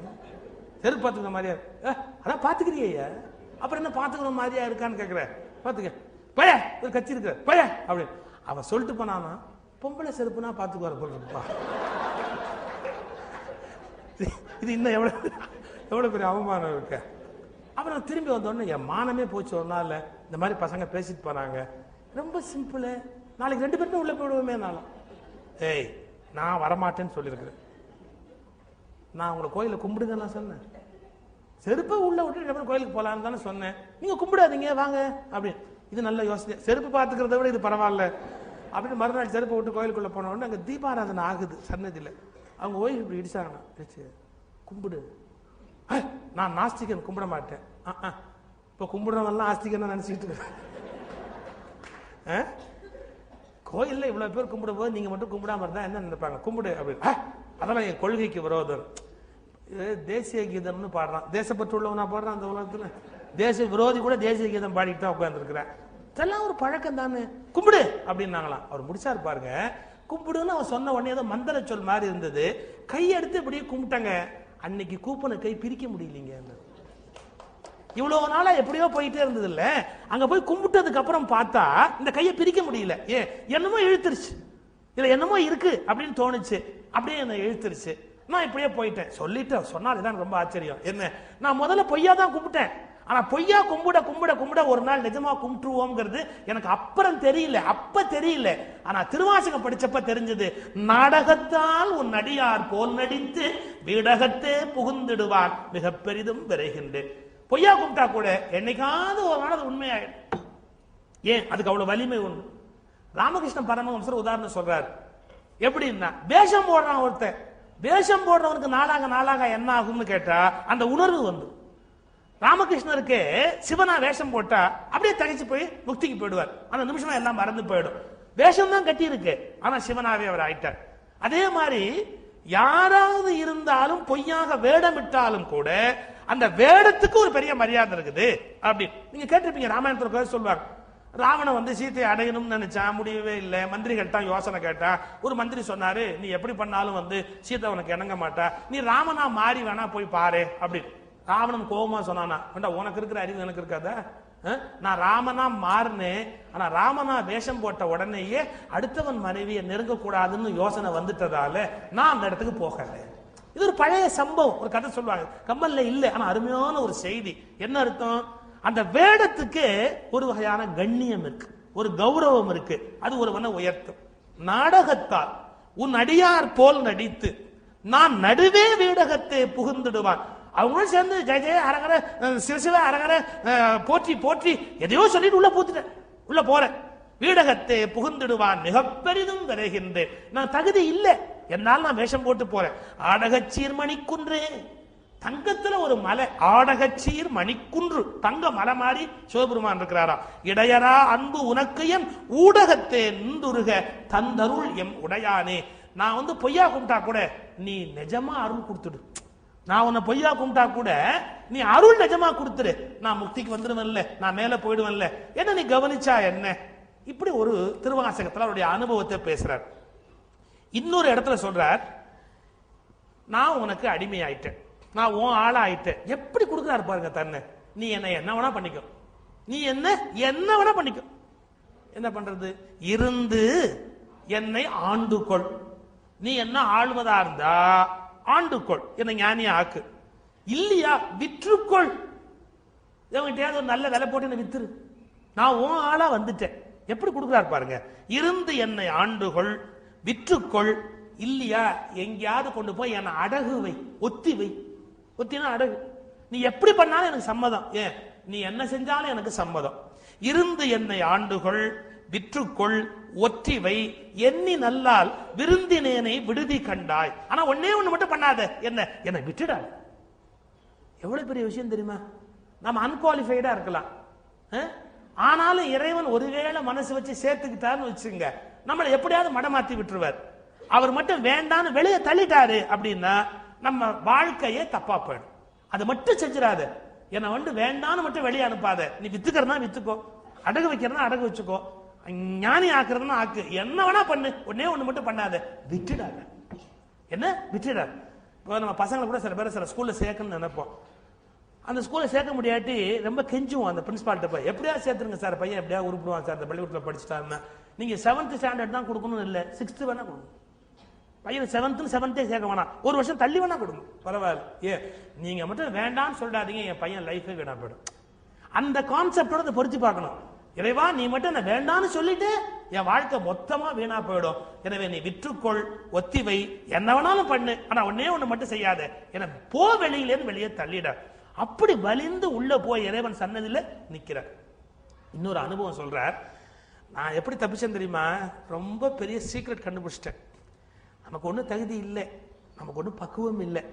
செருப்பு பார்த்துக்கிற மாதிரியா இருக்கு. அதான் பார்த்துக்கிறியா, அப்புறம் என்ன பார்த்துக்கிற மாதிரியா இருக்கான்னு கேட்குற, பார்த்துக்க பய ஒரு கட்சி இருக்கிற பய அப்படின்னு அவன் சொல்லிட்டு போனானா, பொம்பளை செருப்புனா பார்த்துக்குவார் போல இருப்பா. இது இன்னும் எவ்வளவு பெரிய அவமானம் இருக்கு. அப்புறம் திரும்பி வந்தோடனே என் மானமே போச்சு. ஒரு நாள் இந்த மாதிரி பசங்க பேசிட்டு போனாங்க, ரொம்ப சிம்பிள், நாளைக்கு 2 பேருமே உள்ள போயிடுவோமே. நானும் ஏய் நான் வரமாட்டேன்னு சொல்லியிருக்கிறேன், நான் உங்களை கோயிலை கும்பிடுங்க நான் சொன்னேன், செருப்பை உள்ள விட்டு 2 பேரும் கோயிலுக்கு போலான்னு தானே சொன்னேன், நீங்க கும்பிடாதீங்க வாங்க அப்படின்னு. இது நல்ல யோசனை, செருப்பு பார்த்துக்கிறத விட இது பரவாயில்ல அப்படின்னு. மறுநாள் செருப்பை விட்டு கோயிலுக்குள்ள போன உடனே அங்கே தீபாராதனை ஆகுது சன்னதியில். அவங்க ஓய்வு இப்படி இடிச்சாங்கண்ணா, இடிச்சு கும்பிடு. நான் நாஸ்திகன், கும்பிட மாட்டேன். இப்போ கும்பிடுறவெல்லாம் ஆஸ்திகன் நினைச்சுக்கிட்டு இருக்கேன். கோயில்ல இவ்வளவு பேர் கும்பிடும் போது நீங்க மட்டும் கும்பிடாம இருந்தா என்ன நினைப்பாங்க? கும்பிடு அப்படின்னு. அதெல்லாம் என் கொள்கைக்கு விரோதம். தேசிய கீதம்னு பாடுறான், தேசப்பற்று உள்ளவனா பாடுறான் அந்த உலகத்துல. தேச விரோதி கூட தேசிய கீதம் பாடிட்டு தான் உட்கார்ந்து இருக்கிறேன். இதெல்லாம் ஒரு பழக்கம் தானே, கும்பிடு அப்படின்னாங்களாம். அவர் முடிச்சாரு பாருங்க, கும்பிடுன்னு அவர் சொன்ன உடனே ஏதோ மந்திர சொல் மாதிரி இருந்தது. கையெடுத்து இப்படியே கும்பிட்டாங்க. அன்னைக்கு கூப்பின கை பிரிக்க முடியலீங்க. இவ்வளவு நாளா எப்படியோ போயிட்டே இருந்தது இல்ல, அங்க போய் கும்பிட்டதுக்கு அப்புறம் பார்த்தா இந்த கையை பிரிக்க முடியல. என்னமோ இழுத்துருச்சு, இல்ல என்னமோ இருக்கு அப்படின்னு தோணுச்சு, அப்படியே என்ன இழுத்துருச்சு. நான் இப்படியே போயிட்டேன். சொல்லிட்டு சொன்னால்தான் ரொம்ப ஆச்சரியம். என்ன, நான் முதல்ல பொய்யா தான் கும்பிட்டேன், ஆனா பொய்யா கும்பிட கும்பிட கும்பிட ஒரு நாள் நிஜமா கும்பிட்டுருவோம்ங்கிறது எனக்கு அப்புறம் தெரியல, அப்ப தெரியல. ஆனா திருவாசகம் படிச்சப்ப தெரிஞ்சது. நாடகத்தால் உன் அடியார் போல் நடித்து வீடகத்தே புகுந்திடுவான் மிக பெரிதும் விரைகின்றேன். பொய்யா கும்பிட்டா கூட என்னைக்காவது ஒரு நாள் அது உண்மையாயிடும். ஏன் அதுக்கு அவ்வளவு வலிமை உண்டு. ராமகிருஷ்ண பரமஹம்சர் உதாரணம் சொல்றாரு. எப்படின்னா, வேஷம் போடுறான் ஒருத்தன், வேஷம் போடுறவனுக்கு நாளாக நாளாக என்ன ஆகும்னு கேட்டா அந்த உணர்வு வந்து. ராமகிருஷ்ணருக்கு சிவனா வேஷம் போட்டா அப்படியே தகைச்சு போய் முக்திக்கு போயிடுவார். அந்த நிமிஷம் எல்லாம் மறந்து போயிடும். வேஷம் தான் கட்டி இருக்கு, ஆனா சிவனாவே அவர் ஆயிட்டார். அதே மாதிரி யாராவது இருந்தாலும் பொய்யாக வேடமிட்டாலும் கூட அந்த வேடத்துக்கு ஒரு பெரிய மரியாதை இருக்குது. அப்படி நீங்க கேட்டிருப்பீங்க, ராமாயணத்துல சொல்லுவாங்க, ராவணன் வந்து சீத்தையை அடையணும்னு நினைச்சா முடியவே இல்லை. மந்திரிகள்ட்ட யோசனை கேட்டா ஒரு மந்திரி சொன்னாரு, நீ எப்படி பண்ணாலும் வந்து சீத்தை உனக்கு இணங்க மாட்டா, நீ ராமனா மாறி வேணா போய் பாரு அப்படி. ராவணன் கோபமா சொன்னானா, உனக்கு இருக்கிற அறிவு எனக்கு இருக்காத, நான் ராமனா மாறினேன், ஆனா ராமனா வேஷம் போட்ட உடனேயே அடுத்தவன் மனைவியை நெருங்க கூடாதுன்னு யோசனை வந்துட்டதால நான் அந்த இடத்துக்கு போகல. இது ஒரு பழைய சம்பவம், ஒரு கதை சொல்லுவாங்க, கம்மல்ல இல்ல, ஆனா அருமையான ஒரு செய்தி. என்ன அர்த்தம்? அந்த வேடத்துக்கு ஒரு வகையான கண்ணியம் இருக்கு, ஒரு கௌரவம் இருக்கு, அது ஒருவனை உயர்த்தும். நாடகத்தால் உன் அடியார் போல் நடித்து நான் நடுவே வீடகத்தை புகுந்துடுவான். அவங்களும் சேர்ந்து ஜெய ஜெய அரகர சிவசிவ அரகர போற்றி போற்றி எதையோ சொல்லிட்டு உள்ள போறேன். வீடகத்தை புகுந்துடுவான் மிக பெரிதும் விரைகின்றேன். நான் தகுதி இல்லை, என்னால் நான் வேஷம் போட்டு போறேன். ஆடகச்சீர் மணிக்குன்றே, தங்கத்துல ஒரு மலை, ஆடகச்சீர் மணிக்குன்று, தங்க மலை மாதிரி சிவபெருமான் இருக்கிறாரா. இடையரா அன்பு உனக்கு என் ஊடகத்தே நின்றுருக தந்தருள் எம் உடையானே. நான் வந்து பொய்யா கும்பிட்டா கூட நீ நிஜமா அருள் கொடுத்துடு. நான் உன்னை பொய்யா கும்பிட்டா கூட நீ அருள் நிஜமா கொடுத்துரு, நான் முக்திக்கு வந்துடுவேன்ல, நான் மேல போயிடுவேன்ல, என்ன நீ கவனிச்சா என்ன. இப்படி ஒரு திருவாசகத்துல அவருடைய அனுபவத்தை பேசுறார். இன்னொரு இடத்துல சொல்றார், நான் உனக்கு அடிமை ஆயிட்டேன், நான் உன் ஆளா ஆயிட்டேன். எப்படி கொடுக்குறாரு பாருங்க தன்னை. நீ என்ன வேணா பண்ணிக்கோ, நீ என்ன வேணா பண்ணிக்கோ. என்ன பண்றது? இருந்து என்னை ஆண்டுகொள். நீ என்ன ஆளுவதா இருந்தா ஆண்டுகொள், என்னை ஞானியா ஆக்கு. இல்லையா விற்றுக்கொள், இவங்கிட்டயாவது ஒரு நல்ல விலை போட்டு என்ன வித்துரு, நான் உன் ஆளா வந்துட்டேன். எப்படி கொடுக்குறாரு பாருங்க. இருந்து என்னை ஆண்டுகொள், விற்றுக்கொள். இல்லையா எங்கேயாவது கொண்டு போய் என்னை அடகு வை, ஒத்தி வை. ஒத்தினா அடகு. நீ எப்படி பண்ணாலும் எனக்கு சம்மதம், ஏன் நீ என்ன செஞ்சாலும் எனக்கு சம்மதம். இருந்து என்னை ஆண்டுகொள், விற்றுக்கொள், ஒற்றிவை. எண்ணி நல்லால் விருந்தினேனை விடுதி கண்டாய். ஆனா ஒன்னே ஒண்ணு மட்டும் பண்ணாத, என்ன விட்டுடாது. எவ்வளவு பெரிய விஷயம் தெரியுமா? நம்ம அன்குவாலிஃபைடா இருக்கலாம், ஆனாலும் இறைவன் ஒருவேளை மனசு வச்சு சேர்த்துக்கிட்டான்னு வச்சுங்க, நம்மளை எப்படியாவது மடமாத்தி விட்டுருவார். அவர் மட்டும் வேண்டான்னு வெளியே தள்ளிட்டாரு அப்படின்னா நம்ம வாழ்க்கையே தப்பா போயிடும். அதை மட்டும் செஞ்சிடாத, என்னை வேண்டான்னு மட்டும் வெளியே அனுப்பாத. நீ வித்துக்கிறதா வித்துக்கோ, அடகு வைக்கிறதா அடகு வச்சுக்கோ, ஞானி ஆக்குறதுனா ஆக்கு, என்ன வேணா பண்ணு, ஒன்னே ஒண்ணு மட்டும் பண்ணாத, விட்டுடாத. என்ன விட்டுடாத. இப்போ நம்ம பசங்களை கூட சில பேர் சில ஸ்கூல்ல சேர்க்கணும்னு நினைப்போம். அந்த ஸ்கூல்ல சேர்க்க முடியாட்டி ரொம்ப கெஞ்சுவோம் அந்த பிரின்சிபால்கிட்ட போய், எப்படியா சேர்த்துருங்க சார், பையன் எப்படியா உருப்பிடுவான் சார், அந்த பள்ளிக்கூடத்தில் படிச்சுட்டாருன்னா. நீங்க 7th ஸ்டாண்டர்ட் தான் கொடுக்கணும் இல்லை, 6th வேணா கொடுங்க. பையன் 7th சேர்க்க வேணாம், ஒரு வருஷம் தள்ளி வேணா கொடுங்க, பரவாயில்ல. நீங்க மட்டும் வேண்டாம்னு சொல்றாதீங்க, என் பையன் லைஃபே வீணா போயிடும். அந்த கான்செப்டோட பொறிச்சு பார்க்கணும். இறைவா நீ மட்டும் என்ன வேண்டான்னு சொல்லிட்டு என் வாழ்க்கை மொத்தமா வீணா போயிடும். எனவே நீ விற்றுக்கொள், ஒத்திவை, என்ன வேணாலும் பண்ணு, ஆனா ஒன்னே ஒண்ணு மட்டும் செய்யாத, என போ வெளியிலேருந்து வெளியே தள்ளிட. அப்படி வலிந்து உள்ள போய் இறைவன் சன்னதியில நிக்கிறார். இன்னொரு அனுபவம் சொல்றார். நான் எப்படி தப்பிச்சேன் தெரியுமா? ரொம்ப பெரிய சீக்ரெட் கண்டுபிடிச்சிட்டேன். நமக்கு ஒன்றும் தகுதி இல்லை, நமக்கு ஒன்றும் பக்குவம் இல்லை.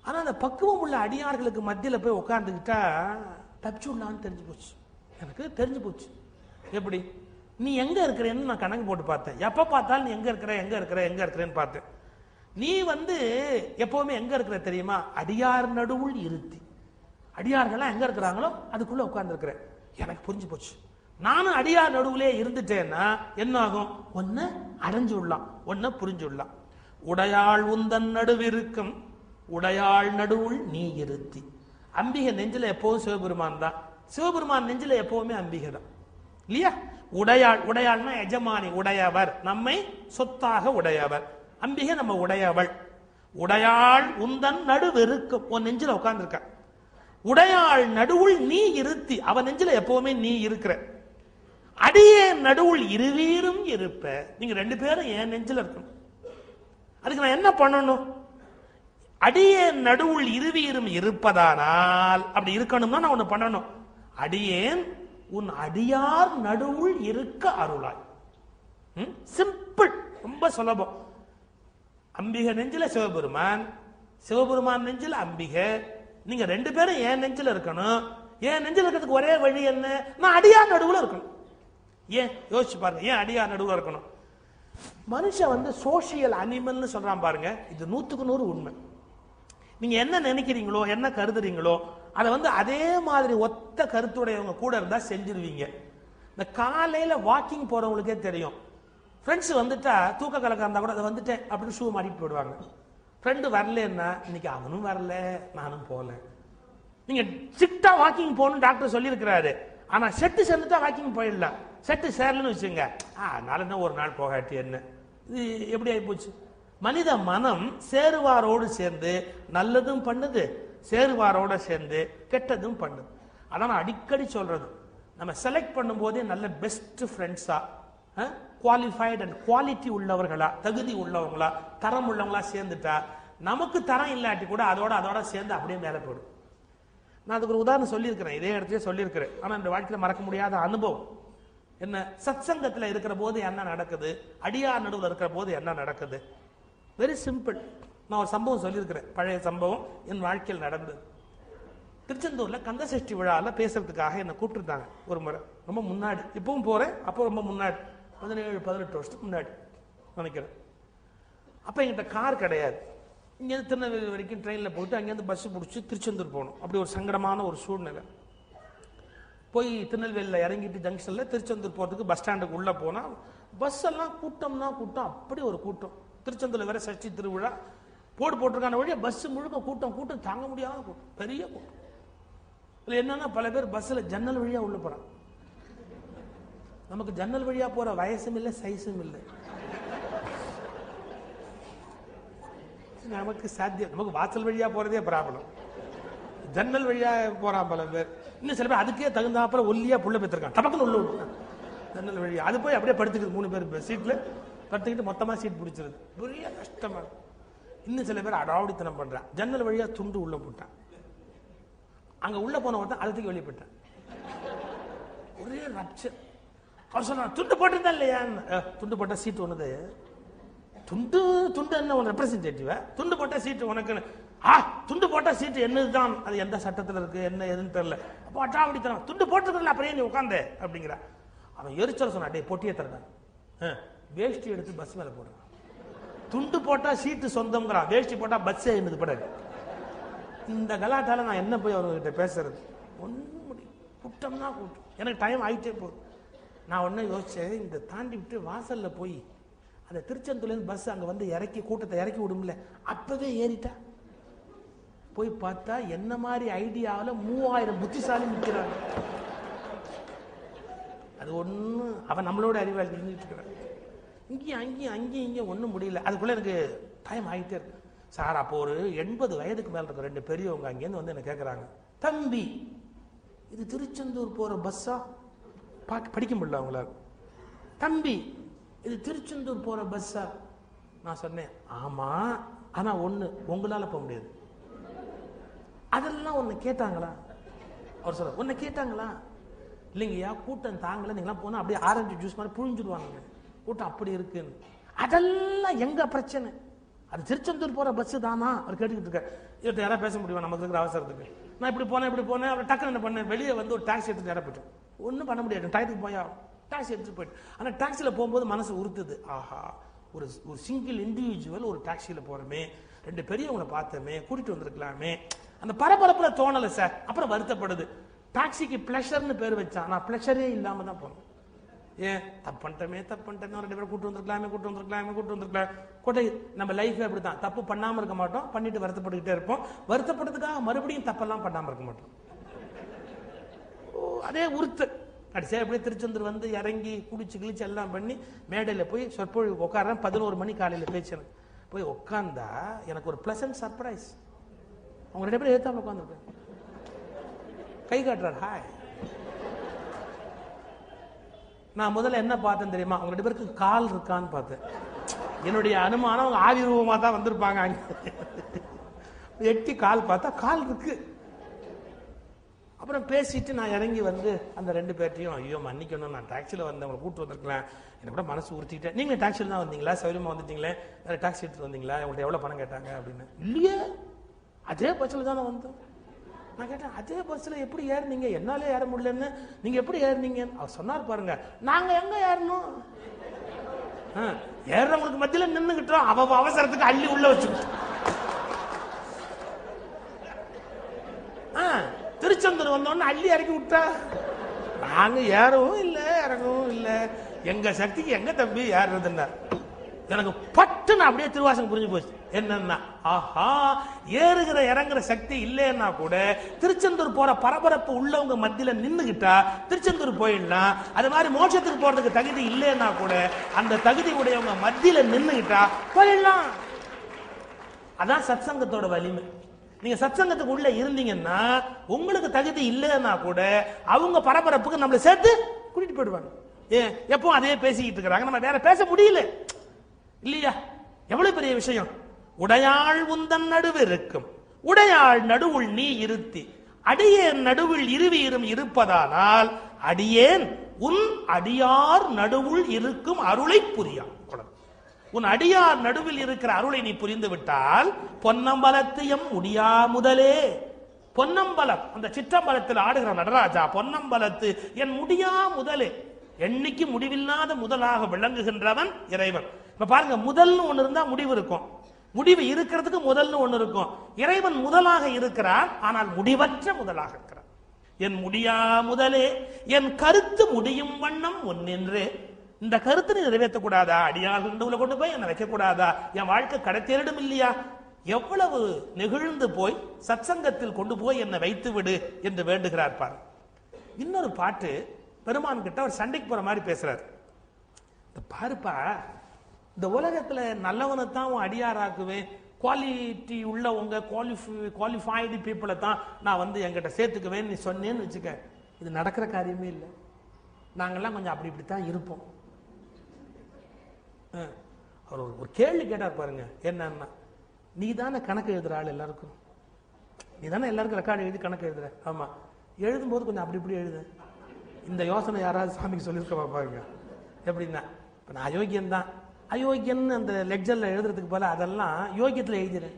ஆனா அந்த பக்குவம் உள்ள அடியார்களுக்கு மத்தியில போய் உட்கார்ந்துக்கிட்டா தப்பிச்சுடலான்னு தெரிஞ்சு போச்சு. எனக்கு தெரிஞ்சு போச்சு. எப்படி? நீ எங்க இருக்கிறேன்னு நான் கணக்கு போட்டு பார்த்தேன். எப்ப பார்த்தாலும் நீ எங்க இருக்கிறேன்னு பார்த்தேன். நீ எப்பவுமே எங்க இருக்கிற தெரியுமா? அடியார் நடுவுள் இருத்தி. அடியார்கள்லாம் எங்க இருக்கிறாங்களோ அதுக்குள்ள உட்கார்ந்து இருக்கிற. எனக்கு புரிஞ்சு போச்சு. நானும் அடியார் நடுவுலே இருந்துட்டேன்னா என்ன ஆகும்? ஒன்ன அடைஞ்சு விடலாம், ஒன்ன புரிஞ்சு விடலாம். உடையாள் உந்தன் நடுவிருக்கும், உடையாள் நடுவுள் நீ இருத்தி. அம்பிகை நெஞ்சில எப்பவும் சிவபெருமான் தான், சிவபெருமான் நெஞ்சில எப்பவுமே அம்பிகை தான், இல்லையா? உடையாள், உடையாள்னா எஜமானி, உடையவர், நம்மை சொத்தாக உடையவர். அம்பிகை நம்ம உடையவள். உடையாள் உந்தன் நடுவிருக்கும், உன் நெஞ்சில உட்கார்ந்து இருக்க. உடையாள் நடுவுள் நீ இருத்தி, அவன் நெஞ்சில எப்பவுமே நீ இருக்கிற. அடியே நடுவுள் இருவீரும் இருப்ப. நீங்க 2 பேரும் என் நெஞ்சில இருக்கணும். அதுக்கு நான் என்ன பண்ணணும்? அடியே நடுவுள் இருவீரும் இருப்பதானால், அப்படி இருக்கணும்னா நான் ஒண்ணு பண்ணணும். அடியேன் உன் அடியார் நடுவுள் இருக்க அருளாய். சிம்பிள், ரொம்ப சுலபம். அம்பிகை நெஞ்சில சிவபெருமான், சிவபெருமான் நெஞ்சில அம்பிகை. நீங்க 2 பேரும் என் நெஞ்சில இருக்கணும். என் நெஞ்சில இருக்கிறதுக்கு ஒரே வழி என்ன? நான் அடியார் நடுவுல இருக்கணும். ஏன் யோசிச்சு பாருங்க, ஏன் அடியார் நடுவுல இருக்கணும்? மனுஷன் சோசியல் அனிமல்னு சொல்றான் பாருங்க. இது 100க்கு 100 உண்மை. நீங்க என்ன நினைக்கிறீங்களோ, என்ன கருதுறீங்களோ, அதை அதே மாதிரி ஒத்த கருத்துடையவங்க கூட இருந்தா செஞ்சிருவீங்க. இந்த காலையில வாக்கிங் போறவங்களுக்கே தெரியும். ஃப்ரெண்ட்ஸ் வந்துட்டா தூக்க கலக்க இருந்தா கூட அதை வந்துட்டேன் அப்படின்னு ஷூ மாட்டிட்டு போயிடுவாங்க. ஃப்ரெண்டு வரலன்னா இன்னைக்கு அவனும் வரல நானும் போல. நீங்க ஸ்ட்ரிக்டா வாக்கிங் போகணும் டாக்டர் சொல்லியிருக்கிறாரு. ஆனா செட்டு சேர்ந்துட்டா வாக்கிங் போயிடலாம். செட்டு சேரலன்னு வச்சுங்க, அதனால ஒரு நாள் போகாட்டி என்ன, இது எப்படி ஆகி போச்சு? மனித மனம் சேருவாரோடு சேர்ந்து நல்லதும் பண்ணுது, சேருவாரோட சேர்ந்து கெட்டதும் பண்ணுது. அதான் நான் அடிக்கடி சொல்றது, நம்ம செலக்ட் பண்ணும் போதே நல்ல பெஸ்ட் ஃப்ரெண்ட்ஸா, குவாலிஃபைட் அண்ட் குவாலிட்டி உள்ளவர்களா, தகுதி உள்ளவங்களா, தரம் உள்ளவங்களா சேர்ந்துட்டா நமக்கு தரம் இல்லாட்டி கூட அதோட சேர்ந்து அப்படியே மேலே போயிடும். நான் அதுக்கு ஒரு உதாரணம் சொல்லியிருக்கிறேன், இதே இடத்துல சொல்லியிருக்கிறேன். ஆனா இந்த வாழ்க்கையில் மறக்க முடியாத அனுபவம் என்ன? சத்சங்கத்தில் இருக்கிற போது என்ன நடக்குது, அடியார் நடுவில் இருக்கிற போது என்ன நடக்குது? Very simple. நான் ஒரு சம்பவம் சொல்லியிருக்கிறேன், பழைய சம்பவம் என் வாழ்க்கையில் நடந்தது. திருச்செந்தூர்ல கந்தசஷ்டி விழாவில் பேசுறதுக்காக என்னை கூப்பிட்டுருந்தாங்க ஒரு முறை, ரொம்ப முன்னாடி. இப்பவும் போறேன், அப்போ ரொம்ப முன்னாடி, 17-18 வருஷத்துக்கு முன்னாடி நினைக்கிறேன். அப்ப எங்கிட்ட கார் கிடையாது. இங்கேருந்து திருநெல்வேலி வரைக்கும் ட்ரெயினில் போயிட்டு அங்கேருந்து பஸ் பிடிச்சி திருச்செந்தூர் போகணும். அப்படி ஒரு சங்கடமான ஒரு சூழ்நிலை. போய் திருநெல்வேலியில் இறங்கிட்டு ஜங்ஷனில் திருச்செந்தூர் போகிறதுக்கு பஸ் ஸ்டாண்டுக்கு உள்ளே போனால் பஸ் எல்லாம் கூட்டம்னா கூட்டம், அப்படி ஒரு கூட்டம். திருச்செந்தூரில் வேற சஷ்டி திருவிழா, போட்டிருக்கான வழியா பஸ் முழுக்க கூட்டம் தாங்க முடியாத கூட்டம், பெரிய கூட்டம். என்னன்னா பல பேர் பஸ்ல ஜன்னல் வழியா உள்ள போறாங்க. நமக்கு ஜன்னல் வழியா போற வயசும் இல்லை, சைஸும் இல்லை. நமக்கு சாத்தியம், நமக்கு வாசல் வழியா போறதே ப்ராப்ளம், ஜன்னல் வழியா போறான் பல பேர். இன்னும் சில பேர் அதுக்கே தகுந்தாப்புல ஒல்லியா புள்ள பெற்றிருக்கான், டபக்குன்னு உள்ள விடுறான் ஜன்னல் வழியா. அது போய் அப்படியே படுத்துக்குது, 3 பேர் சீட்ல படுத்துக்கிட்டு மொத்தமா சீட் பிடிச்சிருது, பெரிய கஷ்டமா இருக்கு. இன்னும் சில பேர் அடாவடித்தனம் பண்றான், ஜன்னல் வழியா துண்டு உள்ள போட்டான், அங்க உள்ள போன ஒருத்தன் அதுக்கு வெளியே போயிட்டான், ஒரே ரப்சர். அவர் சொன்னான் துண்டு போட்டிருந்தா இல்லையா, துண்டு போட்ட சீட்டு ஒண்ணுது, துண்டு என்ன உன் ரெப்ரசன்டேட்டிவ், துண்டு போட்ட சீட்டு உனக்கு, துண்டு போட்ட சீட்டு என்னதுதான், அது எந்த சட்டத்தில் இருக்கு என்ன எதுன்னு தெரியல. அப்போ அடாவடித்தனம், துண்டு போட்டுருக்கல அப்புறம் நீ உட்காந்து அப்படிங்கிற. அவன் எரிச்சல் சொன்னான், டே பொட்டியை தரதான், வேஷ்டி எடுத்து பஸ் மேல போடுறான். துண்டு போட்டா சீட்டு சொந்தம்ங்கிறான், வேஷ்டி போட்டா பஸ்ஸே என்னது படாது. இந்த கலாட்டால நான் என்ன போய் அவர்கிட்ட பேசுறது, ஒன்றும் முடியும், கூட்டம்னா கூட்டம். எனக்கு டைம் ஆகிட்டே போகுது. நான் ஒன்றும் யோசிச்சேன், இந்த தாண்டி விட்டு வாசல்ல போய் அந்த திருச்செந்தூர்லேருந்து பஸ் அங்கே வந்து இறக்கி கூட்டத்தை இறக்கி விடும்ல, அப்பவே ஏறிட்டா. போய் பார்த்தா என்ன மாதிரி ஐடியாவில் 3000 புத்திசாலி நிற்கிறாங்க. அது ஒன்று அவன் நம்மளோட அறிவாளி நின்றுட்டு இருக்கிறான். அங்கேயும் ஒன்றும் முடியல. அதுக்குள்ள எனக்கு டைம் ஆகிட்டே இருக்கு. சார் அப்போ ஒரு 80 வயதுக்கு மேல இருக்க 2 பெரியவங்க அங்கேருந்து வந்து என்ன கேட்குறாங்க, தம்பி இது திருச்செந்தூர் போகிற பஸ்ஸா? படிக்க முடியல அவங்களால. தம்பி இது திருச்செந்தூர் போகிற பஸ்ஸா? நான் சொன்னேன் ஆமா, ஆனா ஒன்று உங்களால போக முடியாது. அதெல்லாம் ஒன்று கேட்டாங்களா? அவர் சொல்ற ஒன்று கேட்டாங்களா? இல்லைங்கய்யா கூட்டம் தாங்கல, நீங்களாம் போனால் அப்படியே ஆரஞ்சு ஜூஸ் மாதிரி புழிஞ்சிடுவாங்க, கூட்டம் அப்படி இருக்குன்னு. அதெல்லாம் எங்க பிரச்சனை, அது திருச்செந்தூர் போற பஸ் தானா? அவர் கேட்டுக்கிட்டு இருக்க. இவர்கிட்ட யாராவது பேச முடியுமா நமக்கு இருக்கிற அவசரத்துக்கு? நான் இப்படி போனேன் அவர் டக்குன்னு என்ன பண்ணேன், வெளியே வந்து ஒரு டாக்ஸி எடுத்துட்டு யாரை போயிட்டேன். ஒன்றும் பண்ண முடியாது, டயத்துக்கு போயா டாக்ஸி எடுத்துட்டு போயிட்டு. ஆனால் டாக்ஸியில் போகும்போது மனசு உறுத்துது, ஆஹா ஒரு சிங்கிள் இண்டிவிஜுவல் ஒரு டாக்ஸியில் போறோமே, 2 பெரியவங்களை பார்த்தோமே, கூட்டிட்டு வந்திருக்கலாமே, அந்த பரபரப்புல தோணலை சார். அப்புறம் வருத்தப்படுது, டாக்ஸிக்கு பிளஷர்னு பேர் வச்சான், நான் பிளஷரே இல்லாம தான் போனேன். ஏன் தப்பு பண்ணிட்டேன் 2 பேரும் கூட்டு வந்திருக்கலாம். கொட்டை நம்ம லைஃப் அப்படித்தான், தப்பு பண்ணாம இருக்க மாட்டோம், பண்ணிட்டு வருத்தப்பட்டுக்கிட்டே இருப்போம். வருத்தப்படுறதுக்காக மறுபடியும் தப்பெல்லாம் பண்ணாம இருக்க மாட்டோம். அதே உறுத்து கடைசியா எப்படியே திருச்செந்தூர் வந்து இறங்கி குடிச்சு கிழிச்சு எல்லாம் பண்ணி மேடையில் போய் சொற்பொழிவு உட்காரன். 11 மணி காலையில் பேச்சு. எனக்கு போய் உட்காந்தா எனக்கு ஒரு பிளசன்ட் சர்ப்ரைஸ். அவங்க 2 பேரும் ஏத்தாம உட்காந்துருக்கேன், கை காட்டுறாரு, ஹாய். நான் முதல்ல என்ன பார்த்தேன் தெரியுமா, அவங்க 2 பேருக்கு கால் இருக்கான்னு பார்த்தேன். என்னுடைய அனுமானம் அவங்க ஆதி ரூபமா தான் வந்திருப்பாங்க. எட்டி கால் பார்த்தா கால் இருக்கு. அப்புறம் பேசிட்டு நான் இறங்கி வந்து அந்த 2 பேர்ட்டையும், ஐயோ மன்னிக்கணும், நான் டாக்ஸியில் வந்து அவங்களை கூப்பிட்டு வந்திருக்கலாம், எனக்கு கூட மனசு உறுத்திக்கிட்டேன். நீங்களும் டாக்ஸியில் தான் வந்தீங்களா, சௌரியமா வந்துட்டீங்களே, வேற டாக்ஸி எடுத்துட்டு வந்தீங்களா, உங்கள்கிட்ட எவ்வளோ பணம் கேட்டாங்க அப்படின்னு. இல்லையே அதே பஸ்ஸில் தானே வந்தோம். நான் கேட்டேன் அதே பஸ்ஸில் எப்படி ஏறினீங்க, என்னாலே ஏற முடியலன்னு, நீங்க எப்படி ஏறினீங்க? அவர் சொன்னார் பாருங்க, நாங்க எங்க ஏறணும், ஏறவங்களுக்கு மத்தியில் நின்றுகிட்டோம், அவசரத்துக்கு அள்ளி உள்ள வச்சுக்கிட்டோம். திருச்செந்தூர் வந்தோன்னு அள்ளி இறக்கி விட்டா, நாங்க ஏறவும் இல்லை இறங்கவும் இல்லை, எங்க சக்திக்கு எங்க தம்பி ஏறுறதுன்னா. எனக்கு பட்டுன்னு அப்படியே திருவாசகம் புரிஞ்சு போச்சு. என்னன்னா, ஆஹா ஏறுகிற இறங்குற சக்தி இல்லைன்னா கூட திருச்செந்தூர் போற பரபரப்பு உள்ளவங்க மத்தியில நின்னுகிட்டா திருச்செந்தூர் போயிடலாம். அது மாதிரி மோட்சத்துக்கு போறதுக்கு தகுதி இல்லைன்னா கூட அந்த தகுதி உடையவங்க மத்தியில நின்னுகிட்டா போயிடலாம். அதான் சத்சங்கத்தோட வலிமை. நீங்க சத்சங்கத்துக்கு உள்ள இருந்தீங்கன்னா உங்களுக்கு தகுதி இல்லைன்னா கூட அவங்க பரபரப்புக்கு நம்மளை சேர்த்து கூட்டிட்டு போயிடுவாங்க. ஏன் எப்போ அதே பேசிக்கிட்டு இருக்கிறாங்க, நம்ம வேற பேச முடியல இல்லையா? எவ்வளவு பெரிய விஷயம். உடையாள் உந்தன் நடுவு இருக்கும், உடையாள் நடுவுள் நீ இருத்தி, அடியேன் நடுவில் இருவீரும் இருப்பதானால் அடியேன் உன் அடியார் நடுவுள் இருக்கும் அருளை புரியான். உன் அடியார் நடுவில் இருக்கிற அருளை நீ புரிந்து விட்டால் பொன்னம்பலத்தையும் முடியா முதலே. பொன்னம்பலம் அந்த சிற்றம்பலத்தில் ஆடுகிற நடராஜா, பொன்னம்பலத்து என் முடியா முதலே, என்னைக்கு முடிவில்லாத முதலாக விளங்குகின்றவன் இறைவன். இப்ப பாருங்க, முதல்னு ஒண்ணு இருந்தா முடிவு இருக்கும், முடிவு இருக்கிறதுக்கு முதல்னு ஒண்ணு இருக்கும். இறைவன் முதலாக இருக்கிறான், ஆனால் முடிவற்ற முதலாக இருக்கிறான். என் முடியா முதலே என் கருத்து முடியும் வண்ணம் ஒன்னென்றே. இந்த கருத்து நீ நிறைவேற்றக்கூடாதா? அடியார்கள் கொண்டு போய் என்ன வைக்க கூடாதா? என் வாழ்க்கை கடை தேரிடும் இல்லையா? எவ்வளவு நெகிழ்ந்து போய் சத்சங்கத்தில் கொண்டு போய் என்னை வைத்து விடு என்று வேண்டுகிறார் பாரு. இன்னொரு பாட்டு பெருமான் கிட்ட ஒரு சண்டைக்கு போற மாதிரி பேசுறாரு. பாருப்பா, இந்த உலகத்துல நல்லவனைத்தான் அடியாராக்குவேன், குவாலிட்டி உள்ள உங்க குவாலிஃபைடு பீப்புளை தான் நான் வந்து என்கிட்ட சேர்த்துக்குவேன் நீ சொன்னேன்னு வச்சுக்க, இது நடக்கிற காரியமே இல்லை. நாங்கெல்லாம் கொஞ்சம் அப்படி இப்படித்தான் இருப்போம். அவர் ஒரு கேள்வி கேட்டார் பாருங்க, என்னன்னா, நீ தானே கணக்கு எழுதுற ஆள், எல்லாருக்கும் நீ தானே எல்லாருக்கும் ரெக்கார்டு எழுதி கணக்கு எழுதுற. ஆமா, எழுதும்போது கொஞ்சம் அப்படி இப்படி எழுது. இந்த யோசனை யாராவது சாமிக்கு சொல்லியிருக்க பாருங்க. எப்படின்னா, இப்போ நான் அயோக்கியன் தான், அயோக்கியன் அந்த லெக்சரில் எழுதுறதுக்கு போல அதெல்லாம் யோக்கியத்தில் எழுதிறேன்.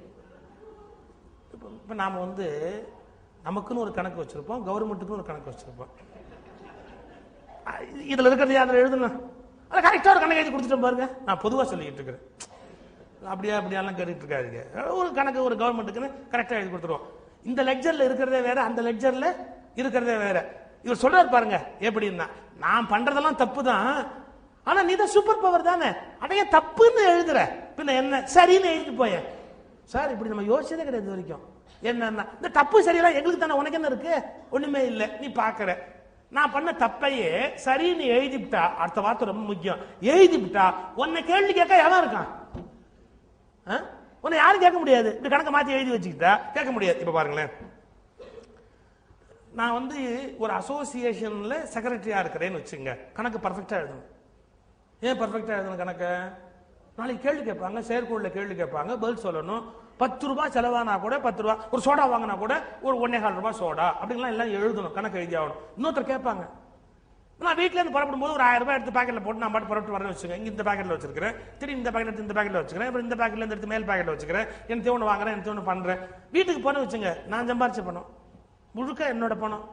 இப்போ நாம் வந்து நமக்குன்னு ஒரு கணக்கு வச்சிருப்போம், கவர்மெண்ட்டுக்குன்னு ஒரு கணக்கு வச்சிருப்போம். இதில் இருக்கிறது அதில் எழுதணும், அதில் கரெக்டாக ஒரு கணக்கு எழுதி கொடுத்துட்டோம் பாருங்க. நான் பொதுவாக சொல்லிக்கிட்டு இருக்கிறேன், அப்படியாலாம் கேட்டுட்டு இருக்காதுங்க. ஒரு கணக்கு ஒரு கவர்மெண்ட்டுக்குன்னு கரெக்டாக எழுதி கொடுத்துருவோம். இந்த லெக்சரில் இருக்கிறதே வேற, அந்த லெக்சரில் இருக்கிறதே வேற. இவர் சொல்றாரு பாருங்க எப்படின்னா, நான் பண்றதெல்லாம் தப்பு தான், ஆனா நீ தான் சூப்பர் பவர் தானே, அடைய தப்புன்னு எழுதுற, பின்ன என்ன சரின்னு எழுதிட்டு போய. சார் இப்படி நம்ம யோசிச்சதே கிடையாது இது வரைக்கும். என்னன்னா, இந்த தப்பு சரியெல்லாம் எங்களுக்கு தானே, உனக்கு என்ன இருக்கு, ஒண்ணுமே இல்லை, நீ பாக்குற. நான் பண்ண தப்பையே சரின்னு எழுதிவிட்டா, அடுத்த வார்த்தை ரொம்ப முக்கியம், எழுதிவிட்டா உன்னை கேள்வி கேட்க எவன் இருக்கான்? உன்னை யாரும் கேட்க முடியாது. இப்படி கணக்கை மாத்தி எழுதி வச்சுக்கிட்டா கேட்க முடியாது. இப்ப பாருங்களேன், நான் வந்து ஒரு அசோசியேஷன்ல செக்ரட்டரியா இருக்கிறேன்னு வச்சுங்க, கணக்கு பர்ஃபெக்டா எழுதணும். ஏன் பர்ஃபெக்டா எழுதணும் கணக்கு? நாளைக்கு கேள்வி கேட்பாங்க, செயற்குழுல கேள்வி கேட்பாங்க, பதில் சொல்லணும். 10 ரூபாய் செலவானா கூட 10 ரூபாய், ஒரு சோடா வாங்கினா கூட ஒரு 1.25 ரூபாய் சோடா, அப்படின்லாம் எல்லாம் எழுதணும், கணக்கு எழுதி ஆகணும். இன்னொருத்தர் கேட்பாங்க, நான் வீட்டுல இருந்து புறப்படும் போது ஒரு 1000 ரூபாய் எடுத்து பாக்கெட்ல போட்டு நான் பாட்டு புறப்பட்டு வரேன்னு வச்சுக்கேன். இங்க இந்த பாக்கெட்ல வச்சிருக்கிறேன், திரும்பி இந்த பாக்கெட் எடுத்து இந்த பாக்கெட்ல வச்சுக்கிறேன், அப்புறம் இந்த பாக்கெட்ல இருந்து எடுத்து மேல் பாக்கெட்ல வச்சுக்கிறேன், எனக்கு ஒன்று வாங்குறேன், எனக்கு ஒன்று பண்றேன். வீட்டுக்கு போன வச்சுங்க, நான் சம்பாரிச்ச பணம் முழுக்க என்னோட பணம்.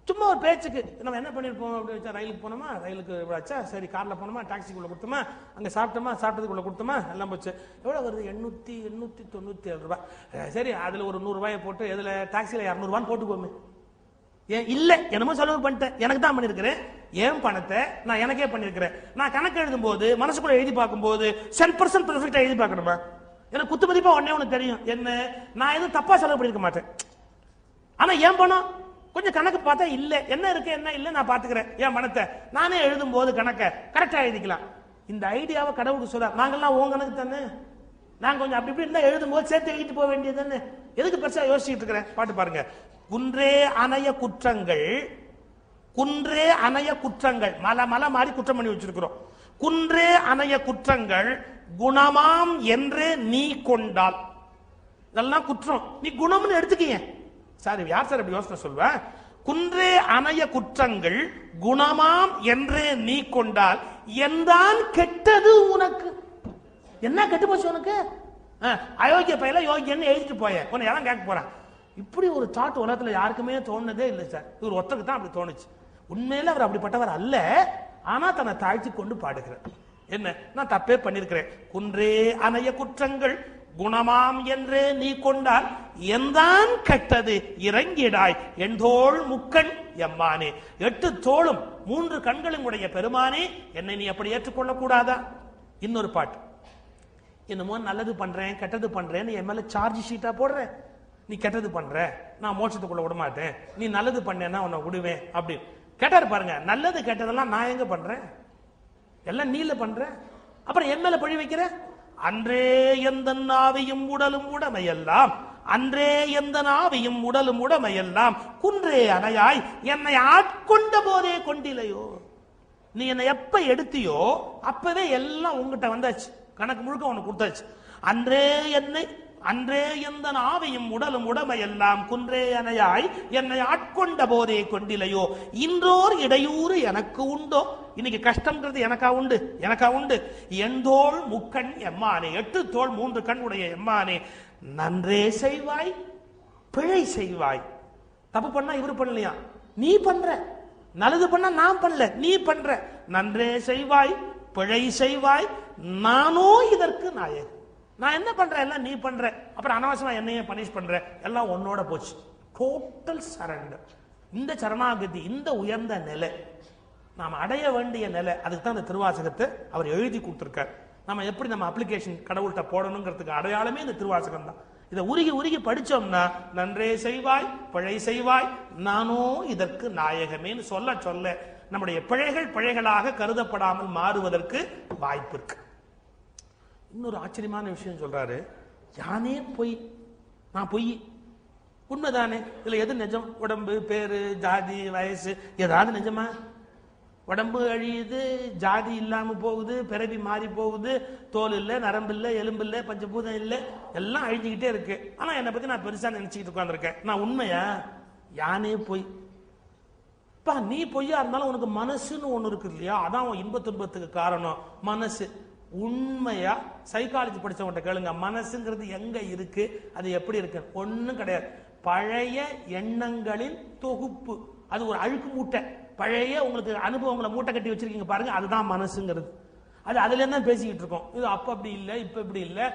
சும்மா ஒரு பேச்சுக்கு நம்ம என்ன பண்ணிருப்போம், அப்படி வச்சா ரயிலுக்கு போனோமா, ரயிலுக்கு வச்சா சரி, கார்ல போனோமா, டாக்ஸிக்குள்ள கொடுத்தோமா, அங்க சாப்பிட்டோமா, சாப்பிட்டதுக்குள்ள கொடுத்தோமா, எல்லாம் போச்சு. எவ்வளவு வருது? 897 ரூபாய். சரி, அதுல ஒரு 100 ரூபாயை போட்டு, எதுல டாக்ஸில 200 ரூபான்னு போட்டுக்கோமே. ஏன் இல்ல, என்னமோ செலவு பண்ணிட்டேன், எனக்கு தான் பண்ணிருக்கிறேன், ஏன் பணத்தை நான் எனக்கே பண்ணிருக்கிறேன். நான் கணக்கு எழுதும் போது மனசுக்குள்ள எழுதி பார்க்கும் போது 100% பெர்ஃபெக்ட்டா எழுதி பார்க்கணுமா? எனக்கு குத்து மதிப்பா ஒண்ணு தெரியும், என்ன, நான் எதுவும் தப்பா செலவு பண்ணிருக்க மாட்டேன். ஆனா ஏன் பணம் கொஞ்சம் கணக்கு பார்த்தா இல்ல, என்ன இருக்கு என்ன இல்ல நான் பாத்துக்கிறேன். என் பணத்தை நானே எழுதும் போது கணக்க கரெக்டா எழுதிக்கலாம். இந்த ஐடியாவை கடவுளுக்கு சொல்ல, நாங்கெல்லாம் உங்க கணக்கு தானே, நாங்க கொஞ்சம் அப்படி இப்படி இருந்தா எழுதும் போது சேர்த்து எழுதிட்டு போக வேண்டியது தானே, எதுக்கு பெருசா யோசிச்சுட்டு இருக்கிறேன். பாட்டு பாருங்க, குன்றே அணைய குற்றங்கள், குன்றே அணைய குற்றங்கள், மலை மலை மாதிரி குற்றம் பண்ணி வச்சிருக்கிறோம். குன்றே அணைய குற்றங்கள் குணமாம் என்றே நீ கொண்டால், இதெல்லாம் குற்றம், நீ குணம்னு எடுத்துக்கீங்க. சார் யார் சார் அப்படி யோசனை சொல்வ? குன்றே அணைய குற்றங்கள் குணமாம் என்றே நீ கொண்டால் எந்தான் கெட்டது உனக்கு. என்ன கெட்டு போச்சு உனக்கு? அயோக்கிய பையில யோகியன்னு எழுதிட்டு போய, உன்னை யாரும் கேட்க போறான். இப்படி ஒரு தாட் உலகத்துல யாருக்குமே தோணுனதே இல்லை சார். இவர் ஒருத்தருக்கு தான் அப்படி தோணுச்சு. உண்மையில அவர் அப்படிப்பட்டவர் அல்ல, ஆனா தன்னை தாழ்த்தி கொண்டு பாடுகிறார். என்ன, நான் தப்பே பண்ணிருக்கிறேன், குன்றே அணைய குற்றங்கள் குணமாம் என்றே நீ கொண்டால் எந்தான் கெட்டது இறங்கிடாய் எந்தோள் முக்கண் எம்மானே. 8 தோளும் 3 கண்களும் உடைய பெருமானே, என்னை நீ அப்படி ஏற்றுக்கொள்ள கூடாதா? இன்னொரு பாட்டு, என்னமோ நல்லது பண்றேன் கெட்டது பண்றேன்னு என் மேல சார்ஜ் ஷீட்டா போடுறேன். நீ கெட்டது பண்ற, நான் மோட்சத்துக்குள்ள விட மாட்டேன், நீ நல்லது பண்ணேன்னா உன்னை விடுவேன் அப்படின்னு கேட்டாரு பாருங்க. நல்லது கெட்டதெல்லாம் நான் எங்க பண்றேன்? எல்லாம் நீல பண்ற, அப்புறம் என் மேல பழி வைக்கிற. அன்றே எந்த நாவியும் உடலும் உடமையெல்லாம், அன்றே எந்த நாவியும் உடலும் உடமையெல்லாம் குன்றே அணையாய் என்னை ஆட்கொண்ட போதே கொண்டிலையோ. நீ என்னை எப்ப எடுத்தியோ அப்பவே எல்லாம் உங்ககிட்ட வந்தாச்சு, கணக்கு முழுக்க உனக்கு கொடுத்தாச்சு. அன்றே எந்த நாவியும் உடலும் உடமையெல்லாம் குன்றே அணையாய் என்னை ஆட்கொண்ட போதே கொண்டிலையோ. இன்றோர் இடையூறு எனக்கு உண்டோ, இன்னைக்கு கஷ்டம்ன்றது எனக்கா உண்டு. எந்தோள் முக்கண் எம்மானே, 8 தோள் 3 கண் உடைய எம்மானே, நன்றே செய்வாய் பிழை செய்வாய். தப்பு பண்ணா இவரு பண்ணலையா, நீ பண்ற. நல்லது பண்ணா நான் பண்ணல, நீ பண்ற. நன்றே செய்வாய் பிழை செய்வாய், நானோ இதற்கு நாயகன். நான் என்ன பண்றேன், எல்லாம் நீ பண்ற, அப்புறம் அனாவசியமா என்னையே பனிஷ் பண்ற, எல்லாம் உன்னோட போச்சு. Total surrender. இந்த சரணாகதி, இந்த உயர்ந்த நிலை நாம் அடைய வேண்டிய நிலை, அதுக்கு தான் இந்த திருவாசகத்தை அவர் எழுதி கொடுத்திருக்கார். நம்ம எப்படி நம்ம அப்ளிகேஷன் கடவுள்கிட்ட போடணுங்கிறதுக்கு அடையாளமே இந்த திருவாசகம் தான். இதை உருகி உருகி படிச்சோம்னா நன்றே செய்வாய் பிழை செய்வாய் நானோ இதற்கு நாயகமேன்னு சொல்ல சொல்ல நம்முடைய பிழைகள் பிழைகளாக கருதப்படாமல் மாறுவதற்கு வாய்ப்பு இருக்கு. இன்னொரு ஆச்சரியமான விஷயம் சொல்றாரு, யானே பொய், நான் பொய். உண்மைதானே? இதுல எது நிஜம்? உடம்பு, பேரு, ஜாதி, வயசு, ஏதாவது நிஜமா? உடம்பு அழியுது, ஜாதி இல்லாம போகுது, பிறவி மாறி போகுது, தோல் இல்லை, நரம்பு இல்லை, எலும்பு இல்லை, பஞ்சபூதம் இல்லை, எல்லாம் அழிஞ்சுக்கிட்டே இருக்கு. ஆனா என்னை பத்தி நான் பெருசா நினைச்சுக்கிட்டு உட்கார்ந்துருக்கேன். நான் உண்மையா? யானே பொய். நீ பொய்யா இருந்தாலும் உனக்கு மனசுன்னு ஒண்ணு இருக்கு இல்லையா, அதான் உன் இன்ப துன்பத்துக்கு காரணம் மனசு. உண்மையா? சைக்காலஜி படிச்சவங்கிட்ட கேளுங்க, மனசுங்கிறது எங்க இருக்கு, அது எப்படி இருக்கு? ஒண்ணும் கிடையாது. பழைய எண்ணங்களின் தொகுப்பு. அது ஒரு அழுக்கு மூட்டை. பழைய உங்களுக்கு அனுபவங்களை மூட்டை கட்டி வச்சிருக்கீங்க பாருங்க, அதுதான் மனசுங்கிறது. அது அதுல தான் பேசிக்கிட்டு இருக்கோம். இது அப்ப அப்படி இல்லை, இப்ப இப்படி இல்லை,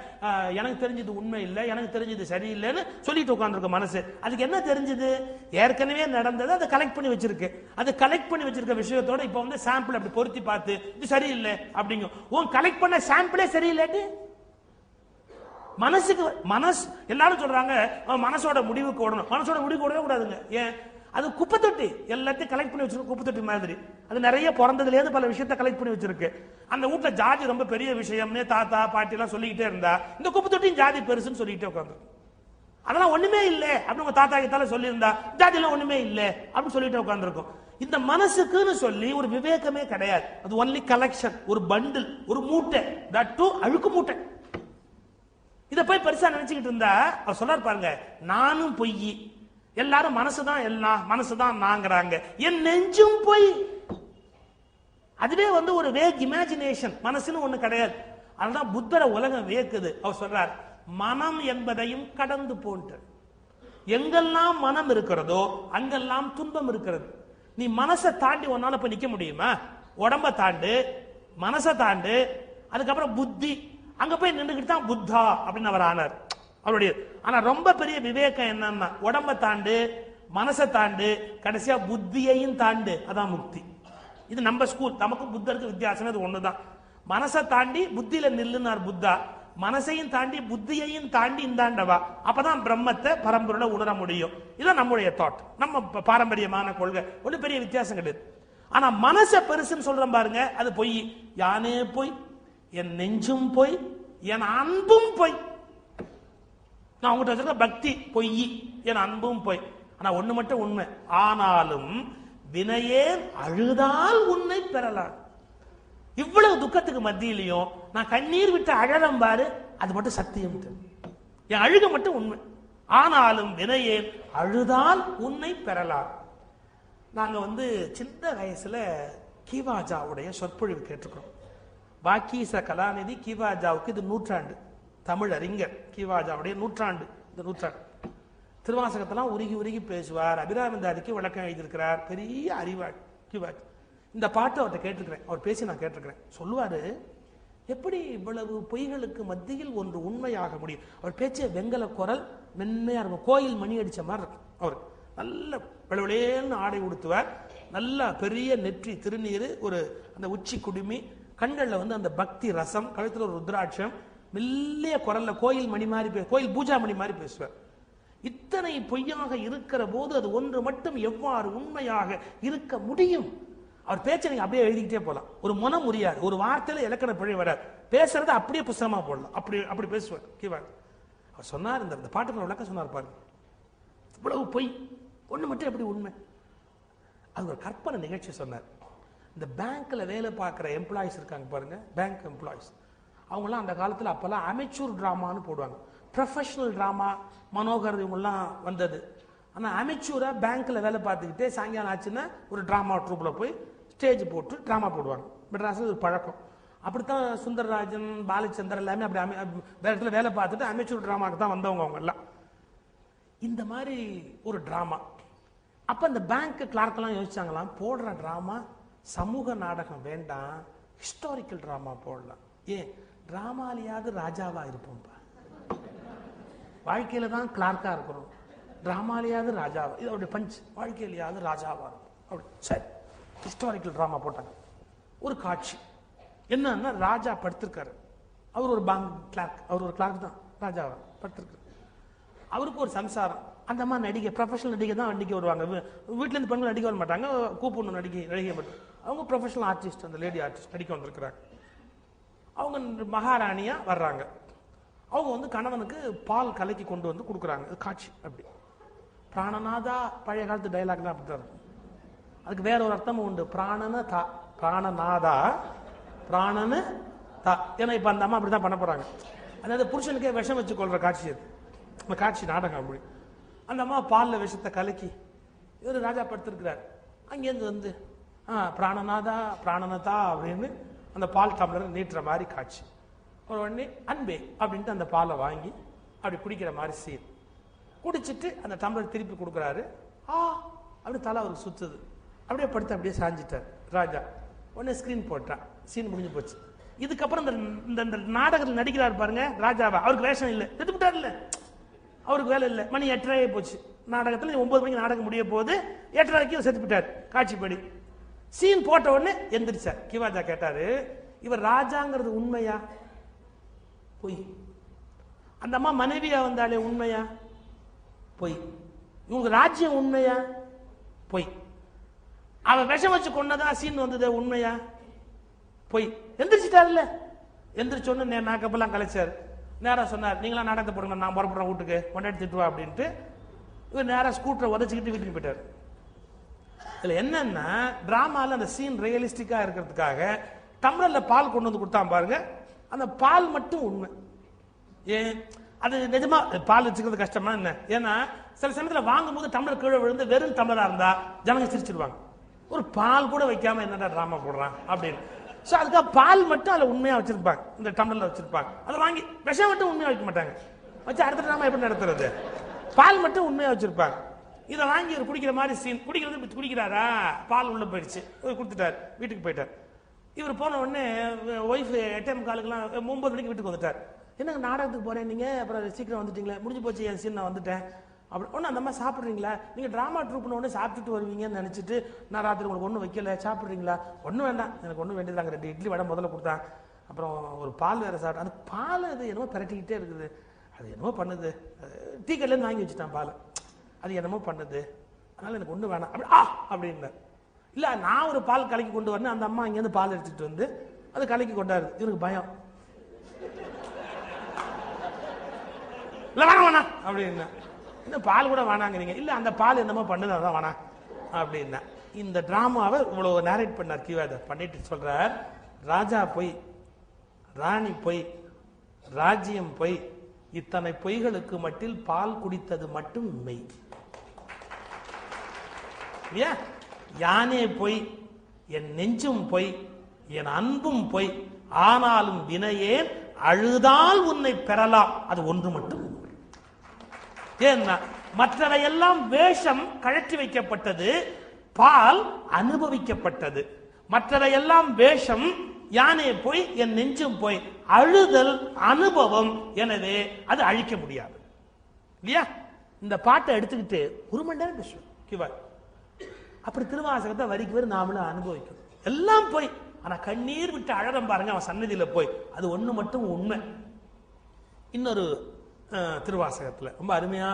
எனக்கு தெரிஞ்சது உண்மை இல்லை, எனக்கு தெரிஞ்சது சரியில்லைன்னு சொல்லிட்டு உட்காந்துருக்க மனசு. அதுக்கு என்ன தெரிஞ்சது? ஏற்கனவே நடந்தது அதை கலெக்ட் பண்ணி வச்சிருக்கு. அது கலெக்ட் பண்ணி வச்சிருக்க விஷயத்தோட இப்ப வந்து சாம்பிள் அப்படி பொருத்தி பார்த்து இது சரியில்லை அப்படிங்க. உன் கலெக்ட் பண்ண சாம்பிளே சரியில்லைட்டு மனசுக்கு மனசு எல்லாரும் சொல்றாங்க மனசோட முடிவுக்கு ஓடணும். மனசோட முடிவுக்கு ஓடவே கூடாதுங்க. ஏன்? அது குப்பை தொட்டி, எல்லாத்தையும் கலெக்ட் பண்ணி வச்சிருக்கு. குப்பை தொட்டி மாதிரி அது நிறைய பிறந்ததுலேருந்து பல விஷயத்த கலெக்ட் பண்ணி வச்சிருக்கு. அந்த வீட்டுல ஜாதி ரொம்ப பெரிய விஷயம்னு தாத்தா பாட்டி எல்லாம் சொல்லிக்கிட்டே இருந்தா இந்த குப்பை தொட்டியும் ஜாதி பெருசுன்னு சொல்லிக்கிட்டே உட்காந்து. அதெல்லாம் ஒண்ணுமே இல்லை அப்படின்னு உங்க தாத்தா கிட்டால சொல்லியிருந்தா ஜாதி எல்லாம் ஒண்ணுமே இல்லை அப்படின்னு சொல்லிட்டு உட்காந்துருக்கும். இந்த மனசுக்குன்னு சொல்லி ஒரு விவேகமே கிடையாது. அது ஒன்லி கலெக்ஷன், ஒரு பண்டில், ஒரு மூட்டை, தட் டூ அழுக்கு மூட்டை. இதை போய் பெருசா நினைச்சுக்கிட்டு இருந்தா அவர் சொல்றாரு பாருங்க, நானும் பொய், எல்லாரும் மனசுதான் எல்லாம், மனசுதான் நாங்கிறாங்க, என் நெஞ்சும் பொய். அதுவே வந்து ஒரு வேக் இமேஜினேஷன். மனசுன்னு ஒண்ணு கிடையாது. அதுதான் புத்தரை உலகம் வியக்குது. அவர் சொல்றார், மனம் என்பதையும் கடந்து போன்று. எங்கெல்லாம் மனம் இருக்கிறதோ அங்கெல்லாம் துன்பம் இருக்கிறது. நீ மனசை தாண்டி ஒன்னால போய் நிக்க முடியுமா? உடம்ப தாண்டு, மனசை தாண்டு, அதுக்கப்புறம் புத்தி, அங்க போய் நின்றுகிட்டு தான் புத்தா அப்படின்னு அவர் ஆனார் அவருடைய. ஆனா ரொம்ப பெரிய விவேகம் என்னன்னா உடம்ப தாண்டு, மனசை தாண்டு, கடைசியா புத்தியையும் தாண்டு, அதான் முக்தி. இது நம்ம ஸ்கூல். நமக்கு புத்தருக்கு வித்தியாசம் அது ஒண்ணுதான். மனசை தாண்டி புத்தியில நில்லுனார் புத்தா, மனசையும் தாண்டி புத்தியையும் தாண்டி இந்தாண்டவா, அப்பதான் பிரம்மத்தை பரம்பரோட உணர முடியும். இதுதான் நம்முடைய தாட், நம்ம பாரம்பரியமான கொள்கை. ஒண்ணு பெரிய வித்தியாசம் கிடையாது. ஆனா மனசை பெருசுன்னு சொல்றேன் பாருங்க, அது பொய். யானே பொய், என் நெஞ்சும் பொய், என் அன்பும் பொய். நான் உங்ககிட்ட வச்சிருக்க பக்தி பொய், என் அன்பும் பொய். ஆனா ஒண்ணு மட்டும் உண்மை, ஆனாலும் வினையே அழுதால் உன்னை பெறலாம். இவ்வளவு துக்கத்துக்கு மத்தியிலையும் நான் கண்ணீர் விட்டு அழறம் பாரு, அது மட்டும் சத்தியம். என் அழுக மட்டும் உண்மை. ஆனாலும் வினையே அழுதால் உன்னை பெறலாம். நாங்க வந்து சின்ன வயசுல கீவாஜாவுடைய சொற்பொழிவு கேட்டுக்கிறோம். பாக்கீச கலாநிதி கீவாஜாவுக்கு இது நூற்றாண்டு. தமிழ் அறிஞர் கீவாஜாவுடைய நூற்றாண்டு. இந்த நூற்றாண்டு திருவாசகத்தெல்லாம் உருகி உருகி பேசுவார். அபிராமந்தாதிக்கு விளக்கம் எழுதியிருக்கிறார். பெரிய அறிவாள் கீவாஜ். இந்த பாட்டு அவர்கிட்ட கேட்டிருக்கிறேன், அவர் பேசி நான் கேட்டிருக்கிறேன். சொல்லுவாரு, எப்படி இவ்வளவு பொய்களுக்கு மத்தியில் ஒன்று உண்மையாக முடியும். அவர் பேச்ச வெங்கல குரல் மென்மையா இருக்கும், கோயில் மணி அடிச்ச மாதிரி இருக்கும். அவர் நல்ல விளவிலேன்னு ஆடை உடுத்துவார், நல்ல பெரிய நெற்றி திருநீர், ஒரு அந்த உச்சி குடுமி, கண்கள்ல வந்து அந்த பக்தி ரசம், கழுத்துல ஒரு ருத்ராட்சம், மெல்லிய குரல்ல கோயில் மணி மாதிரி கோயில் பூஜா மணி மாதிரி பேசுவார். இத்தனை பொய்யாக இருக்கிற போது அது ஒன்று மட்டும் எவ்வாறு உண்மையாக இருக்க முடியும்? அவர் பேச்சை நீங்க அப்படியே எழுதிக்கிட்டே போலாம், ஒரு மனம் முடியாது, ஒரு வார்த்தையில இலக்கண பிழை வராது, பேசுறது அப்படியே புத்தகமா போடலாம், அப்படி அப்படி பேசுவார் கீவாஜ். அவர் சொன்னார், இந்த பாட்டுக்கு விளக்கம் சொன்னார் பாருங்க, இவ்வளவு பொய் ஒண்ணு மட்டும் எப்படி உண்மை? அது ஒரு கற்பனை நிகழ்ச்சி சொன்னார். இந்த பேங்க்ல வேலை பார்க்குற எம்ப்ளாயிஸ் இருக்காங்க பாருங்க, பேங்க் எம்ப்ளாயிஸ், அவங்களாம் அந்த காலத்தில் அப்பெல்லாம் அமெச்சூர் டிராமான்னு போடுவாங்க. ப்ரொஃபஷனல் டிராமா மனோகர் இவங்கெல்லாம் வந்தது. ஆனால் அமெச்சூரா பேங்க்ல வேலை பார்த்துக்கிட்டே சாயங்காலம் ஆச்சுன்னா ஒரு டிராமா ட்ரூப்ல போய் ஸ்டேஜ் போட்டு டிராமா போடுவாங்க. மெட்ராஸில் ஒரு பழக்கம். அப்படித்தான் சுந்தரராஜன், பாலச்சந்தர் எல்லாமே அப்படி வேற இடத்துல வேலை பார்த்துட்டு அமெச்சூர் டிராமாவுக்கு தான் வந்தவங்க அவங்க எல்லாம். இந்த மாதிரி ஒரு டிராமா. அப்ப இந்த பேங்க் கிளார்க்கெல்லாம் யோசிச்சாங்களாம், போடுற டிராமா சமூக நாடகம் வேண்டாம், ஹிஸ்டாரிக்கல் டிராமா போடலாம். ஏன்? டிராமாலியாவது ராஜாவா இருப்போம்ப்பா, வாழ்க்கையில தான் கிளார்க்கா இருக்கிறோம், டிராமாலியாவது ராஜாவா, இது அவருடைய பஞ்ச், வாழ்க்கையிலையாவது ராஜாவா இருக்கும் அப்படி. சரி, ஹிஸ்டாரிக்கல் டிராமா போட்டாங்க. ஒரு காட்சி என்னன்னா, ராஜா படுத்திருக்காரு, அவர் ஒரு பேங்க் கிளார்க், அவர் ஒரு கிளார்க் தான், ராஜாவா படுத்திருக்கு. அவருக்கு ஒரு சம்சாரம். அந்த அம்மா நடிகை, ப்ரொஃபஷனல் நடிகை தான் நடிக்க வருவாங்க. வீட்டிலேருந்து பெண்கள் நடிக்க வர மாட்டாங்க, கூப்பிடணும் நடிகை மட்டும். அவங்க ப்ரொஃபஷனல் ஆர்டிஸ்ட், அந்த லேடி ஆர்டிஸ்ட் நடிக்க வந்திருக்கிறாங்க. அவங்க மகாராணியா வர்றாங்க. அவங்க வந்து கணவனுக்கு பால் கலக்கி கொண்டு வந்து கொடுக்குறாங்க. காட்சி அப்படி. பிராணநாதா, பழைய காலத்து டைலாக் தான் அப்படித்தான் இருக்கும். அதுக்கு வேற ஒரு அர்த்தமும் உண்டு. பிராணன தா, பிராணநாதா, பிராணனு தா. ஏன்னா இப்ப அந்த அம்மா அப்படிதான் பண்ண போறாங்க. அதாவது புருஷனுக்கே விஷம் வச்சு கொள்ற காட்சி அது. அந்த காட்சி நாடகம் அப்படி. அந்த அம்மா பால்ல விஷத்தை கலக்கி இவர் ராஜா படுத்திருக்கிறார். அங்கேருந்து வந்து பிராணநாதா பிராணனதா அப்படின்னு அந்த பால் டம்ளர் நீட்டுற மாதிரி காட்சி. ஒரு உடனே அன்பே அப்படின்ட்டு அந்த பாலை வாங்கி அப்படி குடிக்கிற மாதிரி சீன். குடிச்சிட்டு அந்த டம்ளர் திருப்பி கொடுக்குறாரு. அப்படி தலை அவருக்கு சுத்துது. அப்படியே படுத்து அப்படியே சாஞ்சிட்டார் ராஜா. உடனே ஸ்கிரீன் போட்டான். சீன் முடிஞ்சு போச்சு. இதுக்கப்புறம் இந்த நாடகத்தில் நடிக்கிறார் பாருங்க ராஜாவா, அவருக்கு வேஷம் இல்லை, செத்துட்டார் இல்ல, அவருக்கு வேலை இல்லை. மணி 8:30 போச்சு. நாடகத்தில் 9 மணிக்கு நாடகம் முடிய போது 8:30 செத்துப்பிட்டார் காட்சிப்படி. சீன் போட்ட உடனே எந்திரிச்சார். கிவாஜா கேட்டாரு, இவர் ராஜாங்கிறது உண்மையா பொய்? அந்த அம்மா மனைவியா வந்தாலே உண்மையா பொய்? இவங்க ராஜ்யம் உண்மையா பொய்? அவ விஷம் வச்சு கொண்டதா சீன் வந்தது உண்மையா பொய்? எந்திரிச்சிட்டாருல்ல. எந்திரிச்சோன்னு மேக்கப்பெல்லாம் கலைச்சார். நேரா சொன்னார், நீங்களா நாடகத்தை போடுங்க, நான் புறப்படுறேன் வீட்டுக்கு, கொண்டாடி திட்டுவா அப்படின்ட்டு. இவர் நேரா ஸ்கூட்டரை உதச்சிக்கிட்டு வீட்டுக்கு போயிட்டார். இதுல என்னன்னா டிராமால அந்த சீன் ரியலிஸ்டிக்கா இருக்கிறதுக்காக டம்ளர்ல பால் கொண்டு வந்து கொடுத்தான் பாருங்க. அந்த பால் மட்டும் உண்மை. ஏன் அது நிஜமா பால் வச்சுக்கிறது கஷ்டமா என்ன? ஏன்னா சில சமயத்தில் வாங்கும் போது டம்ளர் கீழே விழுந்து வெறும் டம்ளரா இருந்தா ஜனங்க சிரிச்சிருவாங்க. ஒரு பால் கூட வைக்காம என்னடா டிராமா போடுறான் அப்படின்னு. சோ அதுக்காக பால் மட்டும் அதுல உண்மையா வச்சிருப்பாங்க, இந்த டம்ளர்ல வச்சிருப்பாங்க. அதை வாங்கி விஷம் மட்டும் உண்மையா வைக்க மாட்டாங்க. வச்சு அடுத்த டிராமா எப்படி நடத்துறது? பால் மட்டும் உண்மையா வச்சிருப்பாங்க. இதை வாங்கி ஒரு குடிக்கிற மாதிரி சீன். குடிக்கிறது குடிக்கிறாரா, பால் உள்ள போயிடுச்சு, கொடுத்துட்டார், வீட்டுக்கு போயிட்டார். இவர் போன உடனே ஒய்ஃப் 8:45 9 மணிக்கு வீட்டுக்கு வந்துட்டார். என்னங்க நாடகத்துக்கு போறேன் நீங்க, அப்புறம் சீக்கிரம் வந்துட்டீங்களா, முடிஞ்சு போச்சு என் சீன், நான் வந்துட்டேன் அப்படி. ஒன்று அந்த மாதிரி சாப்பிட்றீங்களா, நீங்கள் ட்ராமா ட்ரூப்னு ஒன்று சாப்பிட்டுட்டு வருவீங்கன்னு நினச்சிட்டு நான் ராத்திரி உங்களுக்கு ஒன்றும் வைக்கல, சாப்பிட்றீங்களா? ஒன்றும் வேண்டாம், எனக்கு ஒன்றும் வேண்டியதாங்க. 2 இட்லி வடை முதல்ல கொடுத்தான், அப்புறம் ஒரு பால் வேறு சாப்பிட்டேன். அந்த பால் அது என்னமோ பிரட்டிக்கிட்டே இருக்குது, அது என்னமோ பண்ணுது. டீ கடையிலேருந்து வாங்கி வச்சுட்டான் பால், அது என்னமோ பண்ணுது, அதனால் எனக்கு ஒன்றும் வேணாம் அப்படி அப்படின்னார். இல்லை நான் ஒரு பால் கலக்கி கொண்டு வரேன். அந்த அம்மா இங்கேருந்து பால் எடுத்துகிட்டு வந்து அது கலக்கி கொண்டாரு. இவனுக்கு பயம், இல்லை வேணாம் வேணாம் அப்படின்னா. இன்னும் பால் கூட வேணாங்கிறீங்க? இல்லை அந்த பால் என்னமோ பண்ணுது, அதான் வேணாம் அப்படின்னா. இந்த டிராமாவை இவ்வளவு நேரேட் பண்ணார் கிவாஜா. பண்ணிட்டு சொல்றார், ராஜா பொய், ராணி பொய், ராஜ்யம் பொய், இத்தனை பொய்களுக்கு மட்டில் பால் குடித்தது மட்டும் உண்மை. யானே பொய், என் நெஞ்சும் பொய், என் அன்பும் பொய், ஆனாலும் வினையேன் அழுதால் உன்னை பெறலாம், அது ஒன்று மட்டும். ஏன்னா மற்றவையெல்லாம் வேஷம் கழற்றி வைக்கப்பட்டது, பால் அனுபவிக்கப்பட்டது. மற்றவையெல்லாம் வேஷம், யானே போய் என் நெஞ்சும் போய், அழுதல் அனுபவம், எனவே அது அழிக்க முடியாது இல்லையா? இந்த பாட்டை எடுத்துக்கிட்டு 1 மணி நேரம் பேசுவோம் கிவா. அப்படி திருவாசகத்தை வரிக்கு வரை நாமளும் அனுபவிக்கணும். எல்லாம் போய், ஆனா கண்ணீர் விட்டு அழறம் பாருங்க அவன் சன்னதியில போய், அது ஒண்ணு மட்டும் உண்மை. இன்னொரு திருவாசகத்துல ரொம்ப அருமையா,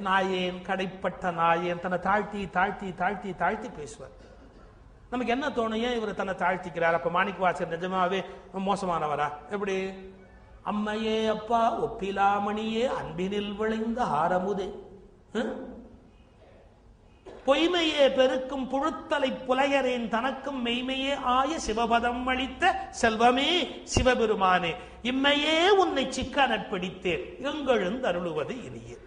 நாயேன் கடைப்பட்ட நாயேன், தன்னை தாழ்த்தி தாழ்த்தி தாழ்த்தி தாழ்த்தி பேசுவார். நமக்கு என்ன தோணும், ஏன் இவர் தன்னை தாழ்த்திக்கிறார்? அப்ப மாணிக்கவாசகர் நிஜமாவே மோசமானவரா? எப்படி? அம்மையே அப்பா ஒப்பிலாமணியே அன்பினில் விளைந்த ஆரமுதே, பொய்மையே பெருக்கும் புழுத்தலை புலையரேன் தனக்கும் மெய்மையே ஆய சிவபதம் அளித்த செல்வமே சிவபெருமானே, இம்மையே உன்னை சிக்க நட்படித்தேன் எங்கெழுந்து அருளுவது இனியே.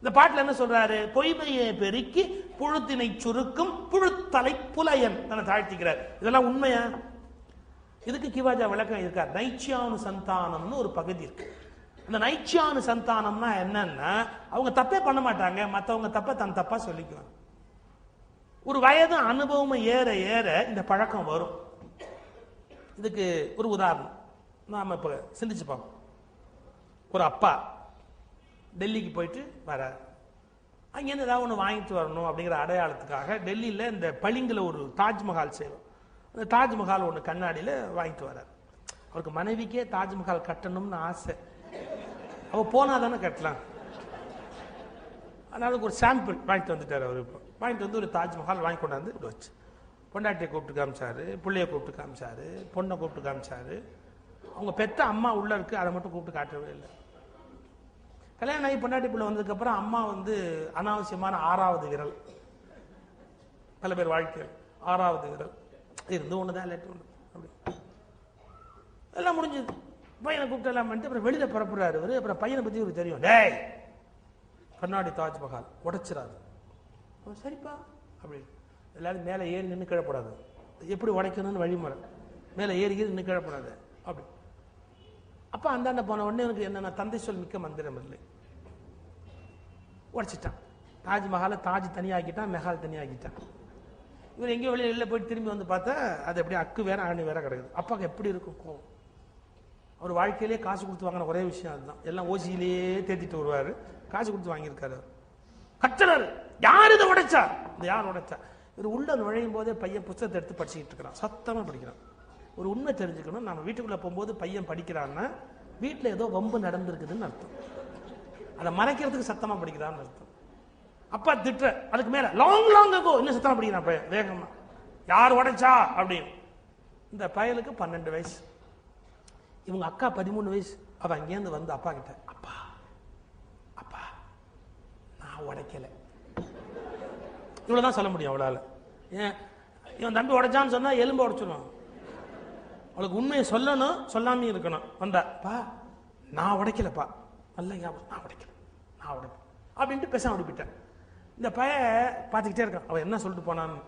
இந்த பாட்டுல என்ன சொல்றாரு? பொய்மையை பெருக்கி புழுத்தினை சுருக்கும் புழுத்தலை புலையன் தன்னை தாழ்த்திக்கிறார். இதெல்லாம் உண்மையா? இதுக்கு கிவாஜா விளக்கம் இருக்கார். நைச்சியானு சந்தானம்னு ஒரு பகுதி இருக்கு. அந்த நைச்சியானு சந்தானம்னா என்னன்னா, அவங்க தப்பே பண்ண மாட்டாங்க, மற்றவங்க தப்ப தன் தப்பா சொல்லிக்குவாங்க. ஒரு வயது அனுபவம் ஏற ஏற இந்த பழக்கம் வரும். இதுக்கு ஒரு உதாரணம் நாம இப்ப சிந்திச்சு பார்ப்போம். ஒரு அப்பா டெல்லிக்கு போயிட்டு வர, அங்கேருந்து ஏதாவது ஒன்று வாங்கிட்டு வரணும் அப்படிங்கிற அடையாளத்துக்காக டெல்லியில் இந்த பளிங்கில் ஒரு தாஜ்மஹால் செய்வோம். அந்த தாஜ்மஹால் ஒன்று கண்ணாடியில் வாங்கிட்டு வர்றார். அவருக்கு மனைவிக்கே தாஜ்மஹால் கட்டணும்னு ஆசை. அவ போனா தானே கட்டலாம். அதனால ஒரு சாம்பிள் வாங்கிட்டு வந்துட்டார் அவர். இப்போ வாங்கிட்டு வந்து ஒரு தாஜ்மஹால் வாங்கி கொண்டாந்து இப்படி வச்சு பொண்டாட்டியை கூப்பிட்டு காமிச்சாரு, பிள்ளைய கூப்பிட்டு காமிச்சாரு, பொண்ணை கூப்பிட்டு காமிச்சாரு. அவங்க பெத்த அம்மா உள்ள இருக்கு, அதை மட்டும் கூப்பிட்டு காட்டவே இல்லை. கல்யாணம் ஆகி பொண்டாட்டி பிள்ளை வந்ததுக்கு அப்புறம் அம்மா வந்து அனாவசியமான 6வது விரல். பல பேர் வாழ்க்கை 6வது விரல் இருந்து ஒண்ணுதான் லேட்டு ஒண்ணு அப்படி எல்லாம் முடிஞ்சது. பையனை கூப்பிட்டு எல்லாம் பண்ணிட்டு அப்புறம் வெளியில புறப்படுறாரு அவரு. அப்புறம் பையனை பத்தி ஒரு தெரியும், டேய் கண்ணாடி தாஜ்மஹால் உடைச்சிடாது. சரிப்பா அப்படி எல்லாரும் மேலே ஏறி நின்று கிழப்படாது, எப்படி உடைக்கணும்னு வழிமுறை, மேலே ஏறி நின்று கிழப்படாது அப்படி. அப்ப அந்தாண்ட போன உடனே எனக்கு என்னன்னா தந்தை சொல் மிக்க மந்திரம் இல்லை, உடைச்சிட்டான். தாஜ்மஹாலை தாஜ் தனியாக்கிட்டான், மெஹால் தனியாக்கிட்டான். இவர் எங்கேயோ வெளியில போயிட்டு திரும்பி வந்து பார்த்தா அது எப்படி அக்கு வேற ஆணி வேற கிடக்குது. அப்பாவுக்கு எப்படி இருக்கும் கோவம். அவர் வாழ்க்கையிலே காசு கொடுத்து வாங்கின ஒரே விஷயம் அதுதான். எல்லாம் ஓசியிலேயே தேத்திட்டு வருவாரு, காசு கொடுத்து வாங்கியிருக்காரு. கத்துறாரு, யார் இதை உடைச்சா, இந்த யார் உடைச்சா. இவர் உள்ள நுழையும் போதே பையன் புத்தகத்தை எடுத்து படிச்சுக்கிட்டு இருக்கிறான், சத்தமா படிக்கிறான். ஒரு உண்மை தெரிஞ்சுக்கணும், நம்ம வீட்டுக்குள்ள போகும்போது பையன் படிக்கிறான்னா வீட்டில் ஏதோ வம்பு நடந்திருக்குதுன்னு அர்த்தம். அதை மறைக்கிறதுக்கு சத்தமா படிக்கிறான்னு அர்த்தம். அப்பா திட்டுற, அதுக்கு மேல லாங் லாங் அகோ இன்னும் சத்தமா படிக்கிறான் பையன் வேகமா, யார் உடைச்சா அப்படின்னு. இந்த பயலுக்கு 12 வயசு, இவங்க அக்கா 13 வயசு. அவ அங்கேருந்து வந்து அப்பா கிட்ட, அப்பா அப்பா நான் உடைக்கல, இவ்வளவுதான் சொல்ல முடியும் அவளால. ஏன் இவன் தம்பி உடைச்சான்னு சொன்னா எலும்பு உடைச்சிடும். அவளுக்கு உண்மையை சொல்லணும், சொல்லாம இருக்கணும். வந்தாப்பா நான் உடைக்கலப்பா, நல்ல நான் உடைக்கல, நான் உடைப்பேன் அப்படின்ட்டு பேசாம அனுப்பிட்டேன். இந்த பைய பார்த்துக்கிட்டே இருக்கான், அவன் என்ன சொல்லிட்டு போனான்னு.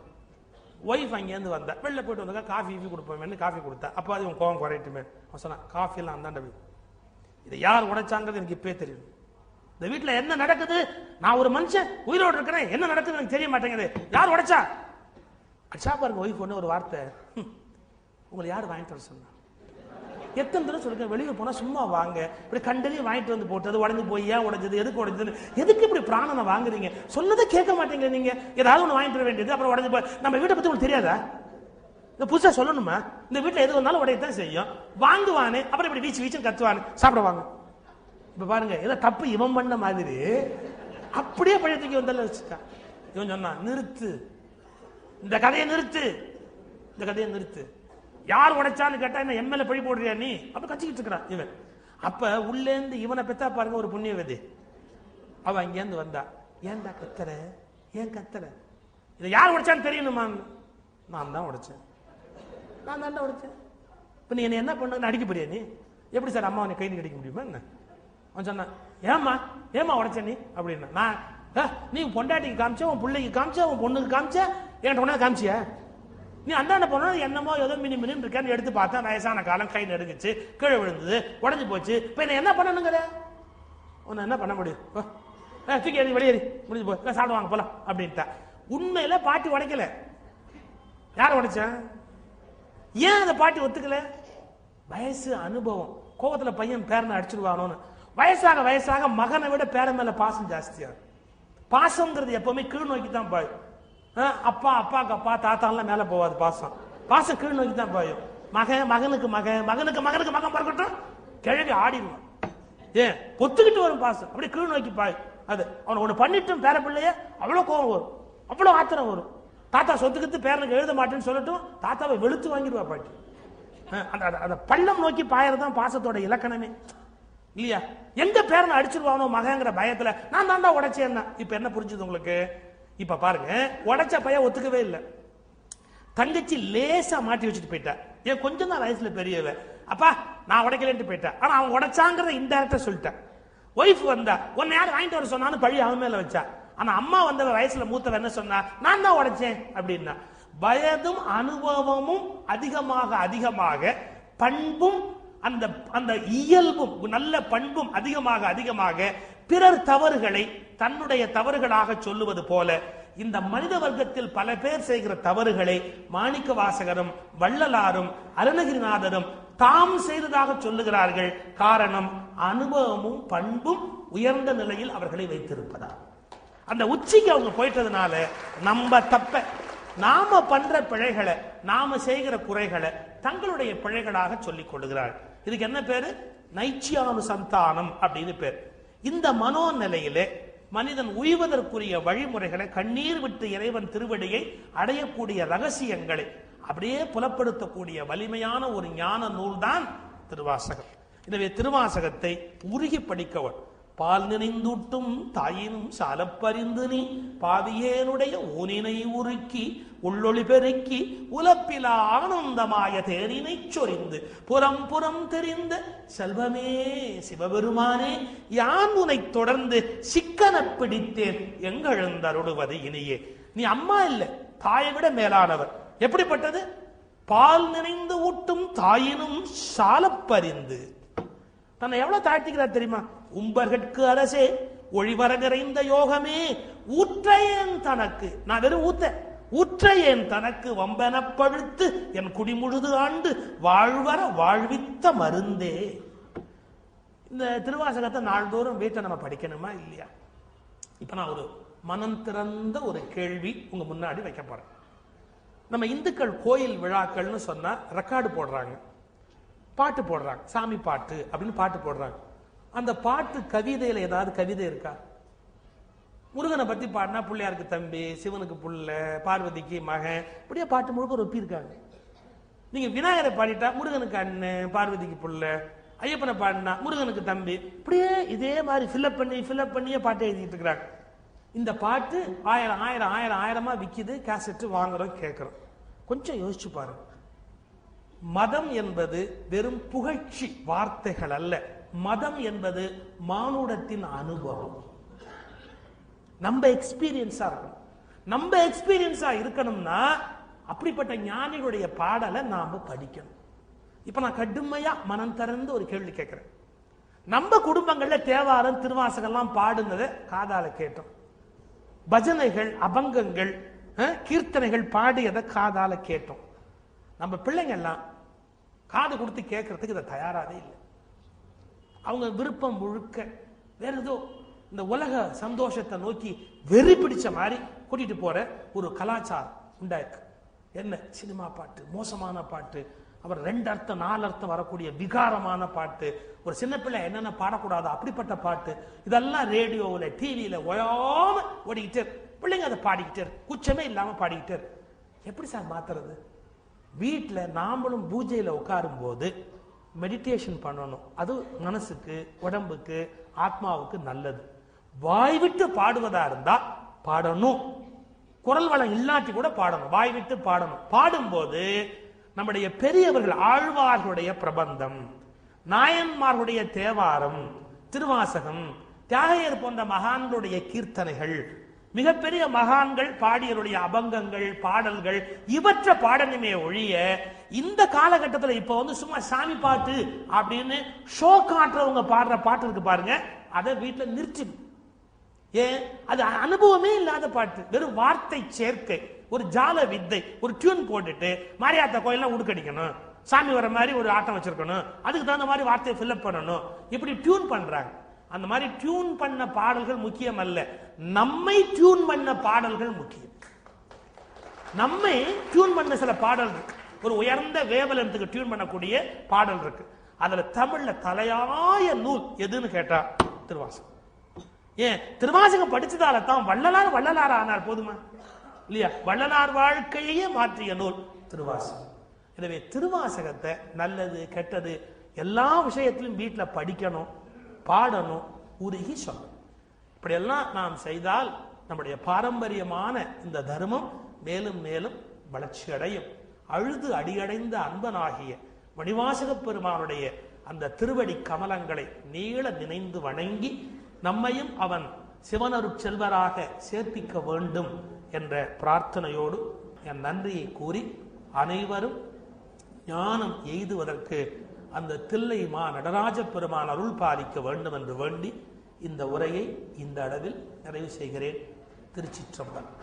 ஒய்ஃப் அங்கேருந்து வந்தா, வெளில போயிட்டு வந்தா காஃபி கொடுப்பேன், காஃபி கொடுத்தா. அப்போ அது இவன் கோவம் குறையட்டுமே, அவன் சொன்னான் காஃபி எல்லாம் அந்தாண்ட போய், இதை யார் உடைச்சாங்கிறது எனக்கு இப்பே தெரியும். இந்த வீட்டில் என்ன நடக்குது, நான் ஒரு மனுஷன் உயிரோடு இருக்கிறேன், என்ன நடக்குது எனக்கு தெரிய மாட்டேங்குது, யார் உடைச்சா. அச்சா பாருங்க ஒய்ஃப் ஒன்று ஒரு வார்த்தை, உங்களை யார் வாங்கிட்டு வர சொன்னா. எத்தனை தடவை சொல்லுங்க, வெளியே போனா சும்மா வாங்க, இப்படி கண்டதையும் வாங்கிட்டு வந்து போட்டு அது உடஞ்சு போய் ஏன் உடைஞ்சது, எதுக்கு உடைஞ்சது, எதுக்கு இப்படி பிராணனை வாங்குறீங்க, சொன்னதை கேட்க மாட்டீங்க நீங்க. ஏதாவது ஒன்று வாங்கிட்டு வர வேண்டியது, அப்புறம் உடஞ்சு போய் நம்ம வீட்டை பத்தி உங்களுக்கு தெரியாதா, இந்த புதுசா சொல்லணுமா, இந்த வீட்டில் எது வந்தாலும் உடையத்தான் செய்யும், வாங்குவானே அப்புறம் இப்படி வீச்சு வீச்சு கத்துவானு சாப்பிடுவாங்க. இப்ப பாருங்க ஏதோ தப்பு இவன் பண்ண மாதிரி அப்படியே பழையத்துக்கு வந்தால வச்சுட்டான். இவன் சொன்னான், நிறுத்து இந்த கதையை, நிறுத்து இந்த கதையை நிறுத்து, யார் உடைச்சான்னு கேட்டா என்ன எம்எல்ஏ பழி போடுறியா நீ, அப்ப கச்சிக்கிட்டு இருக்கிறான் இவன். அப்ப உள்ளேந்து இவனை பெத்தா பாருங்க ஒரு புண்ணியவதி. அவ அங்கேருந்து வந்தா, ஏன்டா கத்துற, ஏன் கத்துற, இதை யார் உடைச்சான்னு தெரியணுமா. நான் தான் உடைச்சேன், நான் தாண்டா உடைச்சேன். இப்ப நீ என்ன பண்ண அடிக்க போறியா நீ, எப்படி சார் அம்மா உன்னை கை அடிக்க முடியுமா என்ன. அவன் சொன்னான், ஏமா ஏமா உடைச்ச நீ அப்படின்னா. நான் நீ பொண்டாட்டிக்கு காமிச்ச, உன் பிள்ளைக்கு காமிச்ச, உன் பொண்ணுக்கு காமிச்ச, என்கிட்ட உடனே காமிச்சிய, நீ அந்தாண்ட போனா என்னமோ ஏதோ மினி மினின்னு இருக்கேன்னு எடுத்து பார்த்தா வயசான காலம் கை நடுங்குச்சு, கீழே விழுந்தது, உடஞ்சு போச்சு. இப்ப என்ன பண்ணணுங்கிற, உன்னை என்ன பண்ண முடியும், தூக்கி எறி வெளியேறி முடிஞ்சு போய் சாப்பிடுவாங்க போலாம் அப்படின்ட்டா. உண்மையில பாட்டி உடைக்கல, யார் உடைச்சா, ஏன் அந்த பாட்டி ஒத்துக்கல, வயசு அனுபவம், கோவத்துல பையன் பேரனை அடிச்சிருவானோன்னு. வயசாக வயசாக மகனை விட பேரன் மேல பாசம் ஜாஸ்தியா. பாசம்ங்கிறது எப்பவுமே கீழ் நோக்கி தான் பாயும். அப்பா அப்பாக்கு அப்பா தாத்தாலாம் மேல போவாது, பாசம் பாசம் கீழ் நோக்கி தான் பாயும். மகனுக்கு மகன், மகனுக்கு மகனுக்கு மகன் பிறக்கட்டும், கிழவி ஆடிடுவான். ஏன் பொத்துக்கிட்டு வரும் பாசம், அப்படி கீழ் நோக்கி பாயும். அது அவனை ஒண்ணு பண்ணிட்டும் பேர பிள்ளைய அவ்வளவு கோவம் வரும், அவ்வளவு ஆத்திரம் வரும். தாத்தா சொத்துக்கிட்டு பேரனுக்கு எழுத மாட்டேன்னு சொல்லட்டும், தாத்தாவை வெளுத்து வாங்கிடுவா பாட்டி. அந்த பள்ளம் நோக்கி பாயறதுதான் பாசத்தோட இலக்கணமே இல்லையா. எங்க பேரனை அடிச்சிருவானோ மகங்கிற பயத்துல நான் தாண்டா உடைச்சேன். இப்ப என்ன புரிஞ்சுது உங்களுக்கு, இப்ப பாருங்க உடைச்ச பையன் ஒத்துக்கவே இல்லை, தங்கச்சி லேசா மாட்டி வச்சுட்டு போயிட்டா. ஏன் கொஞ்சம் தான் வயசுல பெரியவ, அப்பா நான் உடைக்கலன்ட்டு போயிட்டா. ஆனா அவன் உடைச்சாங்கிறத இன்டைரக்டா சொல்லிட்டேன். ஒய்ஃப் வந்தா, உன்னை யார் வாங்கிட்டு வர சொன்னான்னு பழி அவன் மேல வச்சா. ஆனா அம்மா வந்தவ வயசுல மூத்தவ என்ன சொன்னா, நான் தான் உடைச்சேன் அப்படின்னா. வயதும் அனுபவமும் அதிகமாக அதிகமாக பண்பும் அந்த அந்த இயல்பும் நல்ல பண்பும் அதிகமாக அதிகமாக பிறர் தவறுகளை தன்னுடைய தவறுகளாக சொல்லுவது போல இந்த மனித வர்க்கத்தில் பல பேர் செய்கிற தவறுகளை மாணிக்க வாசகரும் வள்ளலாரும் அருணகிரிநாதரும் தாம் செய்ததாக சொல்லுகிறார்கள். காரணம் அனுபவமும் பண்பும் உயர்ந்த நிலையில் அவர்களை வைத்திருப்பதா. அந்த உச்சிக்கு அவங்க போயிட்டதுனால நம்ம தப்ப நாம பண்ற பிழைகளை, நாம செய்கிற குறைகளை தங்களுடைய பிழைகளாக சொல்லிக் கொள்ளுகிறார். இதுக்கு என்ன பேரு? நைச்சியானுசந்தானம் அப்படின்னு பேர். இந்த மனோநிலையிலே மனிதன் உய்வதற்குரிய வழிமுறைகளை, கண்ணீர் விட்டு இறைவன் திருவடியை அடையக்கூடிய ரகசியங்களை அப்படியே புலப்படுத்தக்கூடிய வலிமையான ஒரு ஞான நூல் தான் திருவாசகம். எனவே திருவாசகத்தை உருகி படிக்கவன். பால் நினைந்தூட்டும் தாயினும் சாலப்பறிந்து நீ பாவியேனுடைய ஊனினை உருக்கி உள்ளொளி பெருக்கி உலப்பிலா ஆனந்தமாய தேரினை சொரிந்து புறம் புறம் தெரிந்த செல்வமே சிவபெருமானே யான் உனை தொடர்ந்து சிக்கன பிடித்தேன் எங்கெழுந்தருளுவது இனியே. நீ அம்மா இல்லை, தாயை விட மேலானவர். எப்படிப்பட்டது? பால் நினைந்து ஊட்டும் தாயினும் சாலப்பறிந்து. தன்னை எவ்வளவு தாழ்த்திக்கிறார் தெரியுமா? உம்பர்கட்கு அரசே ஒளிவர நிறைந்த யோகமே ஊற்றையேன் தனக்கு. நான் வெறும் ஊற்றையேன் தனக்கு வம்பென பழுத்து என் குடிமுழுது ஆண்டு வாழ்வர வாழ்வித்த மருந்தே. இந்த திருவாசகத்தை நாள்தோறும் வீட்டை நம்ம படிக்கணுமா இல்லையா? இப்ப நான் ஒரு மனம் திறந்த ஒரு கேள்வி உங்க முன்னாடி வைக்க போறேன். நம்ம இந்துக்கள் கோயில் விழாக்கள்னு சொன்னா ரெக்கார்டு போடுறாங்க, பாட்டு போடுறாங்க, சாமி பாட்டு அப்படின்னு பாட்டு போடுறாங்க. அந்த பாட்டு கவிதையில ஏதாவது கவிதை இருக்கா? முருகனை பத்தி பாடினா பிள்ளையாருக்கு தம்பி, சிவனுக்கு புள்ள, பார்வதிக்கு மகன், இப்படியே பாட்டு முழுக்க ரொப்பி இருக்காங்க. நீங்க விநாயகரை பாடிட்டா முருகனுக்கு அண்ணன், பார்வதிக்கு புள்ள, ஐயப்பனை பாடினா முருகனுக்கு தம்பி, இப்படியே இதே மாதிரி ஃபில்அப் பண்ணியே பாட்டு எழுதிட்டு இருக்கிறாங்க. இந்த பாட்டு ஆயிரமா விக்குது, கேசட் வாங்குறோம், கேட்கிறோம். கொஞ்சம் யோசிச்சு பாருங்க. மதம் என்பது வெறும் புகழ்ச்சி வார்த்தைகள் அல்ல. மதம் என்பது மானுடத்தின் அனுபவம். நம்ம எக்ஸ்பீரியன்ஸா இருக்கணும். நம்ம எக்ஸ்பீரியன்ஸா இருக்கணும்னா அப்படிப்பட்ட ஞானிகளுடைய பாடலை நாம படிக்கணும். இப்ப நான் கடுமையா மனம் திறந்து ஒரு கேள்வி கேட்கிறேன். நம்ம குடும்பங்கள்ல தேவாரம், திருவாசகம்லாம் பாடுனதை காதால கேட்டோம். பஜனைகள், அபங்கங்கள், கீர்த்தனைகள் பாடியதை காதால கேட்டோம். நம்ம பிள்ளைங்க எல்லாம் காது கொடுத்து கேட்கறதுக்கு இதை தயாராகவே இல்லை. அவங்க விருப்பம் முழுக்க வேற ஏதோ இந்த உலக சந்தோஷத்தை நோக்கி வெறி பிடிச்ச மாதிரி கூட்டிட்டு போற ஒரு கலாச்சாரம் உண்டாயிருக்கு. என்ன சினிமா பாட்டு, மோசமான பாட்டு, அப்புறம் 2 அர்த்தம் 4 அர்த்தம் வரக்கூடிய விகாரமான பாட்டு, ஒரு சின்ன பிள்ளை என்னென்ன பாடக்கூடாது அப்படிப்பட்ட பாட்டு, இதெல்லாம் ரேடியோவில் டிவியில ஓயாம ஓடிக்கிட்டே, பிள்ளைங்க அதை பாடிக்கிட்டே, குச்சமே இல்லாம பாடிக்கிட்டே. எப்படி சார் மாத்துறது? வீட்டில் நாமளும் பூஜையில உட்காரும் போது மெடிடேஷன் பண்ணணும். அது மனசுக்கு, உடம்புக்கு, ஆத்மாவுக்கு நல்லது. வாய் விட்டு பாடுவதா இருந்தா பாடணும். குரல் வளம் இல்லாட்டி கூட பாடணும், வாய் விட்டு பாடணும். பாடும்போது நம்முடைய பெரியவர்கள், ஆழ்வார்களுடைய பிரபந்தம், நாயன்மார்களுடைய தேவாரம், திருவாசகம், தியாகையர் போன்ற மகான்களுடைய கீர்த்தனைகள், மிகப்பெரிய மகான்கள் பாடியருடைய அபங்கங்கள், பாடல்கள், இவற்றை பாடணுமே ஒழிய இந்த காலகட்டத்தில் இப்ப சும்மா சாமி பாட்டு அப்படின்னு ஷோ காட்டுறவங்க பாடுற பாட்டு இருக்கு பாருங்க, அதை வீட்டுல நிறுத்தி. ஏன்? அது அனுபவமே இல்லாத பாட்டு, வெறும் வார்த்தை சேர்க்கை, ஒரு ஜால வித்தை. ஒரு டியூன் போட்டுட்டு மாரியாத்தா கோயிலாம் உடுக்கடிக்கணும், சாமி வர மாதிரி ஒரு ஆட்டம் வச்சிருக்கணும், அதுக்கு தகுந்த மாதிரி வார்த்தையை ஃபில்அப் பண்ணணும், இப்படி டியூன் பண்றாங்க. அந்த மாதிரி டியூன் பண்ண பாடல்கள் முக்கியம் அல்ல, நம்மை டியூன் பண்ண பாடல்கள் முக்கியம். நம்மை டியூன் பண்ண சில பாடல்கள், ஒரு உயர்ந்த வேவலத்துக்கு டியூன் பண்ணக்கூடிய பாடல் இருக்கு. அதுல தமிழ்ல தலையாய நூல் எதுன்னு கேட்டா திருவாசகம். ஏன்? திருவாசகம் படிச்சதால தான் வள்ளலார் ஆனார். போதுமா இல்லையா? வள்ளலார் வாழ்க்கையே மாற்றிய நூல் திருவாசகம். எனவே திருவாசகத்தை நல்லது கெட்டது எல்லா விஷயத்திலும் வீட்டுல படிக்கணும், பாடணும், உருகி சொல்லணும். இப்படியெல்லாம் நாம் செய்தால் நம்முடைய பாரம்பரியமான இந்த தர்மம் மேலும் மேலும் வளர்ச்சி அடையும். அழுது அடியடைந்த அன்பனாகிய மணிவாசக பெருமானுடைய அந்த திருவடி கமலங்களை நீள நினைந்து வணங்கி நம்மையும் அவன் சிவனருட் செல்வராக சேர்ப்பிக்க வேண்டும் என்ற பிரார்த்தனையோடு என் நன்றியை கூறி அனைவரும் ஞானம் எய்துவதற்கு அந்த தில்லை மா நடராஜ பெருமான் அருள் பாலிக்க வேண்டும் என்று வேண்டி இந்த உரையை இந்த அளவில் நிறைவு செய்கிறேன். திருச்சிற்றம்பலம்.